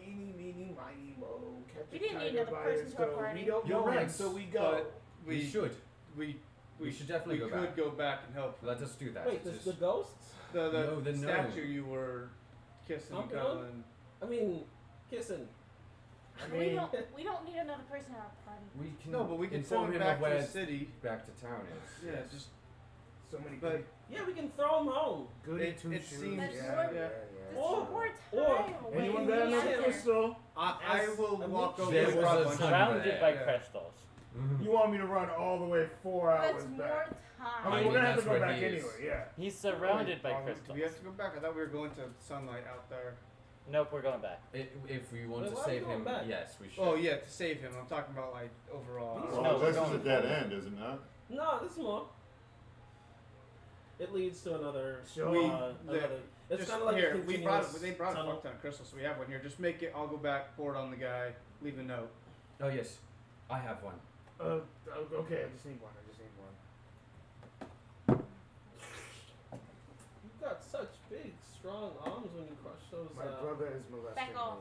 Eeny, meeny, miny, mo. Catch We a didn't need tiger another by person his to our toe. party. We don't You're know right, him, so we go. But We should. We should definitely we go could back. go back and help. Let us do that. Wait, It's the just- ghosts? The No, the gnome. statue you were kissing and Humping on? cuddling. I mean, kissing. I We mean, don't need another person at our party. we can No, but we can inform send him him back of to where the city. back to town is. Yeah, yes. just so many But- good, Yeah, we can throw him home. goody it two shoes. seems- That's yeah, more- yeah, Just yeah. Or- more or- time. Anyone Wait, got another yeah. crystal? I As will a walk meat over There and was grab a one. son- Surrounded by Yeah. crystals. You want me to run all the way 4 hours That's more back? time. I mean, I we're mean, gonna have to that's go where back he is. anyway. Yeah. He's surrounded by Do crystals. we have to go back? I thought we were going to sunlight out there. Nope, we're going back. If we want Wait, to why are we save going him, back? yes, we should. Oh yeah, to save him. I'm talking about overall. These- Well, No, we're this is a going dead forward. end, is it not? No, this is more. It leads to another. Sure. Another. It's Just kind of like here. a They continuous brought a tunnel. fuck ton of crystals, so we have one here. Just make it. I'll go back, pour it on the guy, leave a note. Oh yes, I have one. Okay, I just need one. You've got such big, strong arms when you crush those. My brother is molesting Back off.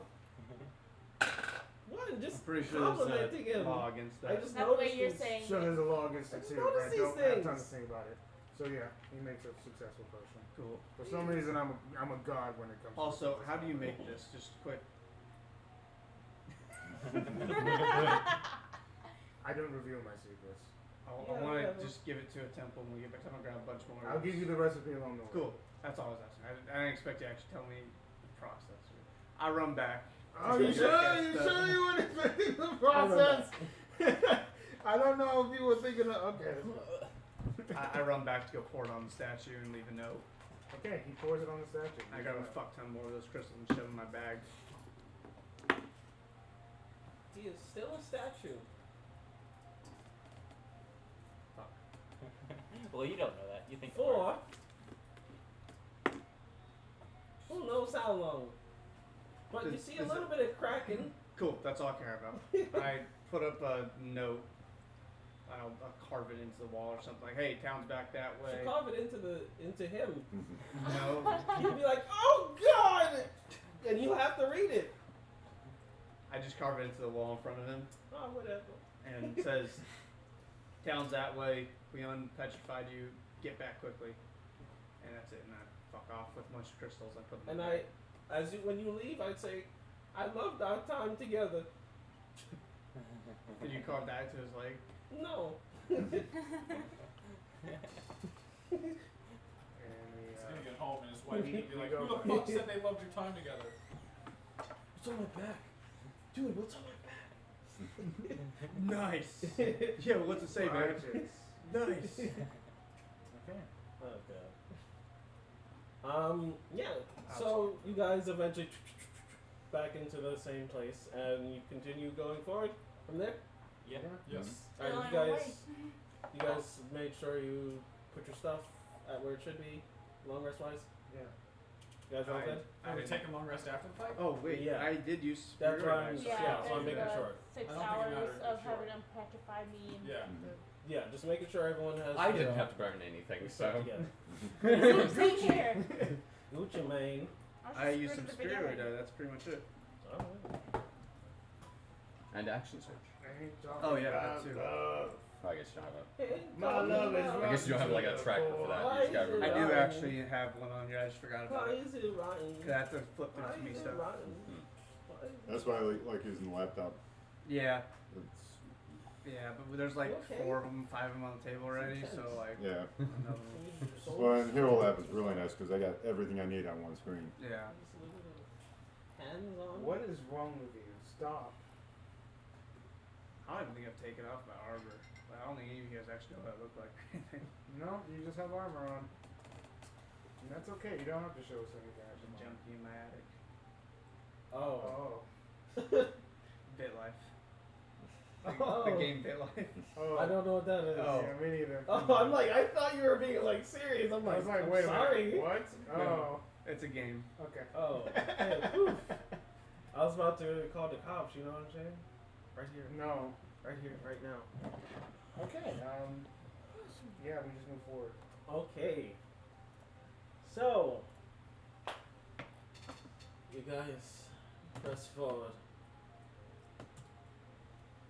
me. What? Just I'm pretty sure there's complimenting a him. law against I that. just That's the way noticed you're this. saying So it. there's a law against I it just too, but I noticed these don't have time to things. think about it. So yeah, he makes a successful person. Cool. For some reason, I'm a god when it comes. Also, to how do you make this? Just quick. I don't reveal my secrets. I Yeah, want whatever. to just give it to a temple when we get back. I'm gonna grab a bunch more. I'll give you the recipe along the way. Cool. That's all I was asking. I didn't expect you to actually tell me the process. I run back. Oh, you sure? You sure you weren't expecting the process? I don't know if you were thinking of. Okay. I run back to go pour it on the statue and leave a note. Okay, he pours it on the statue. I grab a fuck ton more of those crystals and shove them in my bag. He is still a statue. Well, you don't know that. You think For who knows how long. But you see a little bit of cracking. Cool. That's all I care about. I put up a note. I'll carve it into the wall or something like, "Hey, town's back that You way." should carve it into him. No. He'd be like, "Oh God!" and you have to read it. I just carve it into the wall in front of him, Oh, whatever. and it says, "Town's that way. We unpetrified you. Get back quickly." And that's it. And I fuck off with a bunch of crystals. I put them. And when you leave, I'd say, "I loved our time together." Did you carve that to his leg? No. And He's gonna get home and his wife will be like, "Who the fuck said they loved your time together?" It's on my back. Dude, what's on my back? Nice. Yeah. What's it say, man? Righteous. Nice. Okay. Oh God. Yeah. So you guys eventually back into the same place, and you continue going forward from there. Yeah. Yes. Alright, Still you on our guys made sure you put your stuff at where it should be, long rest wise. Yeah. You guys all good? Are we taking a long rest after the fight? Oh wait, Yeah. I did use. That's spirit why I'm- guys. Yeah, so I'm there's making the sure. 6 I don't think it hours mattered, of sure. having them petrify me. And Yeah. Yeah, just making sure everyone has. I didn't have to burn anything, we stuck so. together. Same here. Gucci Mane. I was used just some screwed at the spirit. beginning. That's pretty much it. And action search. I ain't talking Oh, yeah, about that too. love. Oh, I guess you don't have My love is I guess you don't have, like, a tracker for that. You just gotta Why is it I remember. do Yeah. actually have one on here. I just forgot about Why it. is it rotten? 'Cause I have to flip through Why some is it stuff. rotten? Why is it That's why I like using the laptop. Yeah, It's, yeah, but there's like Okay. 4 of them, 5 of them on the table already. Intense. So like yeah. another one. rotten? Well, and Hero Lab is really nice because I got everything I need on one screen. Yeah. Hands on. What is wrong with you? Stop. I don't even think I've taken off my armor. But I don't think any of you guys actually know what I look like. No, you just have armor on. And that's okay. You don't have to show us anything. There's a Actually. junkie in my attic. Oh. Oh. Bit life. Oh. The game Bit life. Oh. I don't know what that is. Oh. Yeah, me neither. Oh, I'm like, I thought you were being like serious. I'm I like, was like, I'm wait a sorry. minute. What? Oh. No. It's a game. Okay. Oh, okay. Whew. I was about to call the cops. You know what I'm saying? Right here, No. right here, right now. Okay. Yeah, we just move forward. Okay. So, you guys press forward,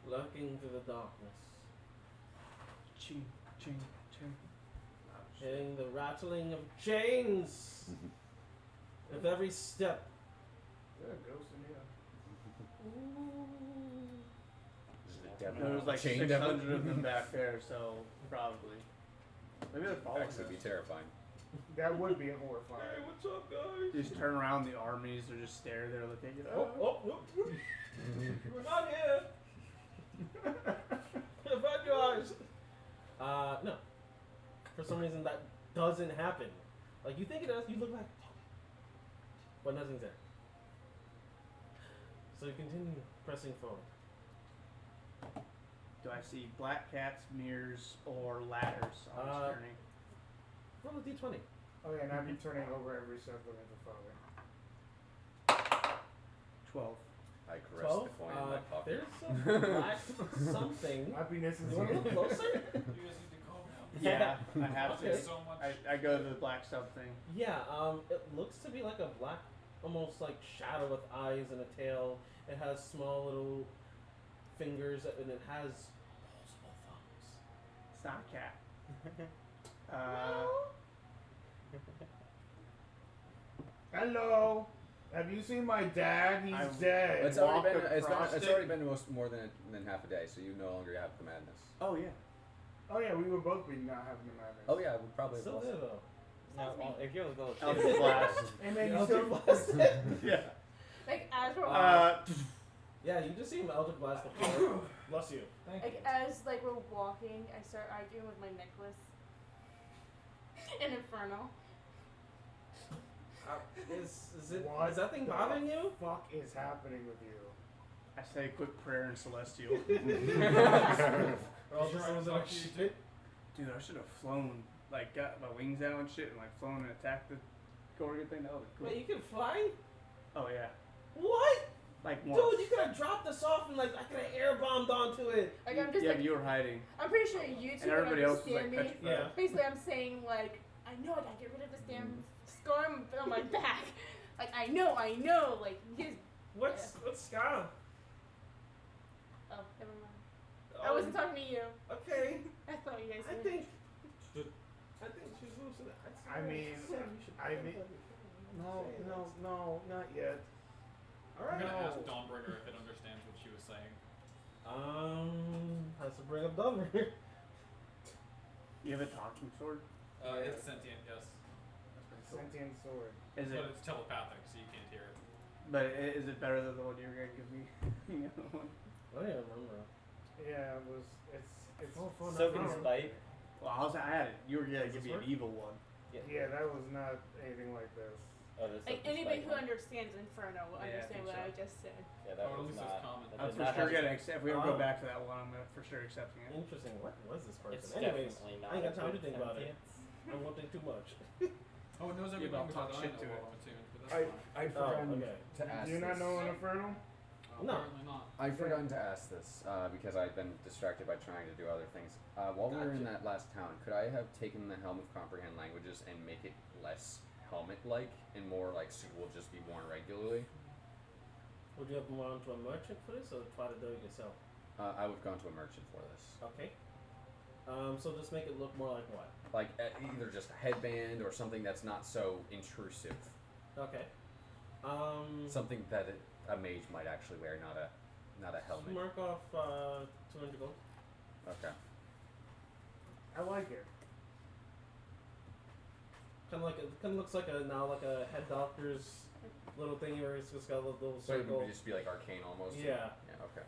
looking through the darkness, Ching, ching, ching. hearing the rattling of chains with every step. Is there a ghost in here? This is the devil. There was like Chain 600 devil. of them back there, so probably. Maybe they're following Actually, be us. terrifying. That would be horrifying. what's up, guys? You just turn around, the armies are just staring there looking at you. Oh, we're not here. Evangelize. No. For some reason, that doesn't happen. Like you think it does, you look like, but nothing's there. So you continue pressing forward. Do I see black cats, mirrors, or ladders on this journey? Roll a d20. Oh yeah, and I'd be turning over every step looking for father. 12. I caress 12. the coin in my pocket. There's a black something. Happiness is You want to look here. closer? You guys need to calm down. Yeah, I have to. Okay. So much. I go to the black stuff thing. Yeah. It looks to be like a black almost like shadow with eyes and a tail. It has small little fingers and it has opposable thumbs. It's not a cat. Hello. Have you seen my dad? He's I- dead. It's already been across it's it. already been more than half a day, so you no longer have the madness. Oh yeah. Oh yeah, we would both be not having the madness. Oh yeah, we probably Still have there lost. though. No, well, if you're a little Eldritch kid, Blast. And then Yeah, you still Eldritch Blast. Yeah. Like as we're Yeah, you just see him Eldritch Blast the floor. Bless you. like as like we're walking, I start arguing with my necklace. In Inferno. Is that thing bothering you? Fuck is happening with you? I say a quick prayer in Celestial. Or else this was like shit. Dude, I should have flown, like got my wings out and shit, and like flown and attacked the Gorgon thing. That would have cool. Wait, you can fly? Oh yeah. What? Like once. Dude, you could have dropped us off and like I could have air bombed onto it. Like I'm just yeah, like but you were hiding. I'm pretty sure you two And everybody else was understand like me. petrified. Yeah. Basically, I'm saying like I know I gotta get rid of this damn scar on my back. Like I know. Like he's What's Ska? oh never mind. I wasn't talking to you. Okay. I thought you guys I were. think she's losing it. I mean, no, not yet. All I'm right. gonna ask Dawnbringer if it understands what she was saying. Has to bring up Dumber. You have a talking sword? It's sentient, yes, Sentient sword. Is it? but it's telepathic, so you can't hear it. But is it better than the one you were gonna give me? The other one? I don't even remember. Yeah, it was. It's. so can spite. Well, I had it. You were gonna Does give this me an work? evil one. Yeah, that was not anything like this. Oh, there's Like something anybody who spite. understands Inferno will Yeah, I understand think what so. I just said. Yeah, that Or at was least not. it's common. that I'm did for not sure have- gonna accept. If we ever go Oh. back to that one, I'm for sure accepting it. Interesting. What was this person? It's Anyways, definitely not. I ain't got time to good think about it. sentience. I won't think too much. Oh, it knows Yeah, everything but I'll talk because I shit know to while it. I'm attuned, but that's fine. I'd forgotten okay. to ask Do you not this. know Inferno? No. Apparently not. I'd forgotten to ask this because I'd been distracted by trying to do other things. While we were in that last town, could I have taken the Helm of Comprehend Languages and make it less helmet-like and more like suitable just be worn regularly? Would you have gone to a merchant for this or try to do it yourself? I would have gone to a merchant for this. Okay. So just make it look more like what? Like either just a headband or something that's not so intrusive. Okay. Something that a mage might actually wear, not a helmet. Mark off 200 gold. Okay. I like it. Kind of looks like a head doctor's little thing where it's just got a little So it circle. would just be like arcane almost. Yeah. Yeah. Okay.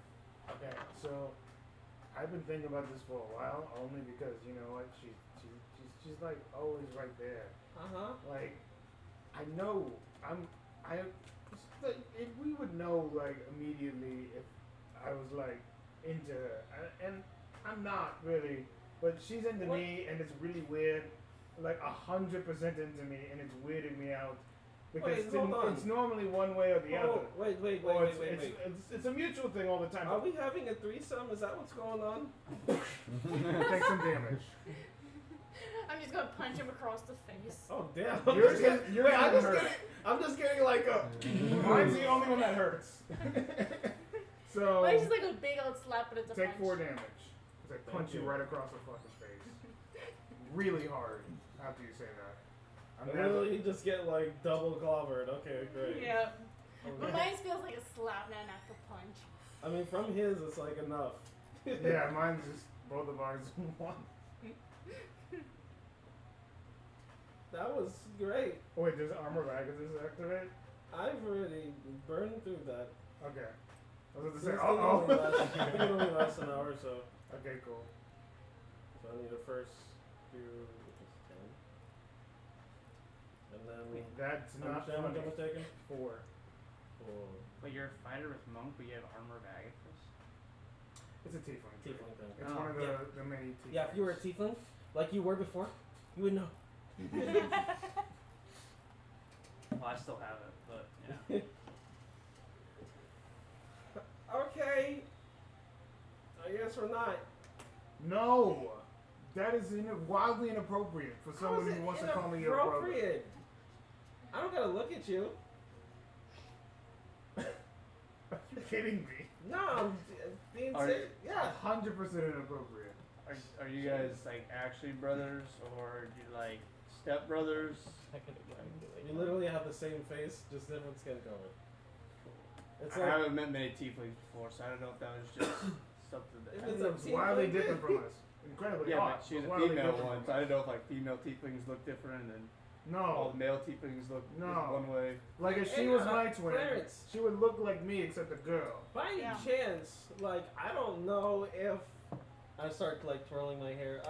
Okay, so I've been thinking about this for a while, only because you know what, she's like always right there. Like, I know if we would know like immediately if I was like into her, and I'm not really, but she's into What? me, and it's really weird, like 100% into me, and it's weirding me out because Wait, hold on. it's normally one way or the Oh, other. wait. Or it's a mutual thing all the time. Are we having a threesome? Is that what's going on? Take some damage. I'm just gonna punch him across the face. Oh damn! You're I'm getting just hurt. getting. I'm just getting like a. Mine's the only one that hurts. So Well, it's just like a big old slap, but it's a take punch. 4 damage. 'Cause I punch you right across the fucking face. Really hard after you say that. I'm gonna Really, you just get like double clobbered. Okay, great. Yeah. But Okay. mine feels like a slap, not an actual punch. I mean, from his, it's like enough. yeah, mine's just both of ours in one. That was great. Oh, wait, does armor magazines activate? I've already burned through that. Okay. I was about to This say, thing only lasts- I think it oh. only lasts an hour or so. Okay, cool. So I need to first do which is 10. And then That's how much not damage funny. am I taking? 4. 4. But you're a fighter with monk, but you have armor Agathis? It's a tiefling. trait. Tiefling thing. It's Oh. one of Yeah. the many tieflings. Yeah, if you were a tiefling, like you were before, you would know. Well, I still have it, but yeah. Okay. I guess we're not. No! That is wildly inappropriate for How someone is who it wants to call me your brother. inappropriate? I don't gotta look at you. Are you kidding me? No, I'm being Are serious. Yeah. 100% inappropriate. Are you guys like actually brothers or you like step brothers? You literally have the same face, just different skin color. It's I like haven't met many tieflings before, so I don't know if that was just something that. If it's a It's wildly tiefling. different from us. Incredibly Yeah, odd. but she's but a wildly female different one, from so I us. don't know if like female tieflings look different and all No. the male tieflings look No. one way. Like if she Hey, was my twin, Clarence. she would look like me except a girl. by any Yeah. chance, like I don't know if I start like twirling my hair.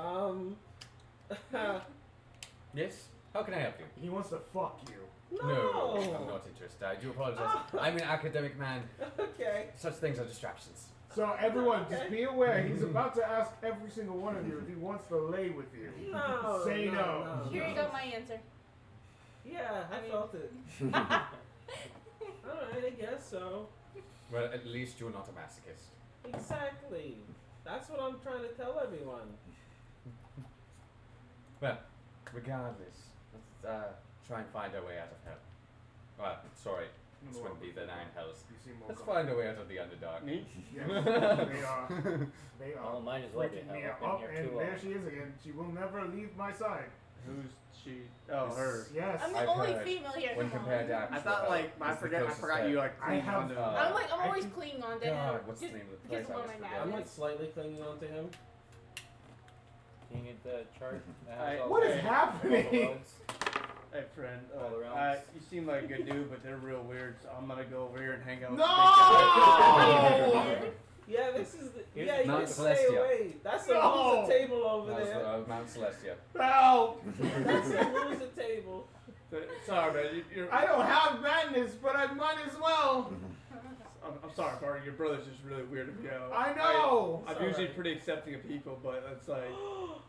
Yes? How can I help you? He wants to fuck you. No. I'm not interested. I do apologize. I'm an academic man. Okay. Such things are distractions. So everyone, Okay. just be aware. He's about to ask every single one of you if he wants to lay with you. No. Say no. Here you go, my answer. Yeah, I felt it. Alright, I guess so. Well, at least you're not a masochist. Exactly. That's what I'm trying to tell everyone. Well, regardless, let's try and find our way out of hell. Well, sorry, this wouldn't be the nine hells. You seem more Let's comfortable. find our way out of the Underdark. Me? Yes, they are. They Oh, are. might as well be freaking hell. me I've out. been Oh, here and too there long. she is again. She will never leave my side. Who's she? Oh, her. Yes. I'm the I've only heard female here. When come on. compared to I actual thought hell, like it's I the forgot closest you thing. like I clinged have- onto Uh, me. I'm I always can- clinging on to God, him. what's Just the name of the gives place? him I one of always my forget. I'm mouth. like slightly clinging onto him. Can you get the chart? that has I- all What the- is Hey. all the happening? roads? Hey friend, All around. you seem like a good dude, but they're real weird. So I'm gonna go over here and hang out. No! With the big guy. Yeah, this is the. Here's Yeah, you Mount can stay Celestia. away. That's the No! loser table over That was there. Mount Celestia. Help! That's the loser table. Sorry, man. You're, I don't have madness, but I might as well. I'm sorry, Barty. Your brother's just really weirded me out. I know. I'm It's usually alright. pretty accepting of people, but it's like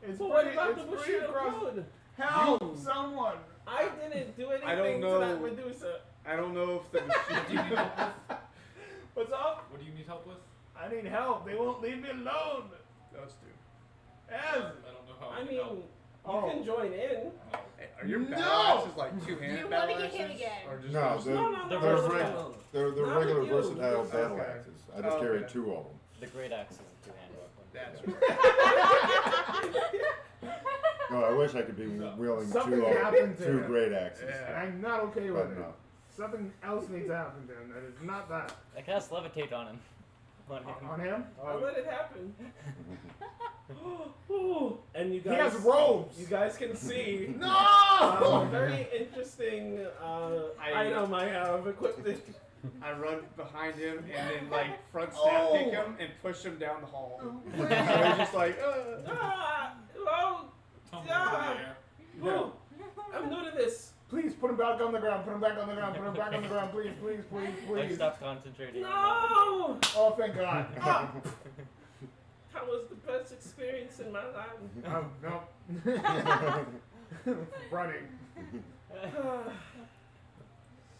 It's But what pretty. about It's the pretty Bushido across. code? Help someone. I didn't do anything I don't to that know. Medusa. I don't know if the What do you need help with? What's up? What do you need help with? I need help. They won't leave me alone. those two. Yes. I don't know how I can mean, help. you Oh. can join in. No. Hey, are your No! battle axes like Do two-handed you battle wanna get hit axes? again? Or just No, just- they're, No, no, they're, no, reg- no. they're Not regular with you. versatile battle Okay. axes. I just Oh, carry okay. 2 of them. The great axe is a two-handed weapon. That's No, I wish I could be No. wielding Something 2 happened to 2 him. great axes. And Yeah. I'm not okay But with it. no. Something else needs to happen to him. That is not that. I cast levitate on him. On him. On him? I let it happen. Ooh, and you He guys. has robes. You guys can see. No! A very interesting I- item I have equipped. I run behind him and then like front snap kick him and push him down the hall. So he's just like, Ah! Oh! Tumble Yeah. over the air. Ooh, I'm new to this. Please put him back on the ground. Put him back on the ground. Put him back on the ground. Please, please, please, I please. stopped concentrating on No! Oh, thank God. Ah! That was the best experience in my life. Oh, no. Running.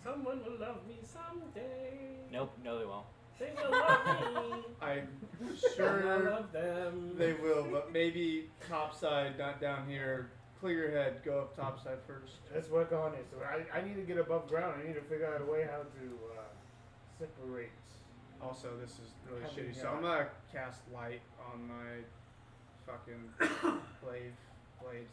Someone will love me someday. Nope, no they won't. They will love me. I'm And I sure love them. they will, but maybe topside, not down here. Clear your head, go up topside first. Let's work on it. So I need to get above ground. I need to figure out a way how to separate. Also, this is really Heavy shitty, so guy. I'm gonna cast light on my fucking blade,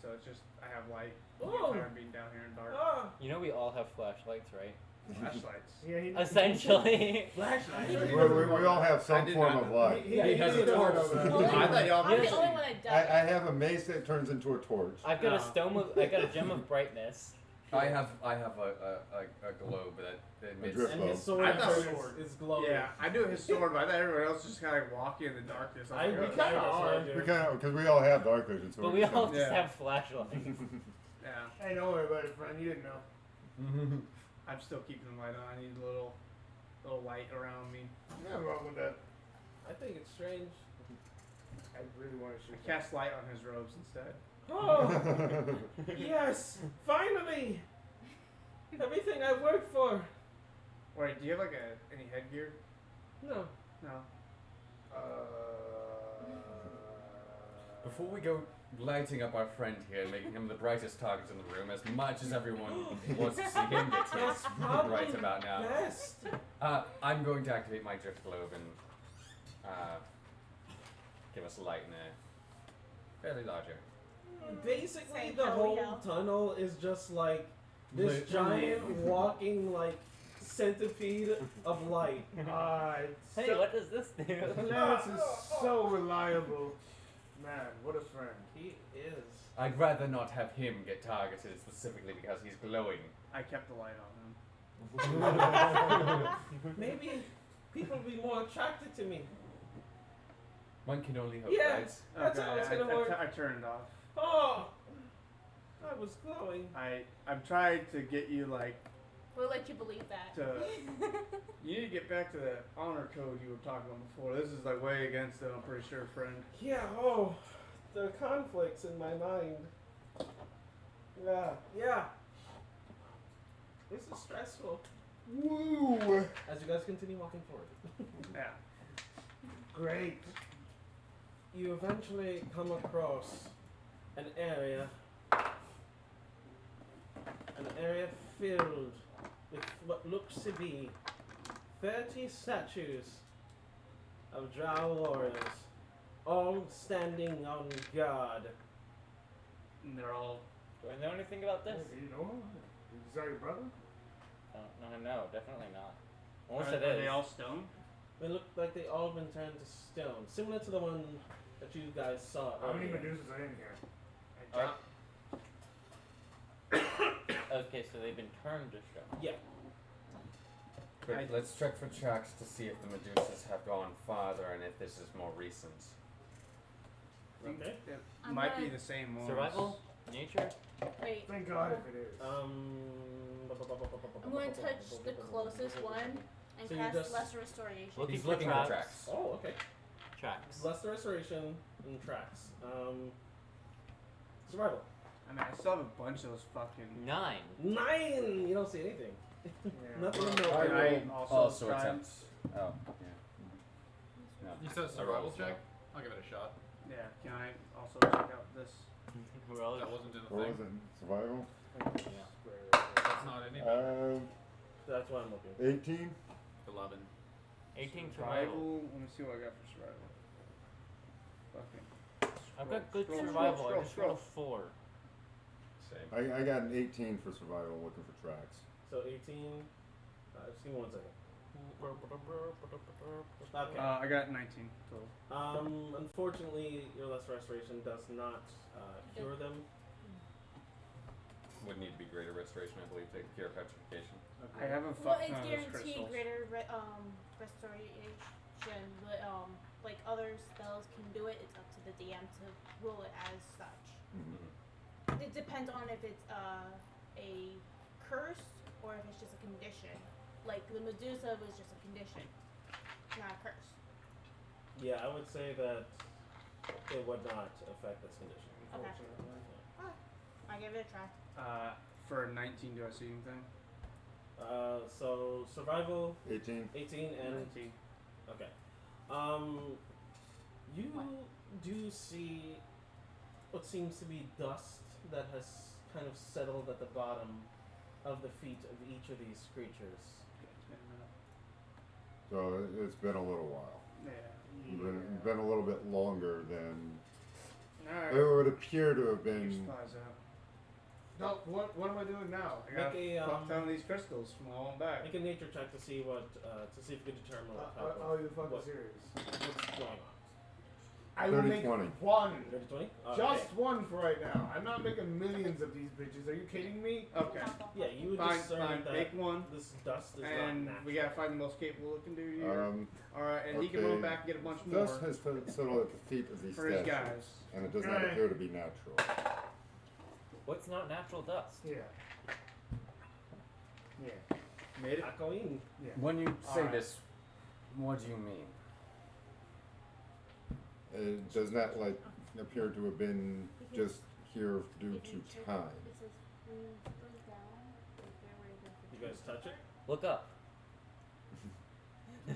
so it's just, I have light. Oh. Tired of being down here in dark. Ah, You know we all have flashlights, right? Flashlights. Yeah, he Essentially. flashlight. We all have I some did form not of know. light. He has a needed torch. one of them. Well, I thought y'all I'm the did. only one that I does. have a mace that turns into a torch. I've got a No. stone of, I got a gem of brightness. I have a globe that emits. drift And his globe. sword, I thought is- sword. is glowing. Yeah, I knew his sword, but I thought everyone else just kind of walking in the darkness. I was like, we oh, kind of shit. are. We kind of, because we all have dark vision, so But we're we just all gonna- just Yeah. have flashlights. Yeah, Hey, don't worry about it, friend. You didn't know. I'm still keeping the light on. I need a little light around me. Nothing wrong with that. I think it's strange. I really want to I shoot. cast light on his robes instead. Oh, yes! Finally! Everything I worked for. Wait, do you have like any headgear? No. No. Before we go lighting up our friend here and making him the brightest target in the room as much as everyone wants to see him get hit That's probably right about now. best. I'm going to activate my drift globe and give us light in a fairly large area. Basically, Same the hell whole yeah. tunnel is just like this Lit. giant walking like centipede of light. Hey, what does this do? Clarence is so reliable. Man, what a friend. He is. I'd rather not have him get targeted specifically because he's glowing. I kept the light on him. Maybe people will be more attracted to me. One can only hope, Yeah. right? That's how it's gonna work. I turned it off. Oh, I was glowing. I'm trying to get you like We'll let you believe that. you need to get back to that honor code you were talking about before. This is like way against it, I'm pretty sure, friend. Yeah. Oh, the conflicts in my mind. Yeah. This is stressful. Woo! As you guys continue walking forward. Yeah. Great. You eventually come across an area filled with what looks to be 30 statues of drow warriors, all standing on guard. And they're all Do I know anything about this? You know him? Is that your brother? No, definitely not. Unless are it is. they all stone? They look like they all been turned to stone, similar to the one that you guys saw How many earlier. Medusas are in here? Alright. Okay, so they've been turned to stone. Yeah. Great. Let's check for tracks to see if the Medusas have gone farther and if this is more recent. Okay. It I'm might be gonna- the same ones. Survival? Nature? Wait. Thank God if it is. I'm going to touch the closest one and So you cast just- Lesser Restoration. Looking He's for looking for tracks. tracks. Oh, okay. Tracks. Bless the restoration and tracks. Survival. I mean, I still have a bunch of those fucking. 9. 9! You don't see anything. Yeah. Nothing in I the will also also try- attempt. Oh, yeah. No. You said I survival rolled check? well. I'll give it a shot. Yeah. Can I also check out this? Well, That wasn't in the What thing. was it? Survival? That's not any better. Uh, That's what I'm looking. 18? 11. 18 survival. Survival. Let me see what I got for survival. Fucking. I've got good Scroll, survival. scroll, I just scroll, rolled a 4. Same. I got an 18 for survival looking for tracks. So 18. Just give me 1 second. Okay. I got 19 total. Unfortunately, your lesser restoration does not cure them. Would need to be greater restoration, I believe, to cure petrification. I haven't Well, fucked it's none of those guaranteed crystals. greater restoration, but like other spells can do it. It's up to the DM to rule it as such. Mhm. It depends on if it's a curse or if it's just a condition. Like the Medusa was just a condition, not a curse. Yeah, I would say that it would not affect this condition. Okay. Unfortunately. I give it a try. For 19, do I see anything? So survival 18? 18 and 19. okay. You do see what seems to be dust that has kind of settled at the bottom of the feet of each of these creatures. So it's been a little while. Yeah. Been a little bit longer than Alright. it would appear to have Get your been. supplies out. No, what am I doing now? I got Make a, fuck ton of these crystals from all on back. Make a nature check to see what to see if you can determine what type Are of you fucking what- serious? what's going on. I will 30, make 20. one. 30 20? Just one for right now. I'm not making millions of these bitches. Are you kidding me? Okay. Yeah, you would Fine, discern fine. that Make one. this dust is And not natural. we gotta find the most capable looking dude here. Alright, and he can okay. roll back and get a bunch more Dust has settled at the feet of these for his statues, guys. and it does not appear to be natural. What's not natural dust? Yeah. Yeah. Made it? Echoing. Yeah. When you say Alright. this, what do you mean? It does not like appear to have been just here due to time. It says goes down. You guys touch it? Look up.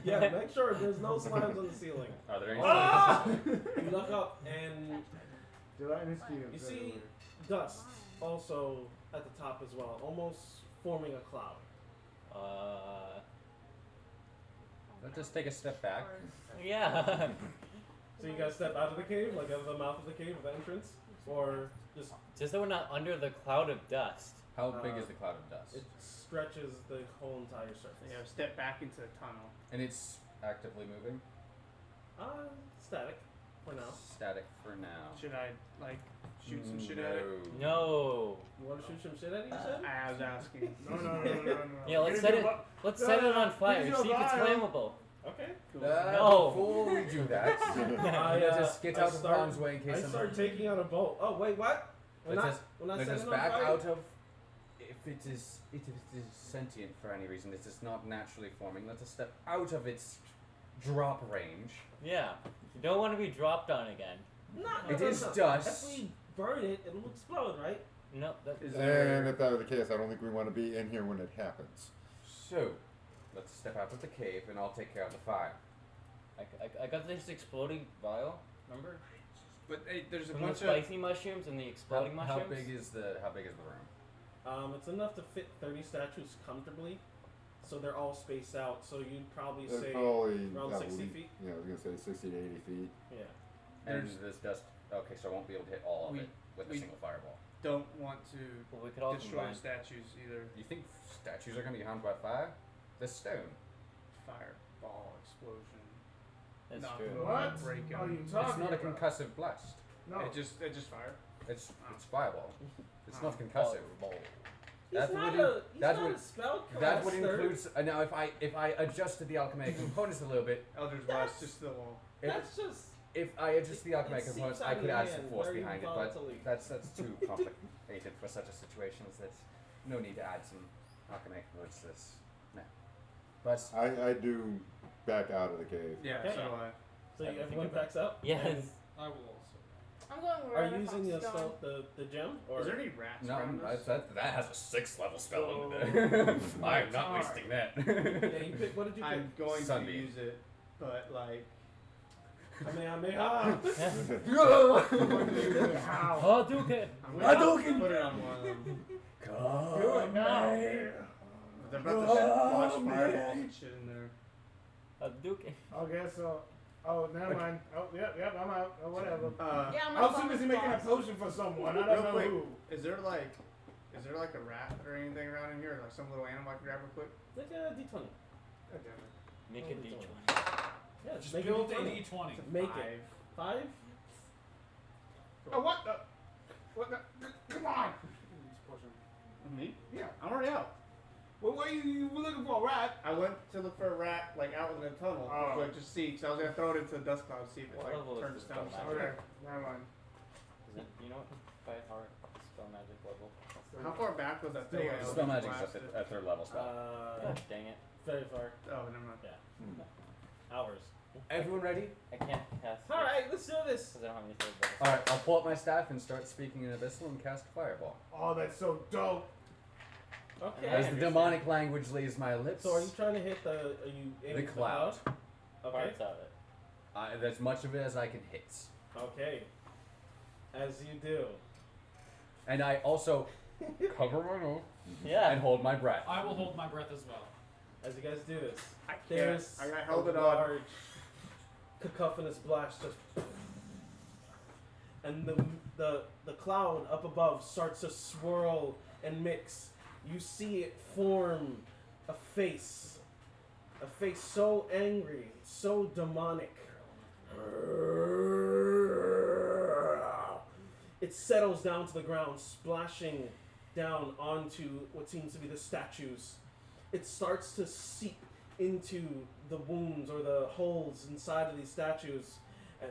Yeah, make sure there's no slimes on the ceiling. Are there any? Ah! You look up and Gelatinous cubes. You see everywhere. dust also at the top as well, almost forming a cloud. Let's just take a step back. Yeah. So you guys step out of the cave, like out of the mouth of the cave, of the entrance, or just Just so we're not under the cloud of dust. How big is the cloud of dust? it stretches the whole entire surface. Yeah, step back into the tunnel. And it's actively moving? Static for now. Static for now. Should I like shoot some shit at it? No. You want to shoot some shit at it? You said. I was asking. No. Yeah, let's Here's set your it. vi- Let's No, set it no, on fire. here's See your if it's vial. flammable. Okay. Cool. No. Before we do that, let's just get out of harm's way in case I something. start taking out a bolt. Oh wait, what? We're Let's not. just- We're not Let us setting it on back fire? out of. If it is sentient for any reason, it is not naturally forming. Let us step out of its drop range. Yeah. You don't want to be dropped on again. No, It is dust. If we burn it, it'll explode, right? No. That Is And there? if that were the case, I don't think we want to be in here when it happens. So, let's step out of the cave and I'll take care of the fire. I got this exploding vial. Remember? But hey, there's a From the bunch of. spicy mushrooms and the exploding How mushrooms. big is the room? It's enough to fit 30 statues comfortably, so they're all spaced out. So you'd probably It's say probably around at 60 least- feet. Yeah, I was gonna say 60 to 80 feet. Yeah. And There's- this dust. Okay, so I won't be able to hit all of We- it with a we- single fireball. Don't want to Well, we could all destroy combine. the statues either. You think statues are going to be harmed by fire? They're stone. Fireball explosion. That's Not true. the- What Break are 'em. you It's talking not a about? concussive blast. No. It just fire. It's fireball. It's not Oh. concussive. He's That not would a. He's that not would- a spell That would caster. include. Now, if I adjusted the alchemy components a little bit, Eldritch That's- Blast just the wall. That's just. if I adjust the alchemy It seeps components, out I of could your add some hand force very behind it, volatilely. but that's too complicated for such a situation as this. No need to add some alchemy components to this. No. But I do back out of the cave. Yeah, Okay. so do I. So I think everyone about- backs up. Yes. I will also. I'm going Are wherever you using the Fox is going. spell, the gem, or Is there any rats no, around us? that has a 6th level spell So- under there. I'm not Alright. wasting that. Yeah, you pick. What did you pick? I'm going Sunbeam. to use it, but like. Kamehameha. How? Oh, Duke it. I'm gonna put it on one of them. Do it now. They're about to launch fireballs and shit in there. Duke it. Okay, so. Oh, never mind. Oh, yep, I'm out. Oh, whatever. Yeah, I'm I was gonna too busy follow making a Fox. potion for someone. I Real don't know quick. who. Is there like a rat or anything around in here, or like some little animal I can grab real quick? Take a d20. God damn it. Make Oh, a it's D20. Yeah, Just make build it a d20. D20. Make it 5. Oh, what the? What the? Come on! Me? Yeah. I'm already out. Well, what are you looking for, a rat? I went to look for a rat like out in the tunnel, Oh. like just see, because I was gonna throw it into the dust cloud, see if it What level like is turns this down. spell something. Okay, never mind. Is it? You know what? By heart, spell magic level. How far back was that Still thing? wait. I Spell Eldritch magic's blasted? a 3rd level spell. God dang it. Very far. Oh, never mind. Hours. Everyone ready? I can't cast. All right, let's do this. Because I don't have any third levels. Alright, I'll pull up my staff and start speaking in Abyssal and cast Fireball. Oh, that's so dope. Okay. As the demonic language leaves my lips, So are you trying to hit the? Are you aiming the for cloud. Okay. Parts of it. As much of it as I can hit. Okay. As you do. And I also cover my nose Yeah. and hold my breath. I will hold my breath as well. As you guys do this, I can't. there's I held a it on. large cacophonous blast just, and the cloud up above starts to swirl and mix. You see it form a face so angry, so demonic. It settles down to the ground, splashing down onto what seems to be the statues. It starts to seep into the wounds or the holes inside of these statues, and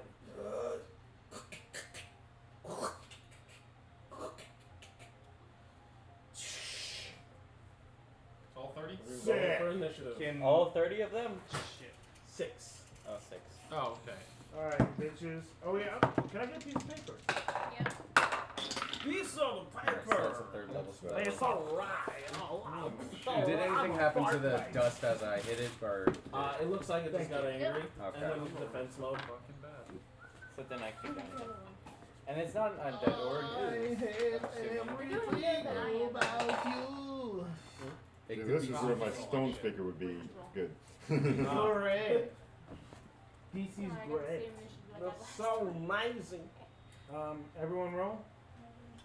All 30? roll for initiative. Can All 30 of them? shit. 6. Oh, 6. Oh, okay. Alright, bitches. Oh, yeah. Can I get a piece of paper? Yeah. Piece of That's a 3rd level spell. It's alright. Did anything happen to the dust as I hit it, or? It looks like it just got angry Okay. and went into defense mode. So then I can down. And it's not an undead orb. It is. Yeah, this is where my stone speaker would be good. Great. DC's Sorry, I got the great. same mission like That's that so amazing. Everyone roll.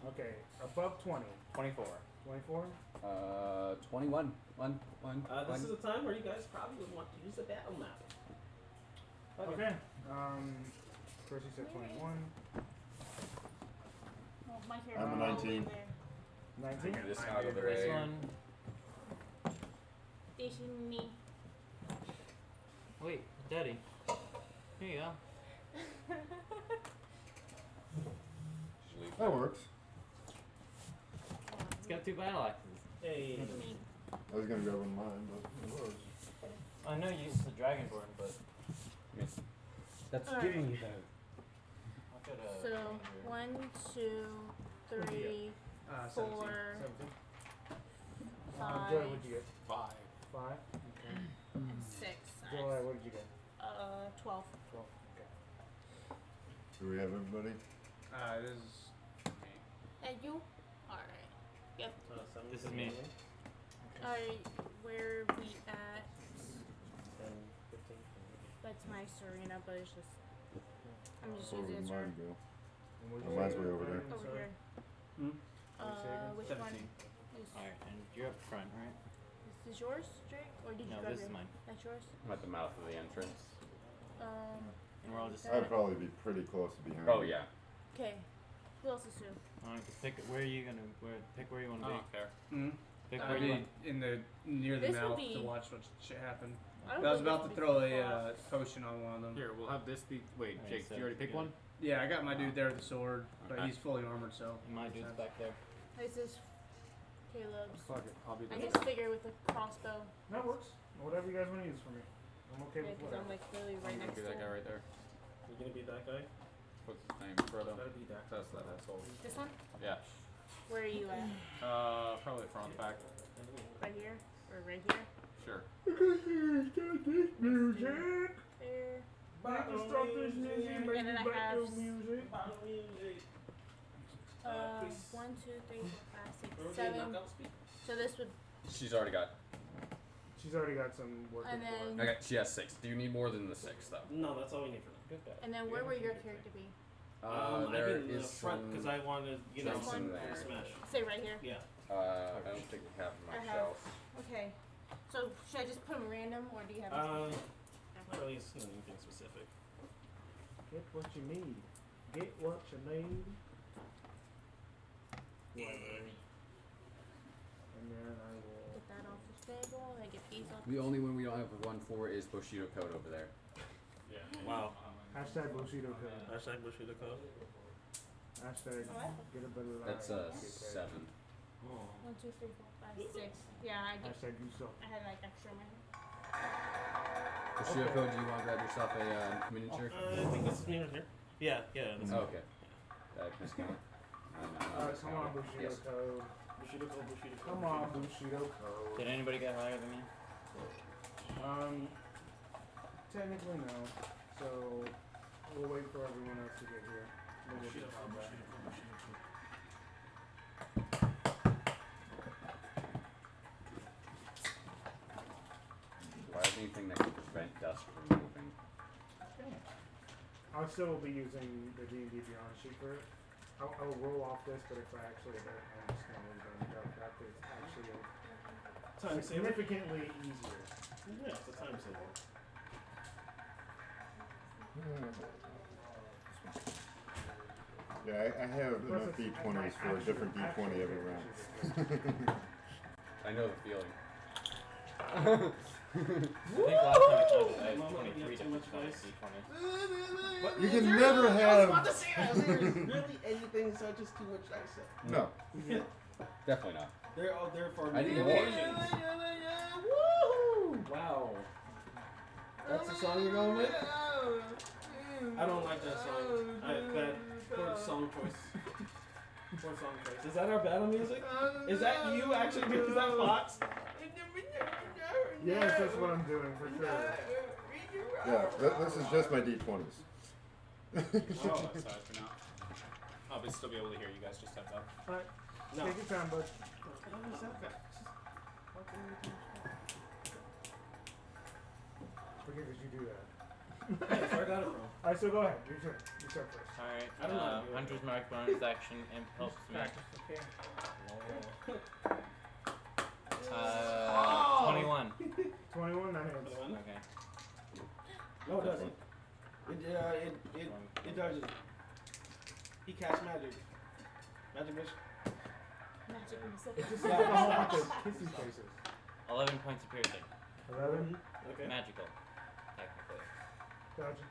Okay, above 20. 24. 24. 21. This is a time where you guys probably would want to use a battle map. Okay. First you said 21. Well, my character I'm a rolled 19. over there. 19. Figure this I out do of the this way. one. Station me. Wait, Daddy. Here you go. That works. It's got 2 battle axes. Hey. Me. I was gonna go with mine, but it works. I know you used the Dragonborn, but That's Alright. giving you that. I could have. So 1, 2, 3, 4, 5, Joy, what'd you get? 5. 5. Okay. and 6. Joy, what did you get? 12. 12. Okay. Do we have everybody? This is And you? Alright. Yep. This is me. Alright, where we at? 10, 15. That's my Serena, but it's just. I'm just Where using would it mine go? And what'd Oh, you mine's say? way over there. over here. Hmm? Which 17. one? Alright, and you're up front, right? Is yours, Drake? Or did you No, grab this is it? mine. That's yours? I'm at the mouth of the entrance. And we're all just. I'd probably be pretty close to behind. Oh yeah. Okay. Who else is who? Alright, pick where are you gonna pick where you wanna be. Oh, fair. Hmm? Pick I'd where you be want. in the near the This would mouth be- to watch what shit happen. I I don't was think about this to would throw be a far. potion on one of them. Here, we'll have this be. Wait, Alright, Jake, so did you already pick yeah. one? Yeah, I got my dude there with the sword, but Okay. he's fully armored, so. And my dude's back there. This is Caleb's. Fuck it, I'll be I there. just figure with a crossbow. That works. Whatever you guys want to use for me. I'm okay Yeah, with because I'm whatever. like really right I'm gonna next be to that guy him. right there. You're gonna be that guy? What's his name? Frodo. Gotta be that. That's that asshole. This one? Yeah. Where are you at? Probably front back. Right here? Or right here? Sure. Music. There. Back to stop this music. And Back then I to have music. 1, 2, 3, 4, 5, 6, 7. So this would, She's already got. She's already got some work and in for then, her. Okay, she has 6. Do you need more than the 6 though? No, that's all we need for now. Good guy. and then where will your character be? I'd There be in the is front because I want to, you know, This one? smash. Say right here. Yeah. I don't think we have I much have- else. Okay. So should I just put them random, or do you have? At least anything specific. Get what you need. Get what you need. Whatever. And then I will. Get that off the table. I get these off. The only one we don't have a 1 for is Bushido Code over there. Yeah. Wow. Hashtag Bushido code. Hashtag Bushido code. Hashtag What? get a better life. That's get paid. 7. 1, 2, 3, 4, 5, 6. Yeah, I get. Hashtag you suck. I had like extra in my head. Bushido Okay. Code, do you want to grab yourself a miniature? I think this is me right here. Yeah, yeah. This Oh, okay. Discount. Come on, Bushido Yes. code. Bushido code, Bushido code. Come on, Bushido code. Did anybody get higher than me? Technically no. So we'll wait for everyone else to get here. Then we'll Bushido just code, come back. Bushido code, Bushido code. Why anything that can prevent dust from moving? I still will be using the D&D Beyond sheet for it. I'll roll off this, but if I actually hit, I'm just gonna leave it on that. It's actually Time saver. significantly easier. Yeah, it's a time saver. Yeah, I have enough D20s for a different D20 every round. I know the feeling. I think last time I talked, I had Mama, 23 you have too different much kinds dice. of D20s. You can never have. to say that. There's really anything besides just too much dice. No. Definitely not. They're for I need many more. occasions. Woohoo! Wow. That's the song you're going with? I don't like that song. Poor song choice. Poor song choice. Is that our battle music? Is that you actually? Is that Fox? Yes, that's what I'm doing for sure. Yeah, this is just my D20s. Oh, that's how for now. I'll still be able to hear you guys. Just heads up. Alright, No. take your time, bud. Forget that you do that. That's where I got it from. Alright, so go ahead. Your turn. You start first. Alright, I don't know how to do it. Hunter's Mark bonus action imp helps me. Oh! 21. 21, that hits. Okay. No, it doesn't. It doesn't. He casts magic. Magic mission. Magic missile. It just Yeah, like a whole it's bunch of kissy faces. 11 points of piercing. 11. Okay. Magical. Technically. Gotcha.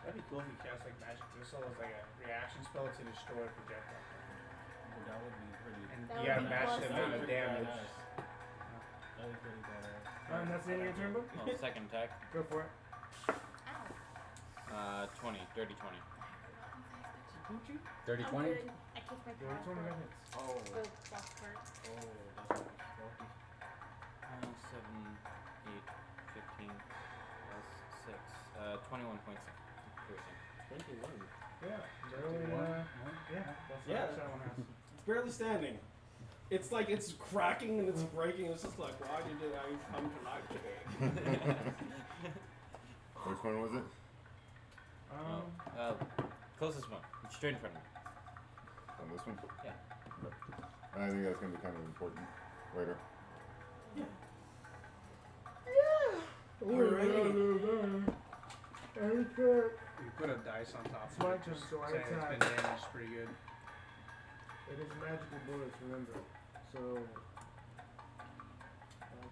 That'd be cool if you cast like magic missile as like a reaction spell to destroy a projectile. That would be pretty. And That you would gotta be match plus the three. amount of damage. That is pretty badass. Alright, and that's the end of your turn, bud? Oh, second attack. Go for it. Ow. 20. Dirty 20. Dirty I'm 20? good. I kicked my Yeah, car. 20 that hits. Oh. The boss part. That's funky. 7, 8, 15, plus 6. 21 points of piercing. 21. Yeah, barely, yeah, that's Yeah. what that one has. It's barely standing. It's like it's cracking and it's breaking. It's just like, why did I come to life today? Which one was it? Closest one. It's straight in front of me. On this one? Yeah. I think that's gonna be kind of important later. You put a dice on top It's of my it, turn, just so I saying it's attack. been damaged pretty good. It is magical bullets, remember. So,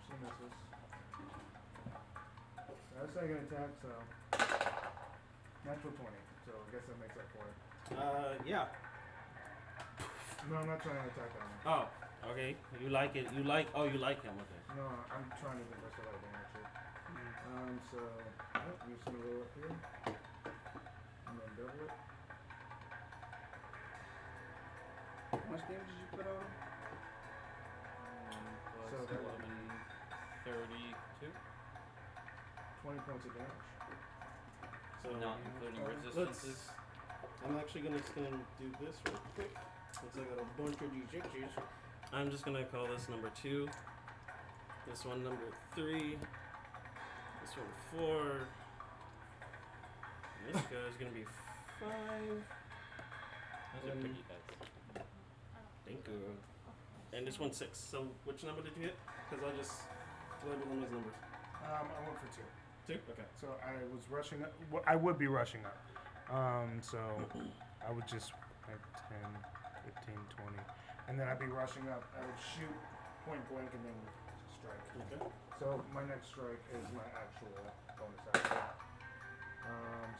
she misses. That's not gonna attack, so. Natural 20, so I guess that makes up for it. Yeah. No, I'm not trying to attack on him. Oh, okay. You like it. You like him. Okay. No, I'm trying to get the rest of that damage shit. So, I'm just gonna roll up here. And then double it. How much damage did you put on him? So Plus that 11, 32. 20 points of damage. So Not including let's. resistances. I'm actually gonna do this real quick. Since I got a bunch of d6s. I'm just gonna call this number 2. This one number 3. This one 4. And this guy's gonna be 5. Those are pretty dice. Thank you. And this one's 6. So which number did you hit? Because I'll just label them as numbers. I went for 2. 2? Okay. So I was rushing up. Well, I would be rushing up. So I would just like 10, 15, 20. And then I'd be rushing up. I would shoot point blank and then strike. Okay. So my next strike is my actual bonus action.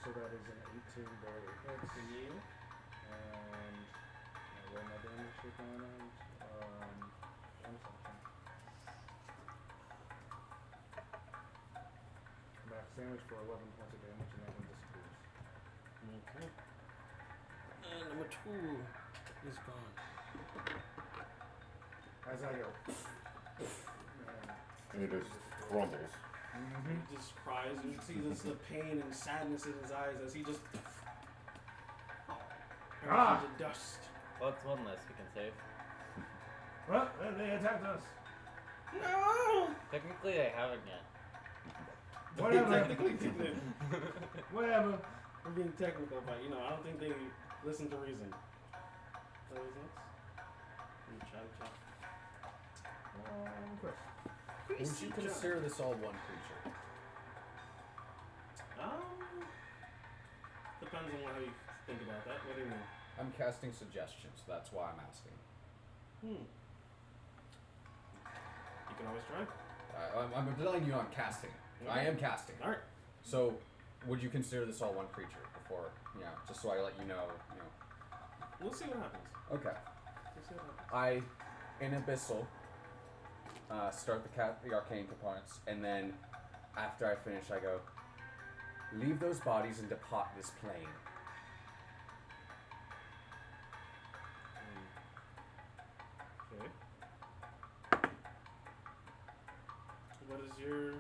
So that is an 18 barely hits. You. And I roll my damage shit going on. Bonus action. Max damage for 11 points of damage, and that one disappears. Okay. And number 2 is gone. As I go. And it just crumbles. He just cries, and you see this the pain and sadness in his eyes as he just turns into dust. Well, it's one less we can save. Well, they attacked us. No! Technically, they haven't yet. Whatever. Technically, they did. Whatever. We're being technical, but I don't think they listen to reason. Is that what it is? Chat. Chris. Would you consider this all one creature? Depends on how you think about that. What do you mean? I'm casting suggestions, so that's why I'm asking. You can always try. I'm telling you I'm casting it. I am casting it. Alright. So, would you consider this all one creature before, just so I let you know, We'll see what happens. Okay. We'll see what happens. In Abyssal, start the arcane components, and then after I finish, I go, leave those bodies and depart this plane. Okay. What is your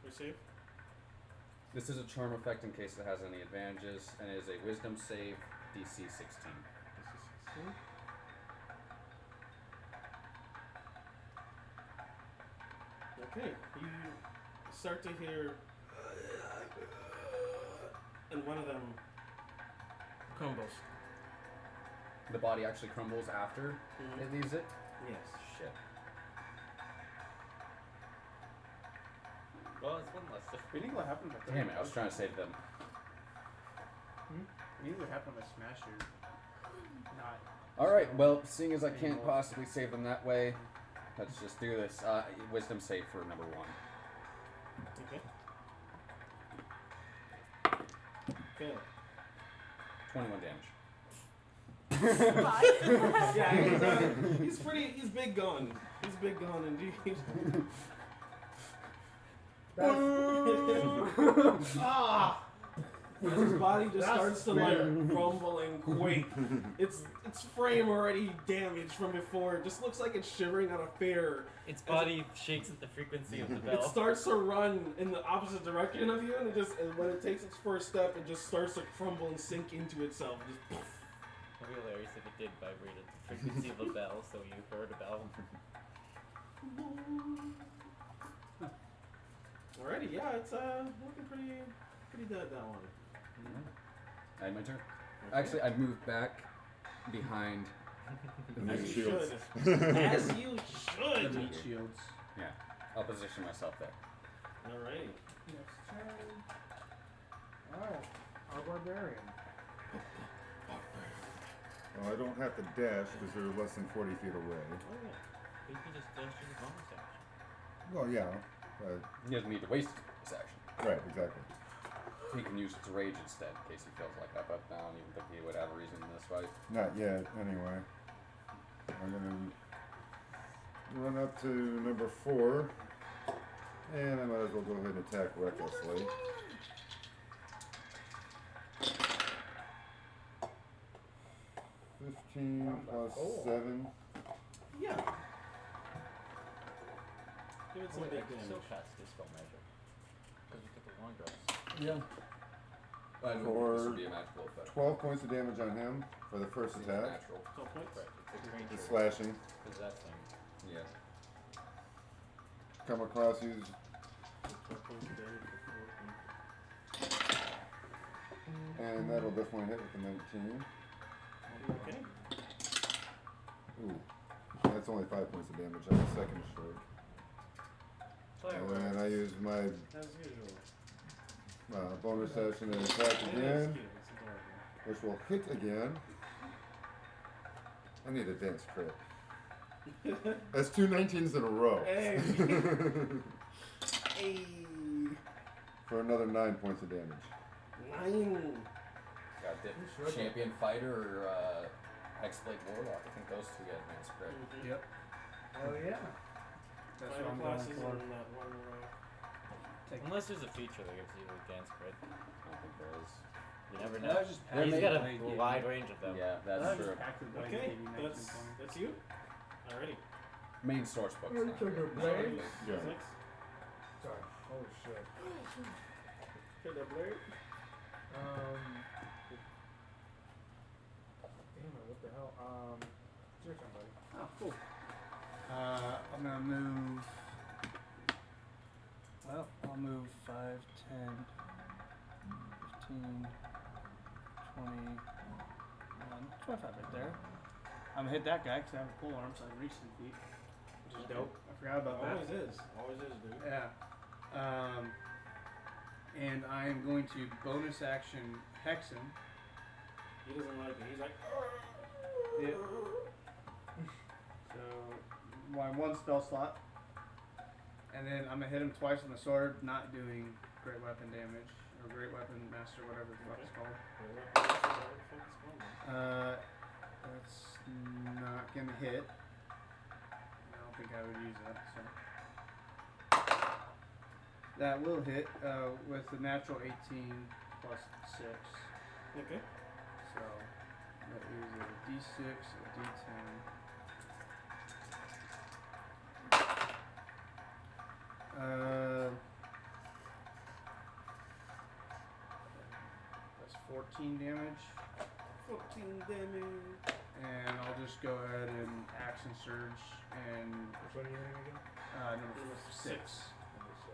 save? This is a charm effect in case it has any advantages, and it is a wisdom save DC 16. This is 16. Okay, you start to hear, and one of them crumbles. The body actually crumbles after it leaves it? Yes. Shit. Well, it's one less. We think what happened if I Damn it, I was trying to say to them. We think what happened if I smash your not. Alright, well, seeing as I can't possibly save them that way, let's just do this. Wisdom save for number 1. Okay. Fail. 21 damage. Yeah, he's big gun. He's big gun indeed. Ah! His body just starts to like rumble and quake. Its frame already damaged from before. It just looks like it's shivering on a fair. Its body shakes at the frequency of the bell. It starts to run in the opposite direction of you, and and when it takes its first step, it just starts to crumble and sink into itself. Just It'd be hilarious if it did vibrate at the frequency of a bell, so you heard a bell. Alrighty, yeah, it's looking pretty dead, that one. I had my turn. Actually, I moved back behind The As meat you shields. should. As you The should. meat shields. Yeah, I'll position myself there. Alrighty. Next turn. Alright, our barbarian. Well, I don't have to dash because they're less than 40 feet away. Oh yeah. You can just dash to the bonus action. Well, yeah. But, He doesn't need to waste this action. right, exactly. He can use its rage instead in case he feels like that, but I don't even think he would have a reason in this fight. Not yet, anyway. I'm gonna run up to number 4. And I might as well go ahead and attack recklessly. +7. Yeah. Give it some Wait, big I can still damage. cast Dispel Magic. Because we took the long rest. Yeah. I don't think this would be a magical effect. 12 points of damage on him for the first Seems attack. natural. 12 points. Right, it's a creature. It's slashing. Because that thing. Yeah. Come across you. 12 points of damage for 4 And that'll definitely hit with the 19. Okay. Ooh. That's only 5 points of damage on the second strike. And I use my As usual. bonus action and attack It is again, cute. It's adorable. which will hit again. I need a dance crit. That's 2 19s in a row. Hey. Hey. For another 9 points of damage. 9. Got champion fighter or Hexblade Warlock. I think those two get advanced crit. Yep. Oh yeah. That's Fighter what I'm classes going for. in that one Unless there's a feature that gives you advanced crit. I don't think there is. You never That know. was just They're He's made- got a Blade gave wide me- range of them. Yeah, that that's was true. Active Blade Okay, gave me 19 that's points. you. Alrighty. Main source books. Already not took really. a blade. Yeah. 6. Sorry. Holy shit. Hit that blade. Damn it, what the hell? It's your turn, buddy. Oh, cool. I'm gonna move. Well, I'll move 5, 10, 15, 20, 25 right there. I'm gonna hit that guy because I have a pole arm, so I can reach 10 feet, which is dope. I forgot about that. Always is. Always is, dude. Yeah. And I am going to bonus action hex him. He doesn't like it. He's like, Yeah. So, my 1 spell slot. And then I'm gonna hit him twice with my sword, not doing great weapon damage. Or great weapon master, whatever the fuck it's called. That's not gonna hit. I don't think I would use that, so. That will hit with the natural 18 plus 6. okay. So that is a d6, a d10. That's 14 damage. 14 damage. And I'll just go ahead and action surge and Which one are you hitting again? number 6. Number 6.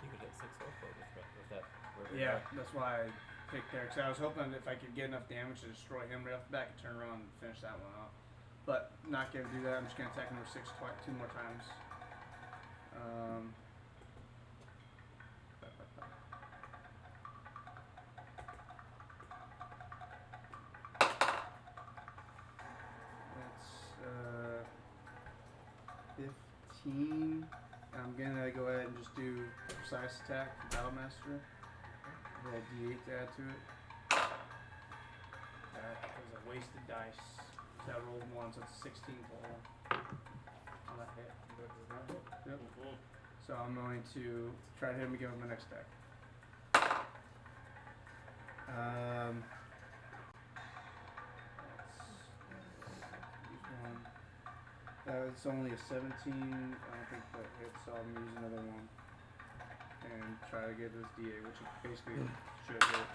You could hit 6 also with that. Yeah, that's why I picked there. Because I was hoping if I could get enough damage to destroy him right off the bat, I could turn around and finish that one off. But not going to do that. I'm just going to attack number 6 2 more times. That's 15. I'm going to go ahead and just do precise attack, Battlemaster. Roll d8 to add to it. That is a wasted dice. So I rolled 1, so it's 16 total. On that hit. That does not hit. Yep. So I'm going to try to hit him again with my next attack. It's only a 17. I don't think that hits, so I'm gonna use another one and try to get this DA, which basically should hit.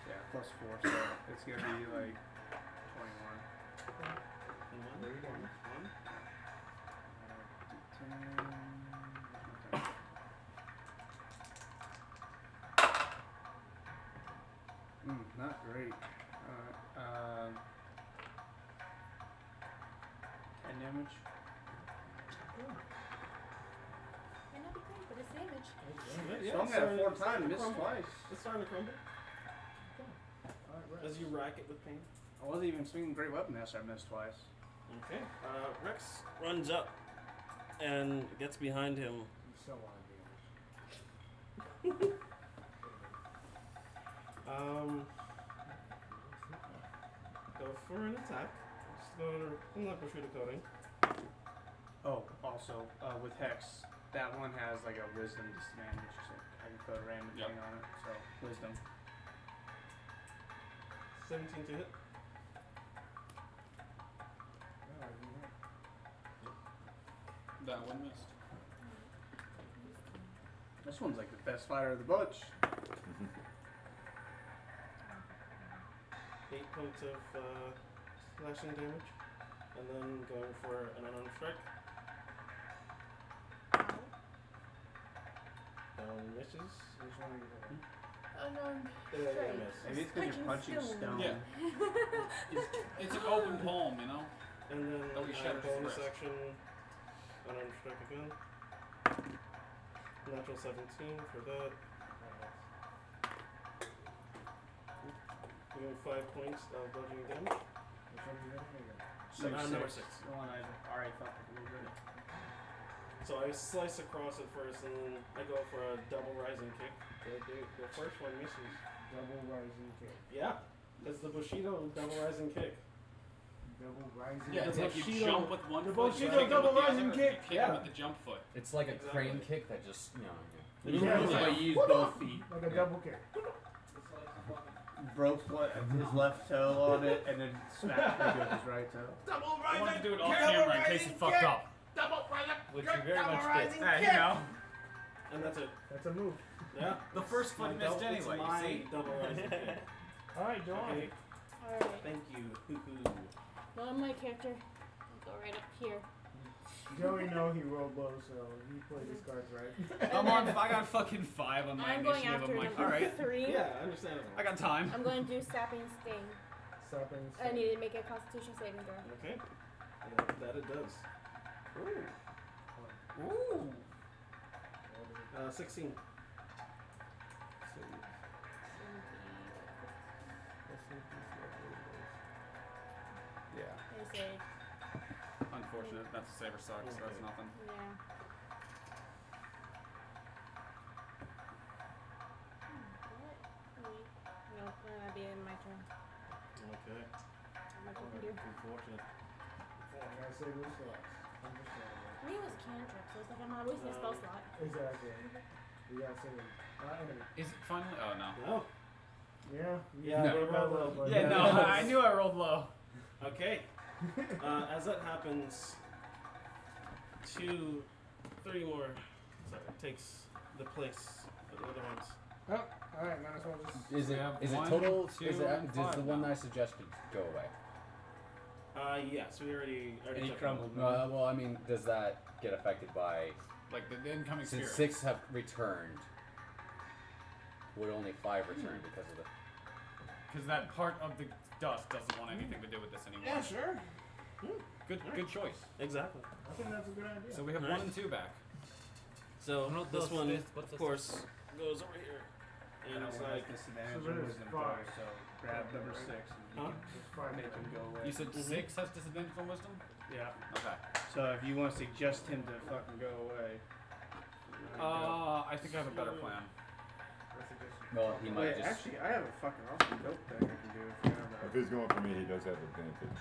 Yeah, plus 4, so it's gonna be like 21. There you go. Not great. 10 damage. May not be great, but it's damage. Yeah, Swung at it 4 times, missed twice. It's starting to crumble Alright, as you rack it with pain. I wasn't even swinging great weapon after I missed twice. Okay. Rex runs up and gets behind him. You so want damage. Go for an attack. Just go to not go shoot a coding. Oh, also, with Hex, that one has like a wisdom disadvantage, so I can put a random Yep. thing on it, so wisdom. 17 to hit. That one missed. This one's like the best fighter of the bunch. 8 points of slashing damage. And then going for an unarmed strike. Misses. Which one are you hitting? Unarmed Yeah, strike. miss. Maybe it's because you're punching stone. Yeah. It's an open palm, you know? And then That we shatter his bonus wrist. action, unarmed strike again. Natural 17 for that. Doing 5 points of bludgeoning damage. Which one are you hitting again? Number 6. The one I already fucked up a little bit. So I slice across it first, and then I go for a double rising kick. The first one misses. Double rising kick. Yeah, it's the Bushido double rising kick. Double rising Yeah, kick. it's like you Bushido- jump with one the foot, you Bushido kick him double with the rising other, kick. you kick Yeah. him with the jump foot. It's like a Exactly. crane kick that just, you know. Yeah, That's why you use both feet. Like a double kick. Broke his left toe on it and then smacked me with his right toe. Double I wanted rising to do it off camera in case it fucked up. Which you very much did. Yeah, you know. And that's it. That's a move. Yeah. The first foot My missed dou- it's anyway, you my see? double rising kick. Alright, go on. Okay. Alright. Thank you. Hoo-hoo. Well, my character. I'll go right up here. Joey know he rolled low, so he played his cards right. I'm on. I got fucking 5 on my I'm going initiative. after I'm like, number alright, 3. Yeah, understandable. I got time. I'm going to do Sapping Sting. Stopping. I need to make a Constitution saving throw. Okay. That it does. Ooh. 16. Yeah. There's a, Unfortunate. That's a saber sucks. So that's nothing. yeah. Wait. Nope, that'll be in my turn. Okay. What I can do. Unfortunate. I gotta say those slots. Understandable. I mean, it was cantrip, so it's like I'm not wasting a spell slot. Exactly. We gotta say enemy. Is it finally? Oh no. No. Yeah. Yeah, No. we rolled low, but Yeah, no. I knew I rolled low. Okay. As that happens, 2, 3 more. Sorry, takes the place of the other ones. Oh, alright, might as well just. Is We it have is it one, total? two, Is it and does the five one now. that I suggested go away? Yes, we already And he checked crumbled. Well, I mean, does that get affected by Like the incoming since spirit. 6 have returned? Would only 5 return because of the? Because that part of the dust doesn't want anything to do with this anymore. Yeah, sure. Good choice. Exactly. I think that's a good idea. So we have Alright. 1 and 2 back. So No, this those- one, this- what's of this? course, goes over here, and it's like disadvantage So on there's wisdom five. too, so grab number 6 and you Huh? Just five can make him go away. You said 6 has disadvantage on wisdom? Yeah. Okay. So if you want to suggest him to fucking go away. I think I have a better plan. That's a good- Well, he might Wait, just. actually, I have a fucking awesome dope thing I can do if you have If that. he's going for me, he does have advantage.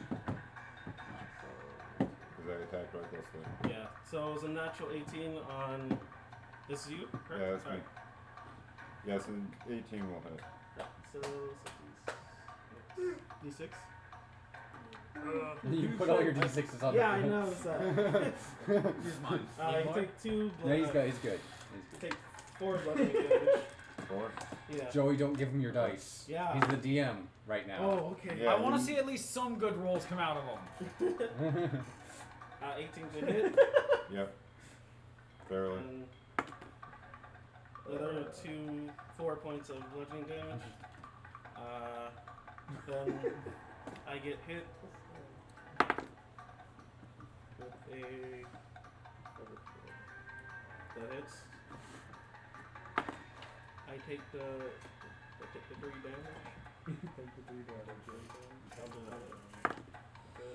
Because I attacked recklessly. yeah. So it was a natural 18 on. This is you, correct? Yeah, that's me. Alright. Yes, and 18 will hit. So D6. You put all your d6s on. Yeah, the I noticed that. Here's mine. You take 2. No, he's good. He's good. He's good. Take 4 bludgeoning damage. 4? Yeah. Joey, don't give him your dice. Yeah. He's the DM right now. Oh, okay. Yeah, I want to you- see at least some good rolls come out of them. 18 to hit. Yep. Barely. And the other 2, 4 points of bludgeoning damage. Then I get hit with a. That hits. I take the 3 damage. I'll do that. Okay.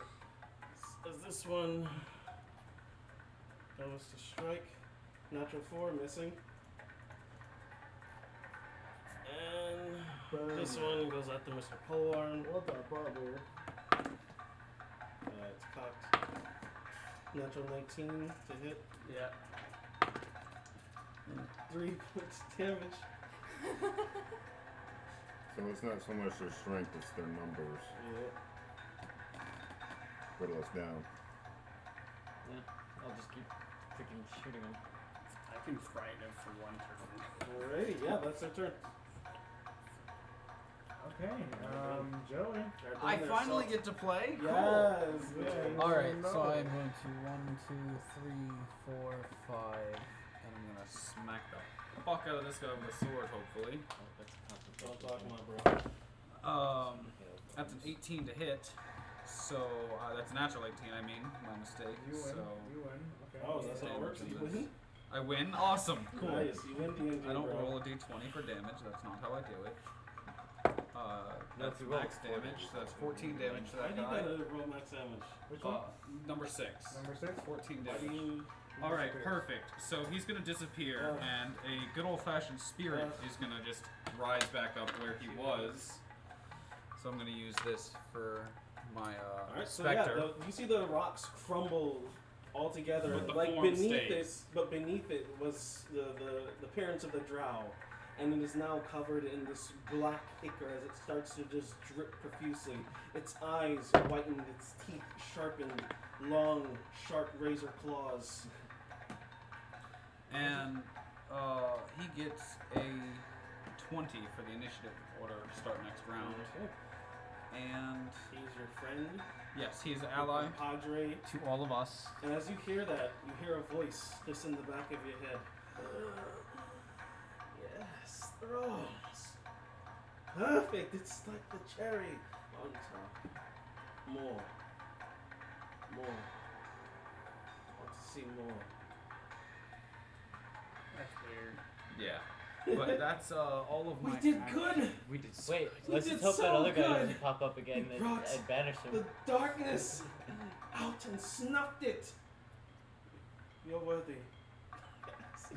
As this one goes to strike, natural 4 missing. And this one goes out to Mr. Polearm. What the fuck, dude? It's cocked. Natural 19 to hit. Yeah. 3 points damage. So it's not so much their strength, it's their numbers. Yeah. Whittle us down. I'll just keep freaking shooting him. I can frighten him for 1 turn. Alrighty, yeah, that's their turn. Okay, Joey. I finally get to play? Yes, Yeah. Alright, so No. I'm going to 1, 2, 3, 4, 5, and I'm gonna Smack the fuck out of this guy with a sword, hopefully. Oh, that's a Don't concentration. talk about, bro. That's an 18 to hit. So that's a natural 18, I mean. My mistake. You win. So You win. Okay. Oh, that's how it works. You win? I win. Awesome. Cool. Nice, you win D&D, I don't bro. roll a d20 for damage. That's not how I do it. That's you roll max damage. So that's 14 damage to Why that do you guy. gotta roll max damage? Which one? Number 6. Number 6? 14 Why do damage. you... All right, perfect. So he's gonna disappear, Oh. and a good old-fashioned spirit is gonna just rise back up where he was. So I'm gonna use this for my Alright, so yeah, specter. you see the rocks crumble all together, But the like form beneath stays. it, but beneath it was the appearance of the drow, and it is now covered in this black ichor as it starts to just drip profusely. Its eyes whitened, its teeth sharpened, long, sharp razor claws. And he gets a 20 for the initiative order to start next round. Okay. And He's your friend, yes, he's an ally Padre, to all of us. and as you hear that, you hear a voice just in the back of your head. Yes, thrones. Perfect. It's like the cherry on top. More. More. I want to see more. That's weird. Yeah. But that's all of my. We did action. good. We did. Wait, We let's did just hope so that other guy good. doesn't pop up again We and, brought and banish him. The darkness out and snuffed it. You're worthy.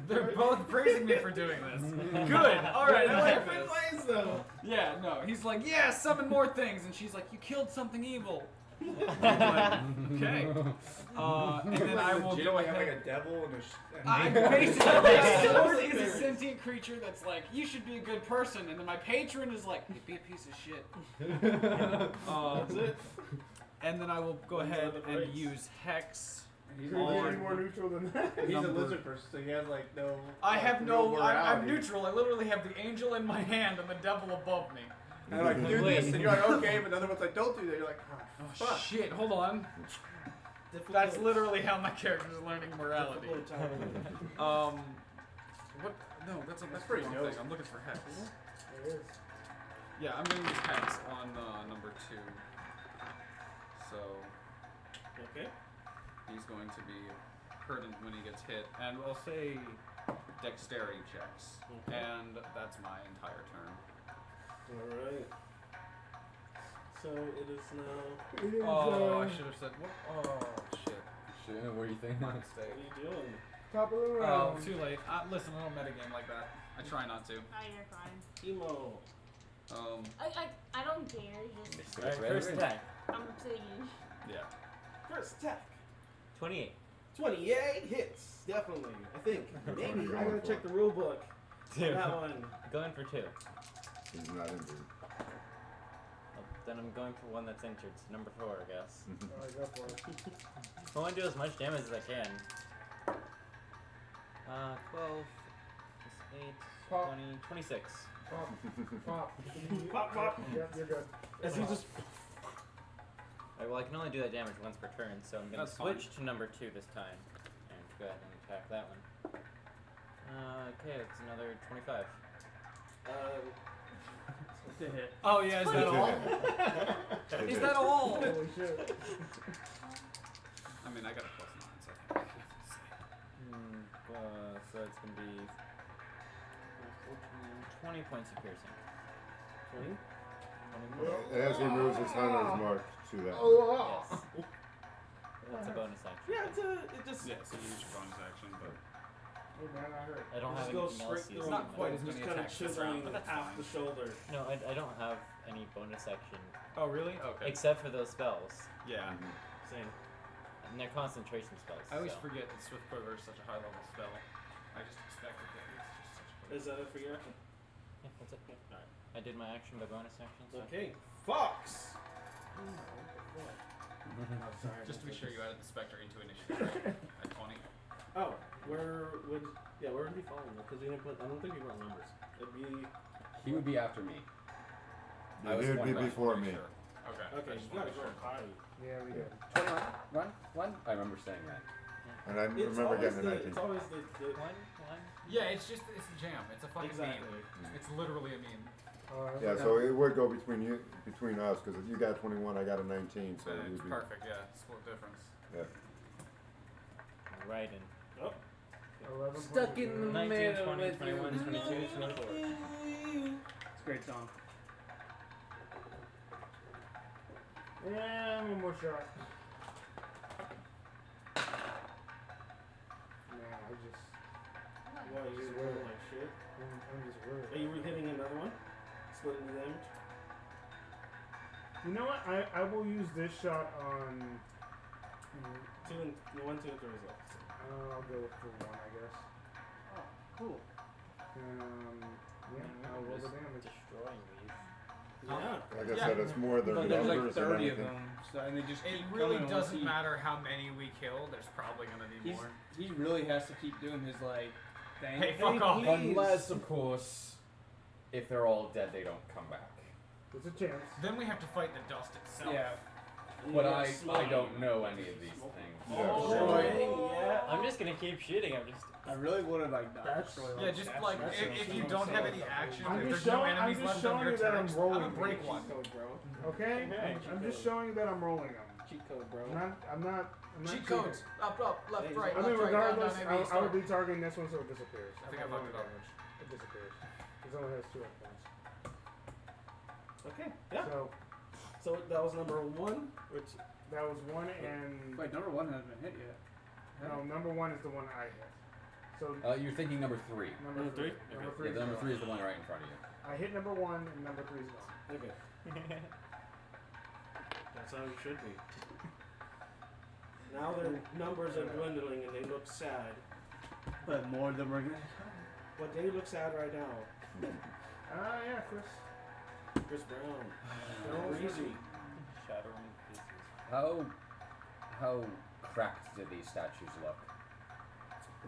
They're both praising me for doing this. Good. All right. I like Different this. ways though. Yeah. No. He's like, yeah, summon more things, and she's like, you killed something evil. I'm like, okay. And then I will go Like ahead. a devil and a. I basically, my sword is a sentient creature that's like, you should be a good person, and then my patron is like, you be a piece of shit. That's it. And then I will go Those are ahead the and breaks. use Hex He's Could a it get any lizard. more neutral than that? He's a Number- lizard person, so he has like no. I have real no. I'm morality. neutral. I literally have the angel in my hand and the devil above me. And I'm like, do Wait. this, and you're like, okay, but the other one's like, don't do that. You're like, Oh fuck. shit! Hold on. Difficult- That's literally how my character's learning morality. difficult time. What? No, that's pretty the wrong dope. thing. I'm looking for hex. It is. Yeah, I'm gonna use hex on number 2. So Okay. he's going to be hurt when he gets hit, and we'll say dexterity checks, Okay. and that's my entire turn. All right. So it is now. It is, Oh, I should have said what? Oh shit! Shit, what do you think? My What mistake. are you doing? top of the Oh, round. too late. Listen, I don't metagame like that. I try not to. Oh, you're fine. Emo. I don't care. Just Alright, first attack. I'm singing. Yeah. First attack. 28. 28 hits. Definitely. I think. That's what Maybe. I'm I going gotta check for. the rule book. on Two. That one. Going for 2. He's not injured. Well, then I'm going for one that's injured. So number 4, I guess. Alright, go for it. I want to do as much damage as I can. 12 plus 8, Pop. 20, 26. Pop. Pop. Pop, pop. Yep, you're good. As he just. Alright, well, I can only do that damage once per turn, so I'm going to That's fine. switch to number 2 this time. And go ahead and attack that one. Okay, that's another 25. To hit. Oh yeah, is that all? Is that all? Holy shit. I mean, I got a +9, so I think So it's going to be 20 points of piercing. 20? 20 As he moves his hunter's mark to that. Oh, Yes. That's a bonus action. Yeah, it just. Yeah, so you use your bonus action, but oh man, I hurt. I don't just have go anything straight else through used. It's not quite as just many kind of attacks this chiseling round, but that's half fine. the shoulder. No, I don't have any bonus action oh really? Okay. except for those spells. Yeah. Same. And they're concentration spells. I always so. forget that Swift Quiver is such a high level spell. I just expected that it's just such a. Is that it for your action? Yeah, that's it. Alright. I did my action by bonus action. So. Okay. Fox! Just to be sure you added the Spectre into initiative right? At 20. Oh, where would he fall in? Because we didn't put. I don't think we wrote numbers. It'd be. He would be after me. I was He would one be right, before pretty me. sure. Okay. Okay, I you just gotta wanted to go be sure. high. Yeah, we did. 21? One? I remember saying that. And I It's remember always getting a the. 19. It's always the. One. Yeah, it's just it's a jam. It's a fucking Exactly. meme. It's literally a meme. Yeah, so it would go between us, because if you got 21, I got a 19, so And you'd it's be. perfect. Yeah, split difference. Yeah. Right in. Oh. 11. Stuck in the 19, middle 20, with 21, you. 22, 24. It's a great song. And one more shot. Man, I just. What, you Just roll worried. like shit? I'm just worried. Are you hitting another one? Splitting the damage? You know what? I will use this shot on. 2 and 1, 2, and 3 results. I'll go for 1, I guess. Oh, cool. Yeah, I'll roll the damage. Destroying these. Yeah. Like I said, it's more their But there's like numbers than 30 of anything. them, so, and they just It keep really coming doesn't once matter how many we kill. There's probably gonna be more. He really has to keep doing his like thing. Hey, fuck off. Unless, of course, if they're all dead, they don't come back. There's a chance. Then we have to fight the dust itself. Yeah. But I don't know any of these things. Oh, yeah. I'm just gonna keep shooting. I really wanted like dodge That's- destroy. Yeah, just like if you don't have any action, I'm if just there's no showing- I'm enemies just left showing on your you that I'm turns, rolling I'm gonna break these. one. Cheat code, bro. Okay? Hey, I'm just showing you that I'm rolling them. Cheat code, bro. I'm not Cheat cheating. codes. Up, left, Hey, right, I left, mean, right, down, regardless, down, A, B, I would start. be targeting this one so it disappears. I think I I'm fucked not it up. doing damage. It disappears. It only has 2 hit points. Okay, yeah. So So that was number 1, which. that was 1 and Wait, number 1 hasn't been hit yet. no, number 1 is the one I hit. So You're thinking number 3. number 3. Number 3. Yeah, the number 3 is the one right in front of you. I hit number 1 and number 3 is gone. Okay. That's how it should be. Now their numbers are dwindling and they look sad. But more of them are gonna But they look sad right now. Yeah, Chris. Chris Brown. No, Breezy. Shattering pieces. How cracked do these statues look?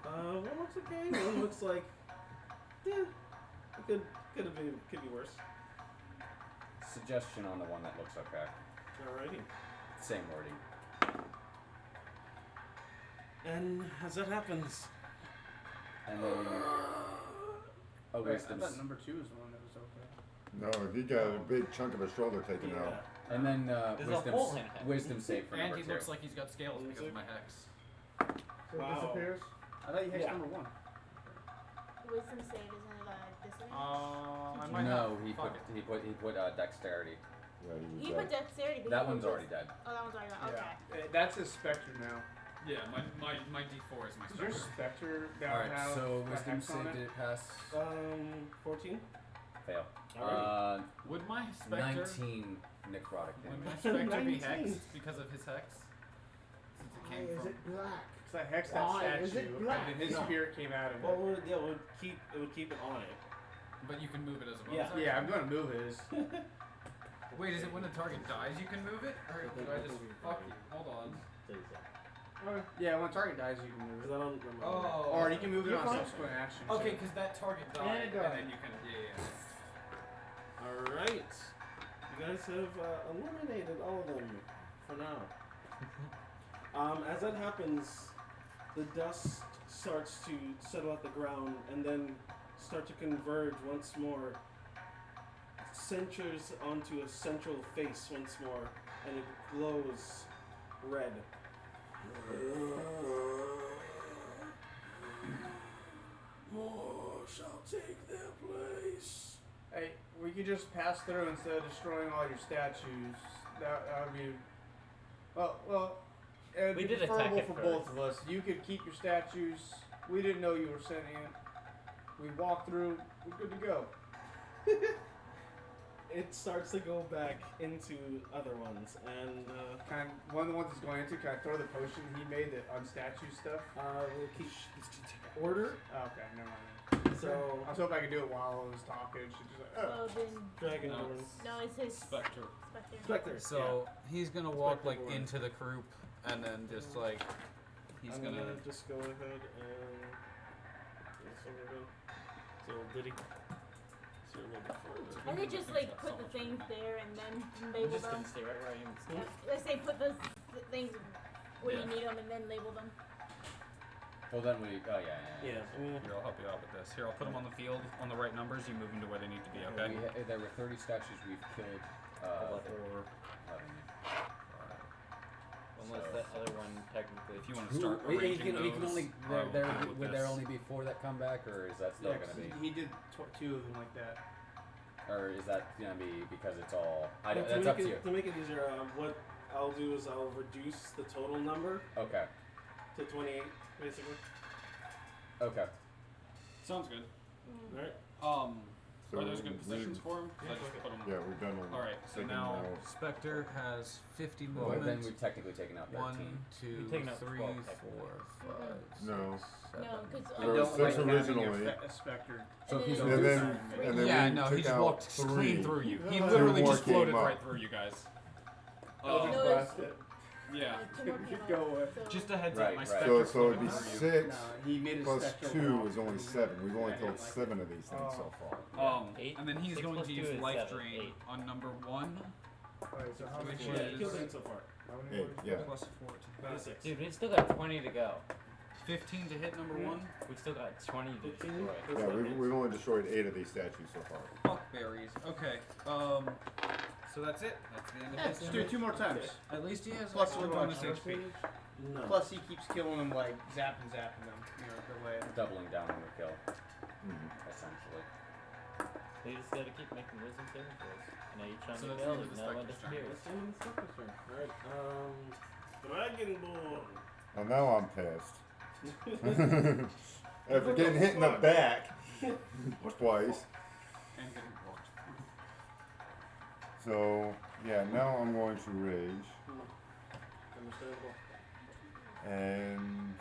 One looks okay. One looks like, yeah, it could be worse. Suggestion on the one that looks okay. Alrighty. Same wording. And as that happens, And then a Wait, I wisdom. thought number 2 was the one that was okay. No, he got a big chunk of his shoulder taken out. And then There's a hole in it. wisdom save for And number he 2. looks like he's got scales because of my hex. So Wow. it disappears. I thought you hexed Yeah. number 1. Wisdom save isn't it a disadvantage? I might No, have. he Fuck put dexterity. Yeah, He put dexterity. but That he one's put already dead. Oh, that one's already dead. Okay. That's his specter now. Yeah, my D4 is my Is your spectre. specter down Alright, now? so a wisdom hex on save it? did it pass? 14. Fail. Alrighty. Would my spectre 19 necrotic would my damage. spectre be 19. hexed because of his hex? Since it Why came is from it black? Because I hexed that Why is statue, it black? and then his No. spirit came out of Well, it. it would keep it on it. but you can move it as a bonus Yeah. action? Yeah, I'm gonna move his. Wait, is it when the target dies you can move it? Or do I just fuck you? Hold on. Yeah, when target dies, you can move Because it. I don't remember. Oh. Or you can move it You're on fine. subsequent action. Okay, too. because that target died, Yeah, and it died. then you can Alright. You guys have eliminated all of them for now. As that happens, the dust starts to settle at the ground and then start to converge once more. Centers onto a central face once more, and it glows red. More shall take their place. Hey, we could just pass through instead of destroying all your statues. That would be. Well, it would We be did attack preferable it for first. both of us. You could keep your statues. We didn't know you were sentient. We walked through. We're good to go. It starts to go back into other ones, and Can I, one of the ones that's going into, can I throw the potion he made that on statue stuff? we'll keep order. Oh, okay, never mind. So, I was hoping I could do it while I was talking. She's just like, oh. So then, Dragonborn. no, it's his Spectre. spectre. Spectre. So he's gonna walk like Spectre into the group and then just like he's I'm gonna. just go ahead and. So did he? So a little bit further. I could just like put the things there and then I'm label just them. gonna stay right where I am. Let's say put the things where you Yeah. need them and then label them. Well, then we. Oh, yeah. Yeah. Here, I'll help you out with this. Here, I'll put them on the field on the right numbers. You move them to where they need to be, okay? There were 30 statues we've killed. 11. 11. Unless that other one technically. If you want to start He arranging can those, only. I will There, deal with would there this. only be 4 that come back, or is that still Yeah, gonna 'cause be? he did 2 of them like that. Or is that gonna be because it's all? I don't, To that's make up to it- you. To make it easier, what I'll do is I'll reduce the total number Okay. to 28, basically. Okay. Sounds good. Alright. So Are those good we- positions for him? I just put them. Yeah, we've done all. All right, so taken now out. Spectre has 50 Well, then movement. we've technically taken out 13. 1, 2, You've taken out 3, 12 4, 5, 6, No. 7. No, because There were 6 having originally. a specter. So if he's And reduced- then Yeah, we no, took he just out walked 3. clean through you. He Two literally more just came floated up. right through you guys. No, Just it's- blast it. Yeah. Go away. Just a heads Right, up, my right. spectre So it'd be floated through 6 No, he made a plus spectral 2 wall. is only 7. We've only Yeah, killed like it. 7 of these things so far. you. 8. And then he's 6 going plus to 2 use is life 7. drain 8. on number 1. Alright, so how many Which more? Yeah, is- you killed 8 so far. How many 8, more? yeah. Plus 4. 26. Dude, we've still got 20 to go. 15 to hit number 1. We've still got 20 to 15? destroy. Yeah, we've only destroyed 8 of these statues so far. Fuck berries. Okay. So that's it. That's the end of Let's this. do it 2 more times. At least he has Plus one one bonus more. HP. No. Plus, he keeps killing them, like, zapping them, the way. doubling down on the kill, Mhm. essentially. They just gotta keep making wisdom saving throws. I know you're trying So to that's kill, the end of there's the no one specter's turn. disappears. That's the end of the Spectre's turn. Alright. Dragonborn. Well, now I'm pissed. After getting hit in the back twice. And getting blocked. So, yeah, now I'm going to rage. Understandable. And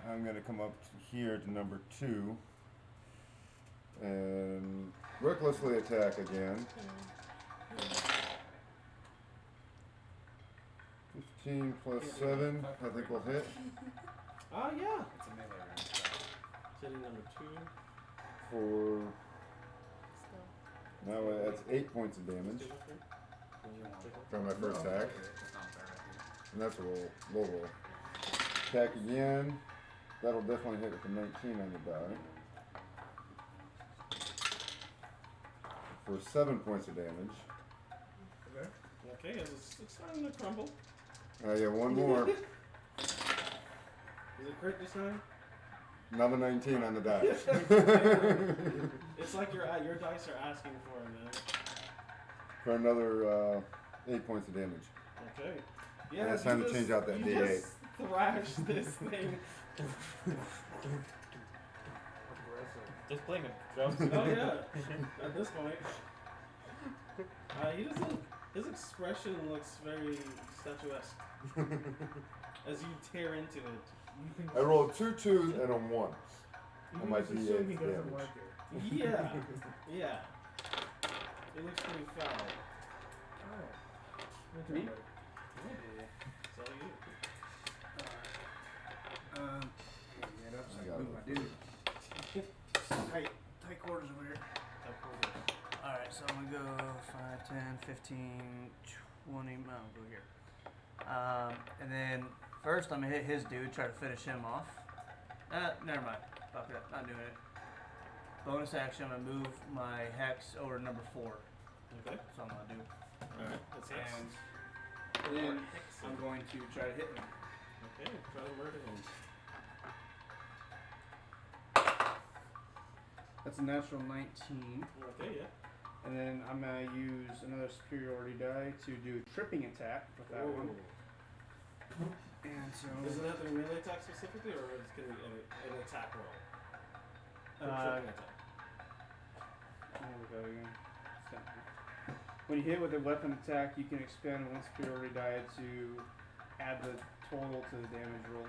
I'm going to come up to here to number 2. And recklessly attack again. 15. 19 plus 7, I think will hit. Yeah. It's a melee range. Hitting number 2. For Still. now that's 8 points of damage from my first attack. It's not fair. And that's a low roll. Attack again. That'll definitely hit with a 19 on the die. For 7 points of damage. Okay. Okay, it's starting to crumble. I get one more. Is it crit this time? Another 19 on the die. It's like your dice are asking for it, man. For another 8 points of damage. Okay. And Yeah, it's time to change out that you D8. just thrash this thing. Just playing a drum. Oh yeah. At this point, he doesn't. His expression looks very statuesque as you tear into it. You can I rolled 2 2s and a 1. you on can my just assume he D8 doesn't damage. like it. Yeah, yeah. It looks pretty foul. Alright. Me? It's all you. Get up so I I got can move it. my dude. Tight quarters over here. Alright, so I'm gonna go 5, 10, 15, 20. No, I'll go here. And then first I'm gonna hit his dude, try to finish him off. Never mind. Fuck it, not doing it. Bonus action, I'm gonna move my hex over to number 4. Okay. That's all I'm gonna do. Alright. That's it. And then I'm going to try to hit him. Okay. Try to murder him. That's a natural 19. Okay. Yeah. And then I'm gonna use another superiority die to do a tripping attack with that one. And so Does it have to be melee attack specifically, or is it gonna be an attack roll? Or tripping attack? there we go again. When you hit with a weapon attack, you can expend one superiority die to add the total to the damage roll.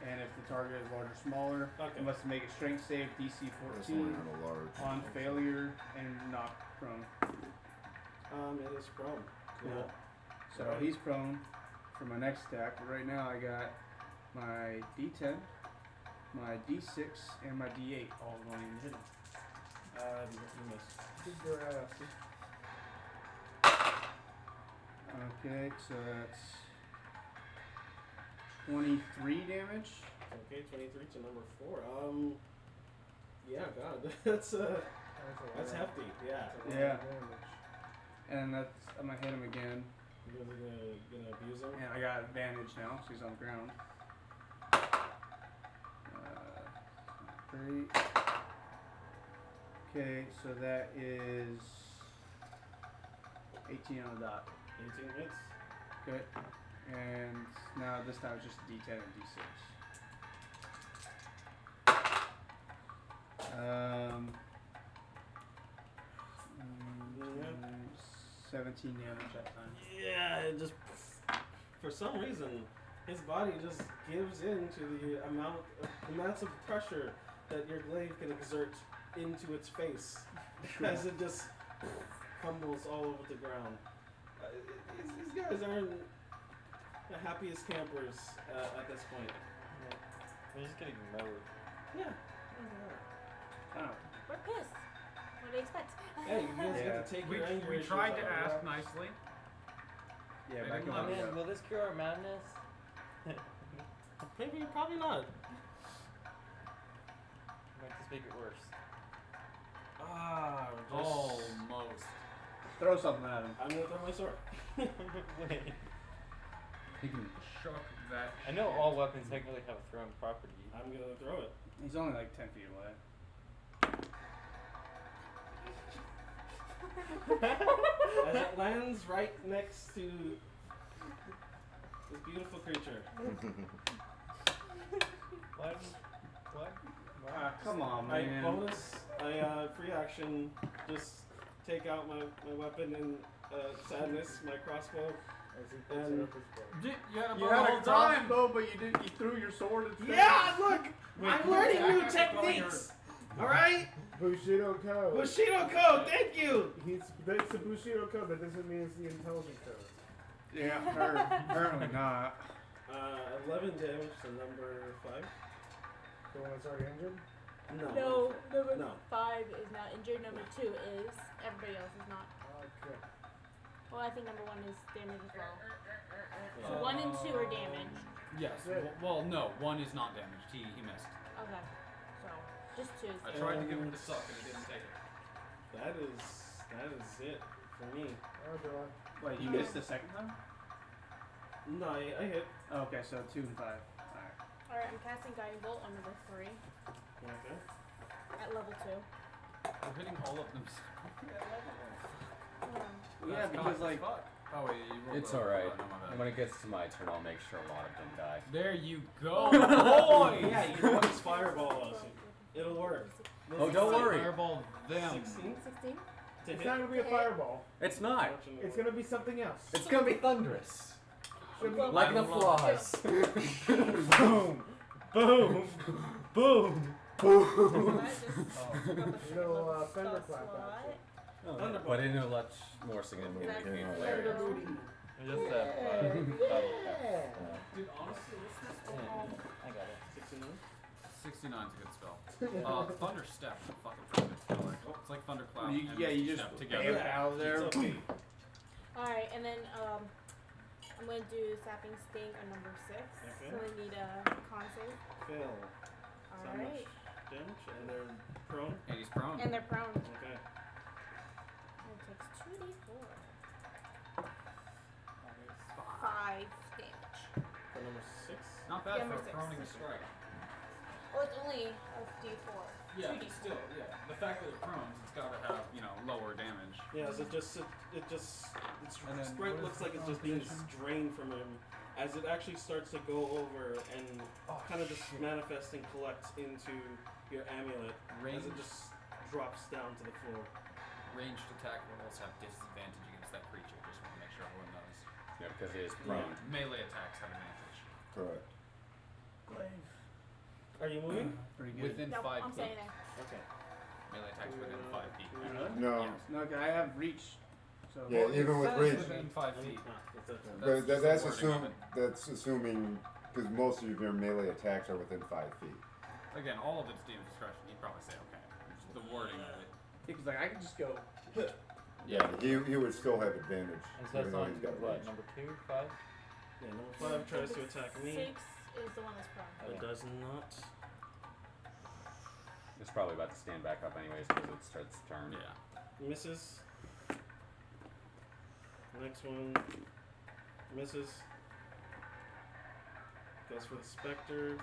And if the target is large or smaller, Okay. you must make a strength save DC That's 14 only not a large. on failure and knock prone. It is prone. Cool. Yeah. So he's prone for my next attack. But right now I got my D10, my D6, and my D8 all going to hit him. You missed. Kick your ass. Okay, so that's 23 damage. Okay, 23 to number 4. Yeah, God, that's hefty. Yeah. Yeah. And that's I'm gonna hit him again. You guys are gonna abuse him? And I got advantage now, so he's on the ground. Great. Okay, so that is 18 on the dot. 18 hits. Good. And now this time it's just D10 and D6. 17 damage that time. Yeah, it just for some reason his body just gives in to the amounts of pressure that your glaive can exert into its face as it just crumbles all over the ground. These guys aren't the happiest campers at this point. They're just getting mowed. Yeah. Oh. We're pissed. What do you expect? Hey, you guys Yeah. get to take We your anger issues tried to out. ask nicely. Yeah, They back didn't on let the Man, will this cure our madness? Maybe, probably not. Might just make it worse. Almost. Throw something at him. I'm gonna throw my sword. Wait. He can Shook that. I know all weapons technically have a thrown property. I'm gonna throw it. He's only like 10 feet away. As it lands right next to this beautiful creature. What? What? Ah, come on, I man. bonus, free action, just take out my weapon in sadness, my crossbow. As he picks it up his bow. You had a You bow the had whole a time. crossbow, but you threw your sword instead. Yeah, look! Wait, I'm can you learning attack new after calling techniques! Alright? Bushido code. Bushido code, thank you! That's the Bushido code. That doesn't mean it's the intelligent code. Yeah, apparently not. 11 damage to number 5. The one that's already injured? No, number No. 5 is not injured. Number 2 is. Everybody else is not. Okay. Well, I think number 1 is damaged as well. So 1 and 2 are damaged. Yes. Well, no, 1 is not damaged. He missed. Okay. So just 2 is I damaged. tried to give him the suck and he didn't take it. That is it for me. Oh, do I? Wait, you missed the second time? No, I hit. Oh, okay, so 2 and 5. Alright. Alright, I'm casting Guiding Bolt on number 3 Okay. at level 2. We're hitting all of them. Yeah, because like Oh wait, you rolled It's the- alright. oh, no, my bad. When it gets to my turn, I'll make sure a lot of them die. There you go. Oh boy! Yeah, you know what this fireball is. It'll work. Oh, don't worry. Fireball them. 16 16? to It's hit. not gonna be a fireball. It's not. It's gonna be something else. It's gonna be thunderous. Should be Like the flaws. boom, boom, boom. little thunder clap action. But in a much more significant That's way. Thunderbolt. Just that Dude, honestly, what's this called? I got it. 69. 69's a good spell. Thunder Step is a fucking pretty good spell. Like, it's like Thunderclap You- and yeah, you Misty just Step bail together. out there. It's okay. Alright, and then I'm going to do Sapping Sting on number 6. Okay. So I need a con save. Fail. So much Alright. damage, and they're prone. And he's prone. And they're prone. Okay. It takes 2d4. 5 damage. For number 6. Not bad Number for a six. proning strike. Well, it's only a d4. Yeah, 2d4. but still, yeah. The fact that it prones, it's got to have, lower damage. Yeah, so it's And then strength where's looks like the it's just being concentration? drained from him as it actually starts to go over and kind of just manifests and collects into your amulet as Range, it just drops down to the floor. ranged attack rolls have disadvantage against that creature. Just want to make sure everyone knows. Yeah, because it is prone. Melee attacks have advantage. Correct. Are you moving? Pretty good. Within No, 5 I'm feet. staying there. Okay. Melee attacks within 5 feet. No. No, okay, I have reach. So Yeah, even with Says reach. within 5 feet. But just that's the wording of assuming because most of your melee attacks are within 5 feet. Again, all of it's DM's discretion. He'd probably say okay. Just the wording of it. Because like I can just go. Yeah, he would still have advantage. And so even that's though on he's got what, reach. number 2, 5? Yeah, number 5 tries to attack me. 6 is the one that's prone. It does not. It's probably about to stand back up anyways because it starts to turn. Yeah. Misses. Next one misses. Goes for the Spectre.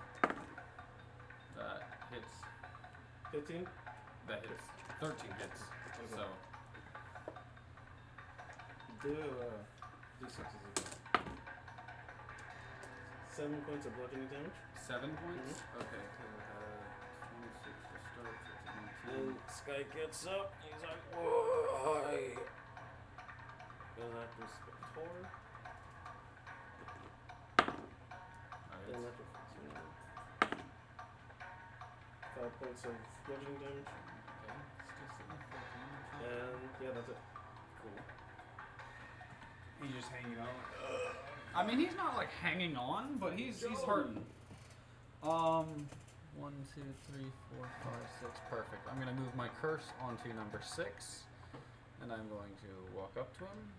That hits. 15. That hits. 13 hits. Okay. So Do D6 again. 7 points of bludgeoning damage. 7 points. Okay. So 26 to start. So And it's 19. Sky gets up. He's like, why? Goes after Spector. Alright. Then after 5 points of bludgeoning damage. Okay. Still sitting at 14. And yeah, that's it. Cool. He's just hanging on. I mean, he's not like hanging on, but he's hurting. 1, 2, 3, 4, 5, 6. Perfect. I'm gonna move my curse onto number 6, and I'm going to walk up to him,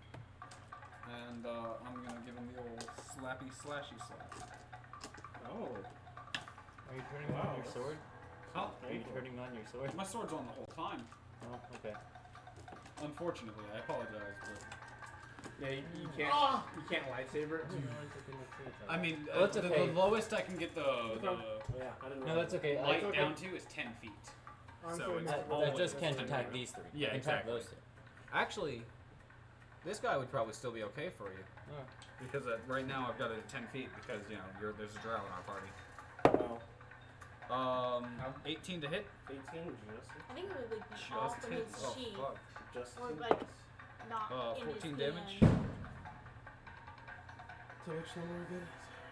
and I'm gonna give him the old slappy slashy slap. Oh. Are you turning on your sword? Huh? Are you turning on your sword? My sword's on the whole time. Oh, okay. Unfortunately, I apologize, but Yeah, you can't lightsaber it. I mean, Well, that's okay. the lowest I can get the Yeah, I didn't No, that's okay. light okay. down to is 10 feet. I'm So saying it's that's I always just can't 10 attack feet. these 3. Yeah, I can attack exactly. those 2. Actually, this guy would probably still be okay for you. Oh. Because right now I've got it at 10 feet because, there's a drow in our party. Wow. 18 to hit. 18 just. I think it would like be Just off of hits. his Oh, sheet. fuck. Just. Or like not in 14 his damage. hand. To which number again?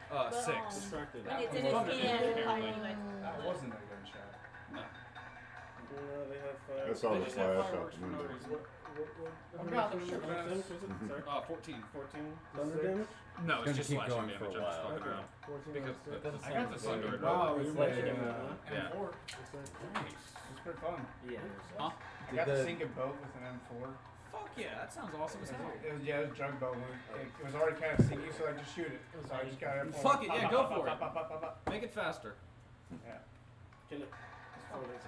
But, 6. Distracted. When it's in his Thunder. hand, it'd probably be like. That wasn't a gunshot. No. No, they have 5. I saw They the just have flash out fireworks the for no window. reason. what I've got them. damage? Sorry. 14. 14 thunder damage? No, it's gonna just keep slashing going damage. for a I'm just while. fucking Okay. around. 14 Because on the six. I got the the thunder. same. Wow, It's you're like, making it, uh, huh? Yeah. M4. It's like, Nice. It's pretty fun. Yeah. Huh? I got the sinking boat with an M4. Fuck yeah, that sounds awesome as hell. It was a drug boat. It was already kind of sinking, so I just shoot it. So I just got M4. Fuck it, yeah, go for it. it. Make it faster. Yeah. Kill it. It's 4d6.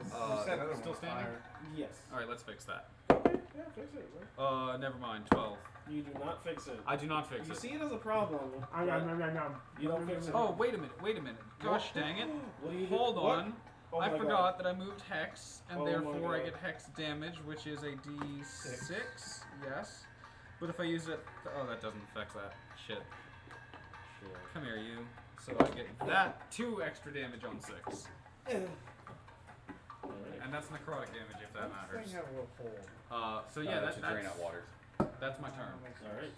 It's- You said other still one, standing? fire. Yes. Alright, let's fix that. okay, yeah, fix it. Right? Never mind. 12. You do not fix it. I do not fix You it. see it as a problem. I'm. You don't fix it. Oh, wait a minute. Gosh dang it. What do you do? Hold What? on. Oh I my forgot that I moved hex, and Oh my therefore I God. get hex damage, which is a d6. Yes. But if I use it. Oh, that doesn't affect that. Shit. Come here, you. So I get that 2 extra damage on 6. And that's necrotic damage if that matters. Thing have a little hole. So yeah, to drain out water. that's my turn. Alright.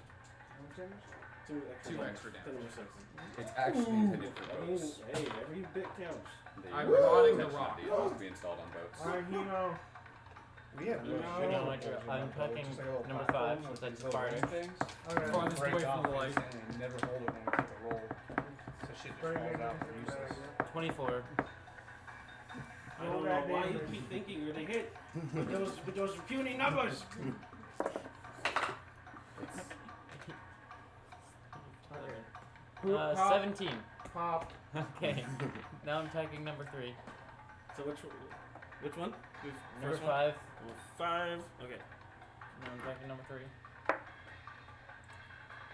How much damage? 2 extra. 2 extra Ten damage. over 6. It's actually intended for I mean, boats. hey, every bit counts. I'm rotting the Section rock. of supposed to be installed on boats. Alright, Hino. We have no No. shit No, on I it. dr- I'm packing Just like a little number platform 5 with since I these just little fired it. things. Okay. Farthest Break away from off the light. and never hold it when we take a roll. So shit just falls out for useless. 24. I don't know why you keep thinking you're the hit with those puny numbers. Pop. 17. Pop. Okay. Now I'm attacking number 3. So which one? Number First one? 5. 5. Okay. Now I'm attacking number 3.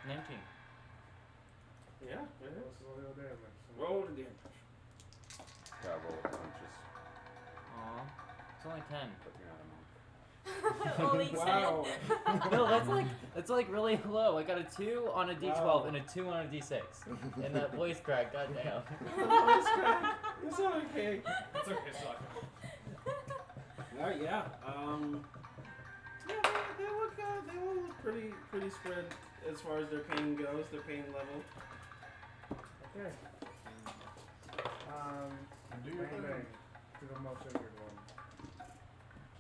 19. Yeah. What's the real damage? Roll the damage. Gotta roll with punches, Aw. It's only 10. but you're not a monk. Only 10. Wow. No, that's like really low. I got a 2 on a d12 Wow. and a 2 on a d6. And that voice crack, goddamn. It's okay. It's okay, suck. Alright, yeah. Yeah, they all look pretty spread as far as their pain goes, their pain level. Okay. Do your Bang thing. bang. To the most injured one.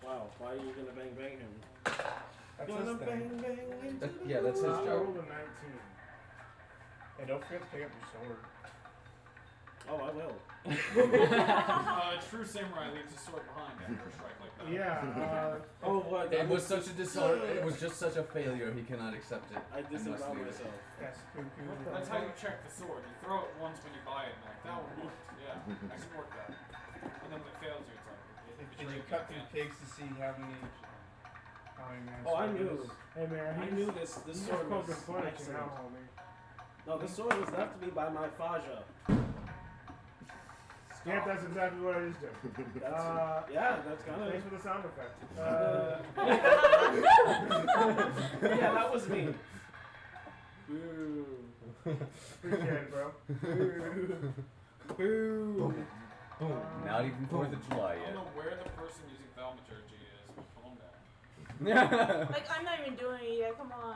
Wow, why are you gonna bang him? That's Gonna his thing. bang into That- the yeah, that's his wall. I job. rolled a 19. Hey, don't forget to pick up your sword. Oh, I will. True samurai leaves his sword behind after a strike like that. Yeah. Oh, what? It was such a it was just such a failure. He cannot accept it. I and must disavow leave it. myself. Yes, poo-poo. That's how you check the sword. You throw it once when you buy it, and like, that one worked. Yeah, I support that. And then when it fails you, it's like, Did you cut through pigs to see how many man? Oh, I knew. Hey man, I he's, knew this he's sword was poking fun at you excellent. now, homie. No, this sword was left to me by my Faja. Yeah, that's exactly what I used to. Yeah, that's kind of. Thanks for the sound effect. Yeah, that was me. Boo. Appreciate it, bro. Boo. Not even 4th of July I don't yet. know where the person using thaumaturgy is, but calm down. Like, I'm not even doing it yet. Come on.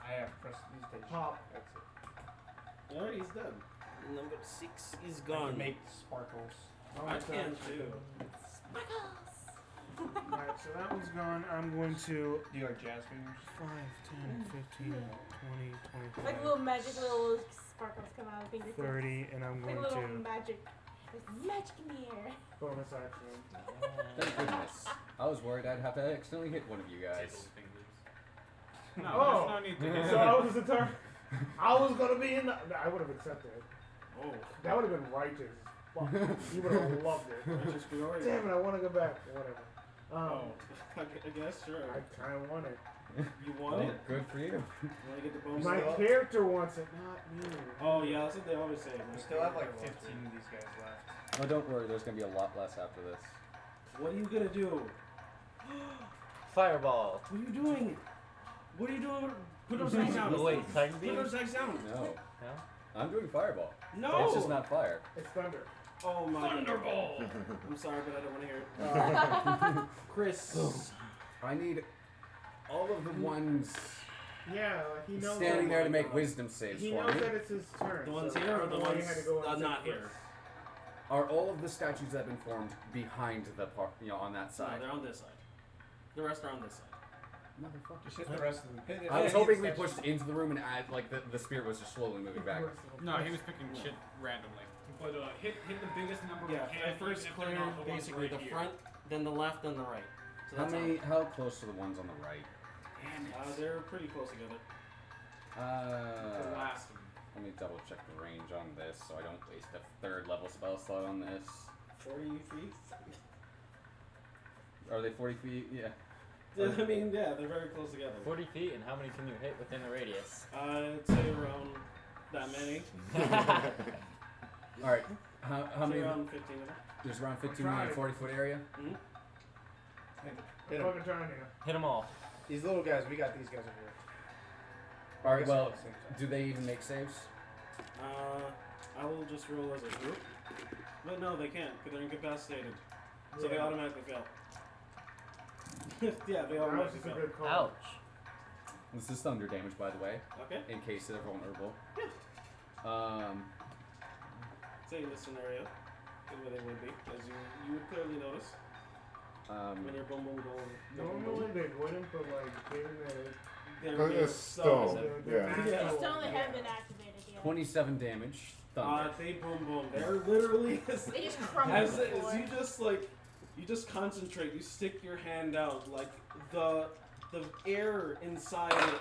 I have prestige. Pop. That's it. Alright, he's done. Number 6 is I gone. can make sparkles. I can too. Alright, so that one's gone. I'm going to Do you like jazz fingers? 5, 10, 15, 20, Like 25, little magic little sparkles come out of the fingertips. 30, and I'm Like going little to magic. There's magic in the air. bonus action. Thank goodness. I was worried I'd have to accidentally hit one of you guys. Tickle fingers. No, Oh. there's no need to So I was the turn. I was gonna be in the. I would have accepted it. Oh, That would have been righteous. Fuck. You would have loved it. just glory. Damn it! I want to go back. Whatever. Oh, I guess sure. I kind of want it. You want Oh, it? good for you. You want to get the bonus? My still- character wants it, not me. Oh yeah, that's what they always say. We still have like 15 of these guys left. Oh, don't worry. There's gonna be a lot less after this. What are you gonna do? Fireball. What are you doing? What are you doing? Put those eggs down. Oh, wait, Titan Put Beam? those eggs down. No, No? I'm doing fireball. No. It's just not fire. It's thunder. Oh my Thunderball! God. I'm sorry, but I don't want to hear it. Chris. I need all of the ones Yeah, he knows. standing that, there to make wisdom saves He for knows me. that it's his turn. The ones so here I or don't the know why you ones had to go and not say here? Chris. Are all of the statues that have been formed behind the part, on that No, side? they're on this side. The rest are on this side. Motherfucker. Just hit the rest of them. Hit it. I was Yeah, hoping he's we actually- pushed into the room and like the spirit was just slowly moving back. No, he was picking shit randomly. But hit the biggest number Yeah, we I can. first even if they're cleared not the ones basically right the here. front, then the left, then the right. So How that's many? How close are the ones on the right? Damn it. They're pretty close together. The last one. Let me double check the range on this so I don't waste a third level spell slot on this. 40 feet? Are they 40 feet? Yeah. I mean, yeah, they're very close together. 40 feet, and how many can you hit within the radius? I'd say around that many. All right. How Say many? around 15 of them. There's around 15 in a 40-foot area. Mm-hmm. Hit 'em. Fucking trying here. Hit them all. These little guys, we got these guys over here. All right. guess Well, at the same time. do they even make saves? I will just roll as a group. But no, they can't, because they're incapacitated. So they Yeah. automatically fail. Yeah, they That was automatically just a fail. good call. Ouch. This is thunder damage, by the way, Okay? in case they're vulnerable. Yeah. Say in this scenario, is where they would be, as you would clearly notice when your boom boom going. Normally they wouldn't, but like They're But being it's stone. Yeah. They still haven't been activated yet. 27 damage. Thunder. They boom boom. They're literally They just crumble as to the floor. you just like you just concentrate. You stick your hand out like the air inside of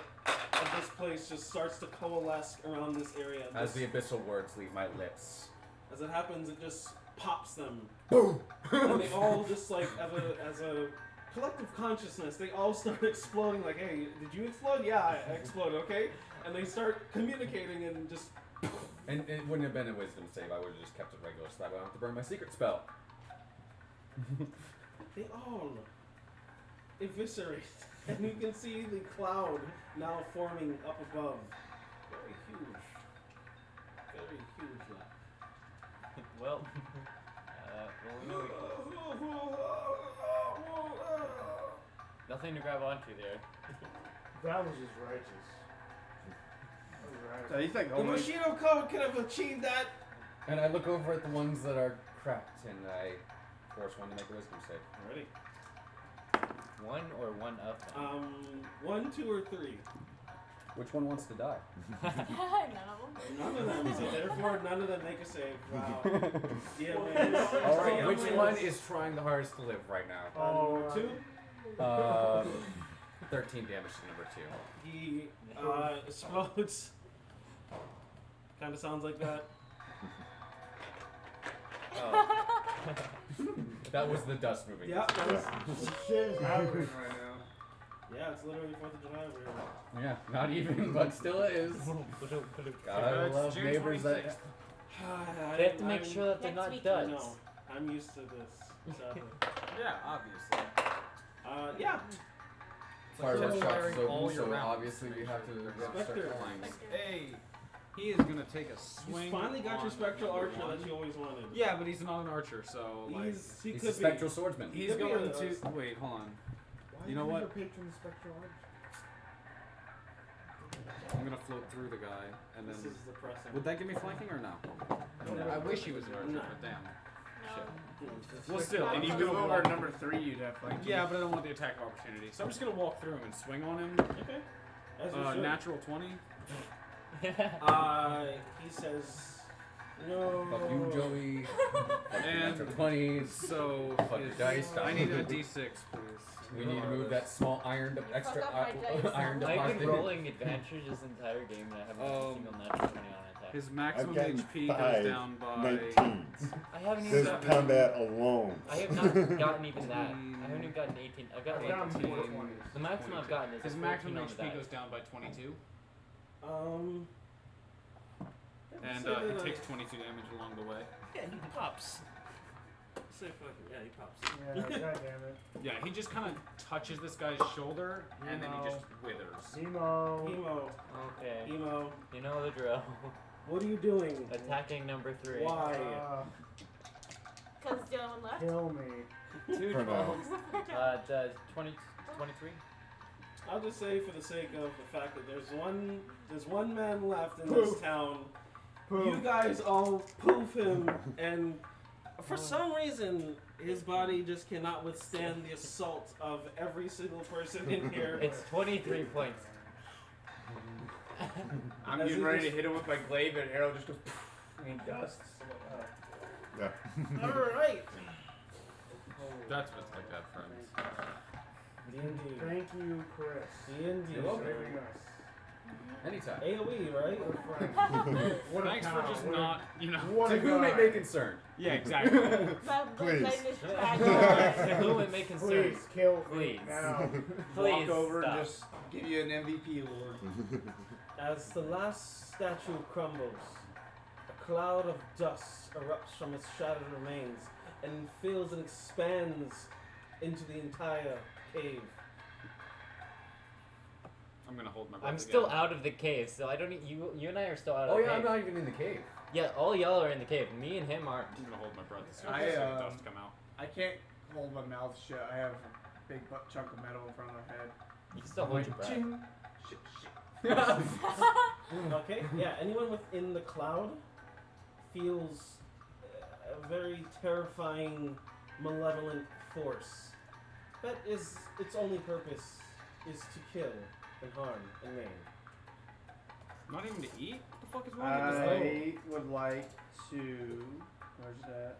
this place just starts to coalesce around this area. As This- the abyssal words leave my lips. As it happens, it just pops them. Boom! And they all just like, as a collective consciousness, they all start exploding like, hey, did you explode? Yeah, I exploded, okay? And they start communicating and just... And it wouldn't have been a wisdom save. I would have just kept it regular so that I don't have to burn my secret spell. They all eviscerate. And you can see the cloud now forming up above. Very huge. Very huge now. Well, we know nothing to grab onto there. that was just righteous. That was right. So you think The only Bushido Code could have achieved that. And I look over at the ones that are cracked and I force one to make a wisdom save. Already. One or one of them? 1, 2, or 3. Which one wants to die? None of them. None of them. So therefore, none of them make a save. Wow. Yeah, man. Alright, which one is trying the hardest to live right now? Number 2. 13 damage to number 2. He explodes. Kind of sounds like that. Oh. That was the dust moving. Yeah. That was, This shit is happening right now. yeah, it's literally 4th of July over here. Yeah, not even, but still is. Gotta It's love June neighbors 26th. They have to make sure that they're Next not week. duds. No, I'm used to this. Sadly. Yeah, obviously. Yeah. Fireworks So shots wearing is all open, your so rounds. obviously we have to start Spectre. flying. Hey, he is gonna take a You swing. finally got your on spectral number archer one. that you always wanted. Yeah, but he's not an archer, so like He He's could a spectral be. swordsman. he's could be going a- to wait. Hold on. Why You know is what? your patron spectral arch? I'm gonna float through the guy, and This then is depressing. would that give me flanking or no? No. I wish he was an archer, No. but damn. No. Well, still, And if you you do go over over number 3, you'd have like. Yeah, but I don't want the attack of opportunity, so I'm just gonna walk through him and swing on him. Okay. As you should. Natural 20. He says, no. Fuck you, Joey. Fuck And you, 20s. So Fuck your dice. I need a D6, please. We need to move that small iron You extra fuck up my dice. iron I've deposit. been rolling advantage this entire game and I haven't had a single natural 20 on attack. His I've maximum gotten HP 5 goes down by 19s. I haven't This even combat alone. I have not gotten even that. I haven't even gotten 18. I've got I've gotten like 4 18. 20s. the maximum I've gotten is his a 14 maximum on the HP die. goes down by 22, and say he that, takes 22 damage along the way. Yeah, he pops. Say fucking, yeah, he pops. Yeah, god damn it. Yeah, he just kind of touches this guy's shoulder, and then he just withers. Emo. Emo, Okay. Emo, You know the drill. what are you doing? Attacking number 3. Why? Because the other one left. Kill me. 2 For now. 12s. 23. I'll just say for the sake of the fact that there's one man left in this Poof. town. Poof. You guys all poof him and For some reason, his body just cannot withstand the assault of every single person in here. It's 23 points. I'm As getting he ready to just- hit him with my glaive, and arrow just goes and he dusts. Yeah. Alright. That's what's like that, friends. D&D. Thank you, Chris. D&D. You're welcome. Saving us. Anytime. AoE, right? We're friends. What a Thanks for pal, just what a- not, you know. What To a whom it guy. may concern. Yeah, exactly. But Please. blame this To dragon. whom it may concern. Please kill Please. now. Please Walk over stop. and just give you an MVP award. As the last statue crumbles, a cloud of dust erupts from its shattered remains and fills and expands into the entire cave. I'm gonna hold my breath I'm again. still out of the cave, so I don't. You and I are still out of Oh the yeah, I'm cave. not even in the cave. Yeah, all y'all are in the cave. Me and him aren't. I'm gonna hold my breath as soon I, as the dust come out. I can't hold my mouth shut. I have a big chunk of metal in front of my head. You can still hold your breath. Ching. Shit. Okay, yeah, anyone within the cloud feels a very terrifying, malevolent force. That is, its only purpose is to kill and harm and maim. Not even to eat? What the fuck is wrong with this thing? I would like to. Where's that?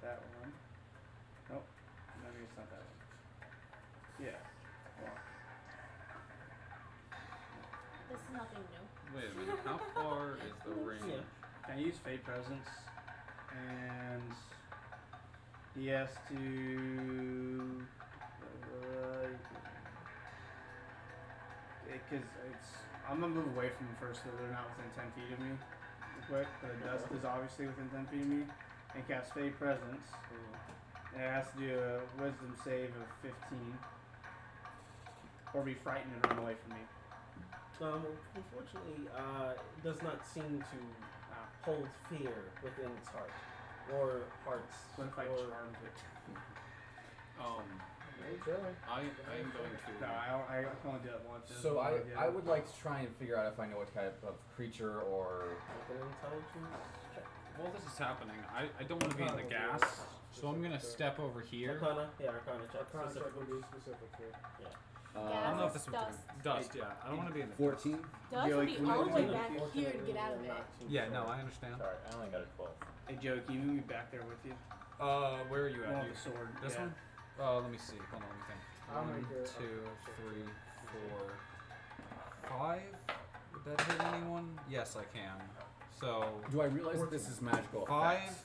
That one. Nope. Maybe it's not that one. Yeah. Hold on. This is nothing new. Wait a minute, how far is the range? Yeah. Can I use Fate Presence? And he has to. Because I'm gonna move away from them first so they're not within 10 feet of me. Real quick, but the dust is obviously within 10 feet of me. And cast Fate Presence. And it has to do a Wisdom save of 15. Or be frightened and run away from me. Unfortunately, it does not seem to hold fear within its heart, or hearts, What if I or charmed it? I am going to. No, I can only do it once. So I would like to try and figure out if I know what type of creature or. like an intelligence check. While this is happening, I don't want to be in the gas, so I'm gonna step over here. Arcana, yeah, Arcana check. Arcana check specifically. would be specific here. I don't know if this would Dust. dust. Yeah, I don't want to be in the 14. Dust Yeah, would like, be when all the you way do back it, here to get out of it. Yeah, no, I understand. Sorry, I only got a 12. Hey Joe, can you move me back there with you? Where are you I at? want You, the sword. this yeah. one? Let me see. Hold on, let me think. I'll One, make it. 2, 3, 4, 5. Would that hit anyone? Yes, I can. So Do I realize that this is magical? 5, effects?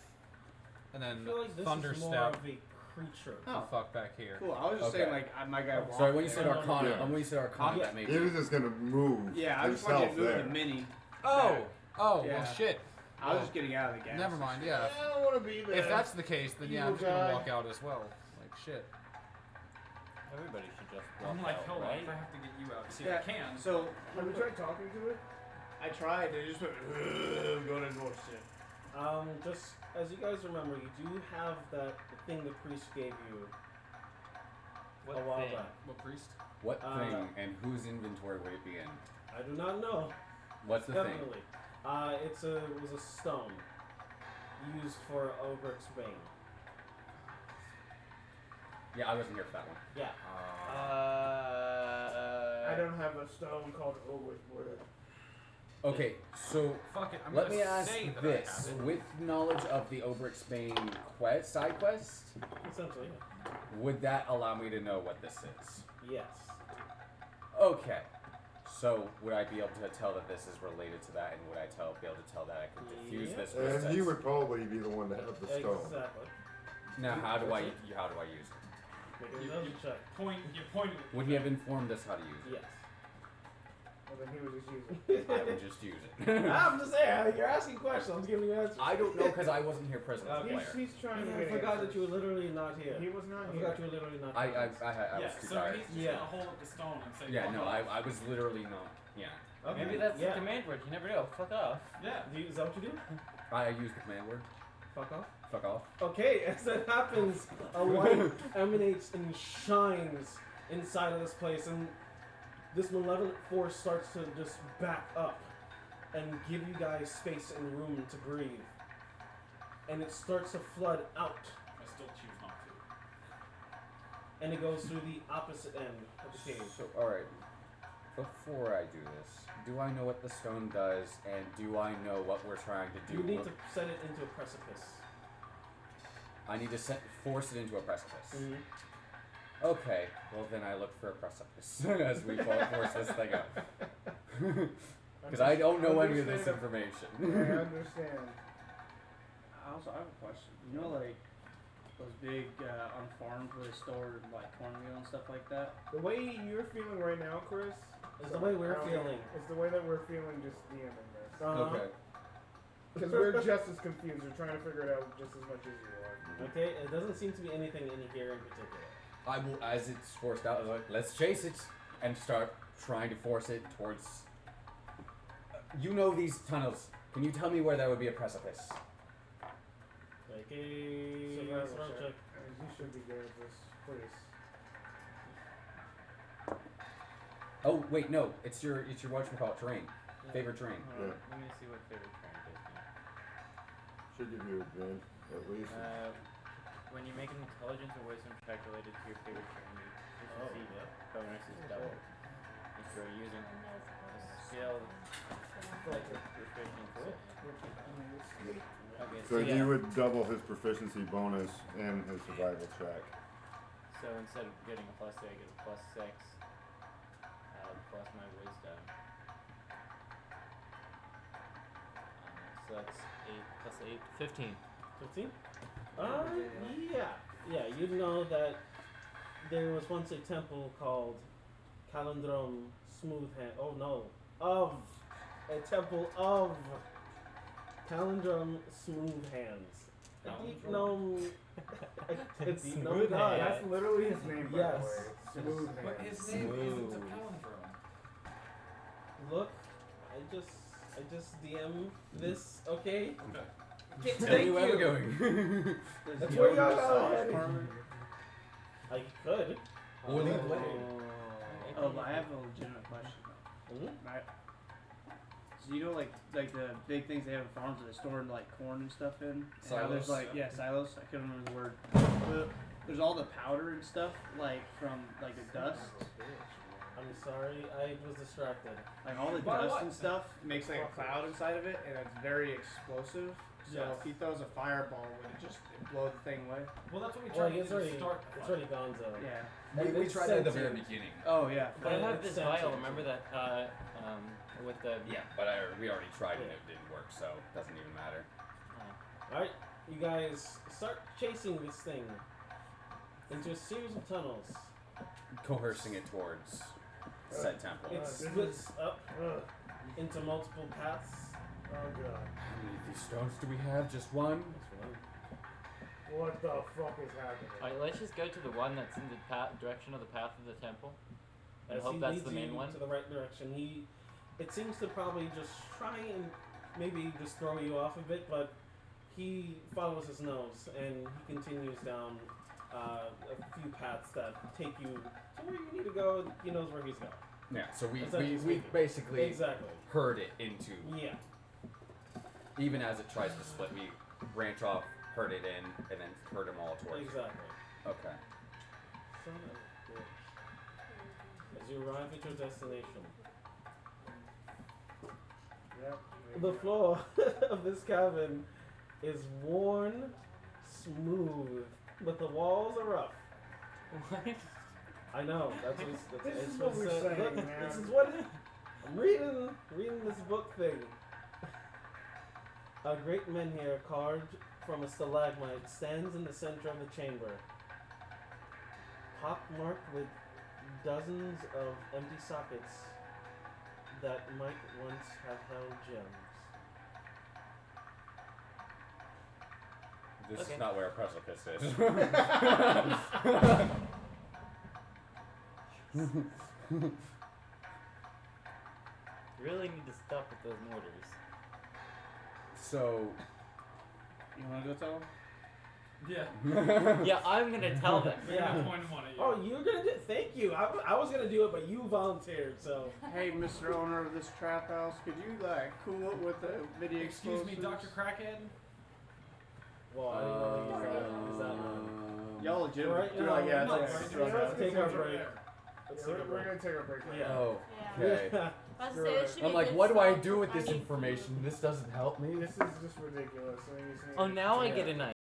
and I then feel like this thunder is more step. of a creature. Oh, fuck back here. Cool. I was just Okay. saying, like, my guy walked Sorry, when you said there. Arcana, Yeah. when you said Arcana, that made He was just gonna move Yeah, I just wanted himself you to move there. the mini. Oh, oh, Yeah. well, shit. I was just getting out of the gas. Never mind. Yeah. I don't want to be there. If that's the case, then yeah, I'm Evil just gonna guy. walk out as well. Like shit. Everybody should just walk I'm like, out, hold on, right? if I have to get you out, see, Yeah, I can. So, Have you tried talking to it? I tried. They just went, go to door shit. Just as you guys remember, you do have the thing the priest gave you What a while thing? back. What priest? What Uh, thing and whose inventory would it be in? I do not know. What's the thing? Definitely. It was a stone used for Oberk's Bane. Yeah, I wasn't here for that one. Yeah. I don't have a stone called Owen Wood. Okay, so Fuck it, I'm let gonna me ask say that this: I have it. with knowledge of the Oberk Spain quest, side quest, Essentially. would that allow me to know what this is? Yes. Okay. So would I be able to tell that this is related to that, and would I be able to tell that I can diffuse Yeah. this? With And he sense? would probably be the one to have the stone. Exactly. Now, how do I use it? Make an You intelligence check. you pointed. Would he have informed us how to use Yes. Well, then he was just using it? I would just use it. I'm just saying, you're asking questions, I'm giving you answers. I don't know because I wasn't here present as a Okay. player. He's trying to I get forgot answers. that you were literally not here. He was not I here. forgot you were literally not I here. was Yeah, too so tired. he's just Yeah. gonna hold up the stone and say, Yeah, fuck no, off. I was literally not. Yeah, Okay. Maybe that's yeah. the command word. You never know. Fuck off. Yeah. Is that what you do? I used the command word. Fuck off. Fuck off. Okay, as that happens, a light emanates and shines inside of this place, and this malevolent force starts to just back up and give you guys space and room to breathe. and it starts to flood out, I still choose not to. and it goes through the opposite end of the cave. So, alright. Before I do this, do I know what the stone does, and do I know what we're trying to do? You need to set it into a precipice. I need to force it into a precipice. Mm-hmm. Okay, well then I look for a precipice as we force this thing up. Because I don't know any of this information. I understand. I also have a question. You know, like those big on farms where they store like cornmeal and stuff like that. The way you're feeling right now, Chris, It's the way we're feeling. It's the way that we're feeling just DMing this. Okay. Because we're just as confused. We're trying to figure it out just as much as you are. Okay, it doesn't seem to be anything in here in particular. I will, as it's forced out, I was like, let's chase it, and start trying to force it towards. You know these tunnels. Can you tell me where there would be a precipice? Like a Survival check. You should be good at this, please. Oh wait, no, it's your whatchamacallit terrain, favorite terrain. Yeah. Let me see what favorite terrain gives me. Should give you advantage at least. When you make an intelligence or wisdom check related to your favorite terrain, your efficiency bonus is doubled. If you're using a skill like your 15 foot. Okay, So you would double his proficiency bonus and his survival check. So instead of getting a +3, I get a +6, plus my wisdom. So that's 8 plus 8, 15. 15? Yeah, you know that there was once a temple called Calendrum Smoothhand. Oh no, a temple of Calendrum Smoothhands. A deep gnome. A deep gnome god. That's literally his name, by Yes. the way. Smooth But hand. his name isn't a palindrome. Look, I just DM this, okay? Okay. Tell me where we're going. That's where y'all going. I could. Or lead the way. Oh, but I have a legitimate question though. Mhm. So you know, like the big things they have in farms that they store like corn and stuff in. And how there's Silos? like silos. I couldn't remember the word. But there's all the powder and stuff like from like the dust. I'm sorry, I was distracted. Like all the dust and stuff makes like a cloud inside of it, and it's very explosive. So Yes. if he throws a fireball, would it just blow the thing away? Well, that's what we Well, tried it's to already, start. it's already gone, so. Yeah. We tried that at the very beginning. Oh yeah. But I Yeah, have it's this vial, sentient. remember that, with the... Yeah, but we already tried and it didn't work, so it doesn't even matter. Alright, you guys start chasing this thing into a series of tunnels. Coercing it towards said temple. It splits up into multiple paths. Oh god. How many of these stones do we have? Just one? What the fuck is happening? Alright, let's just go to the one that's in the direction of the path of the temple. And As hope he that's leads the main you one. to the right direction. It seems to probably just try and maybe just throw you off a bit, but he follows his nose and he continues down a few paths that take you to where you need to go. And he knows where he's going. Yeah, so we Essentially basically Exactly. herd it into, Yeah. even as it tries to split, we branch off, herd it in, and then herd them all towards. Exactly. Okay. Son of a bitch. As you arrive at your destination, Yep. the floor of this cabin is worn smooth, but the walls are rough. What? I know. That's This it's is what we're said. saying, Look, man. This is what I'm reading this book thing. A great menhir carved from a stalagmite stands in the center of the chamber, pockmarked with dozens of empty sockets that might once have held gems. This Okay. is not where a precipice is. Really need to stop with those mortars. So. You want to go tell him? Yeah. Yeah, I'm gonna tell them. Yeah. I'm pointing one at you. Oh, you're gonna do it? Thank you. I was gonna do it, but you volunteered, so. Hey, Mr. Owner of this trap house, could you like cool it with the video Excuse me, explosives? Dr. Crackhead? Well, I didn't know that is that one. Y'all legit. Right You're now, like, yeah, no, it's let's like, take our break. Let's take We're a break. gonna take our break. Right Yeah. now. Oh, Yeah. okay. I was gonna say, it should be I'm like, good what do I stuff do with I this need information? This doesn't help me. This is just ridiculous. Oh, now I get a knife.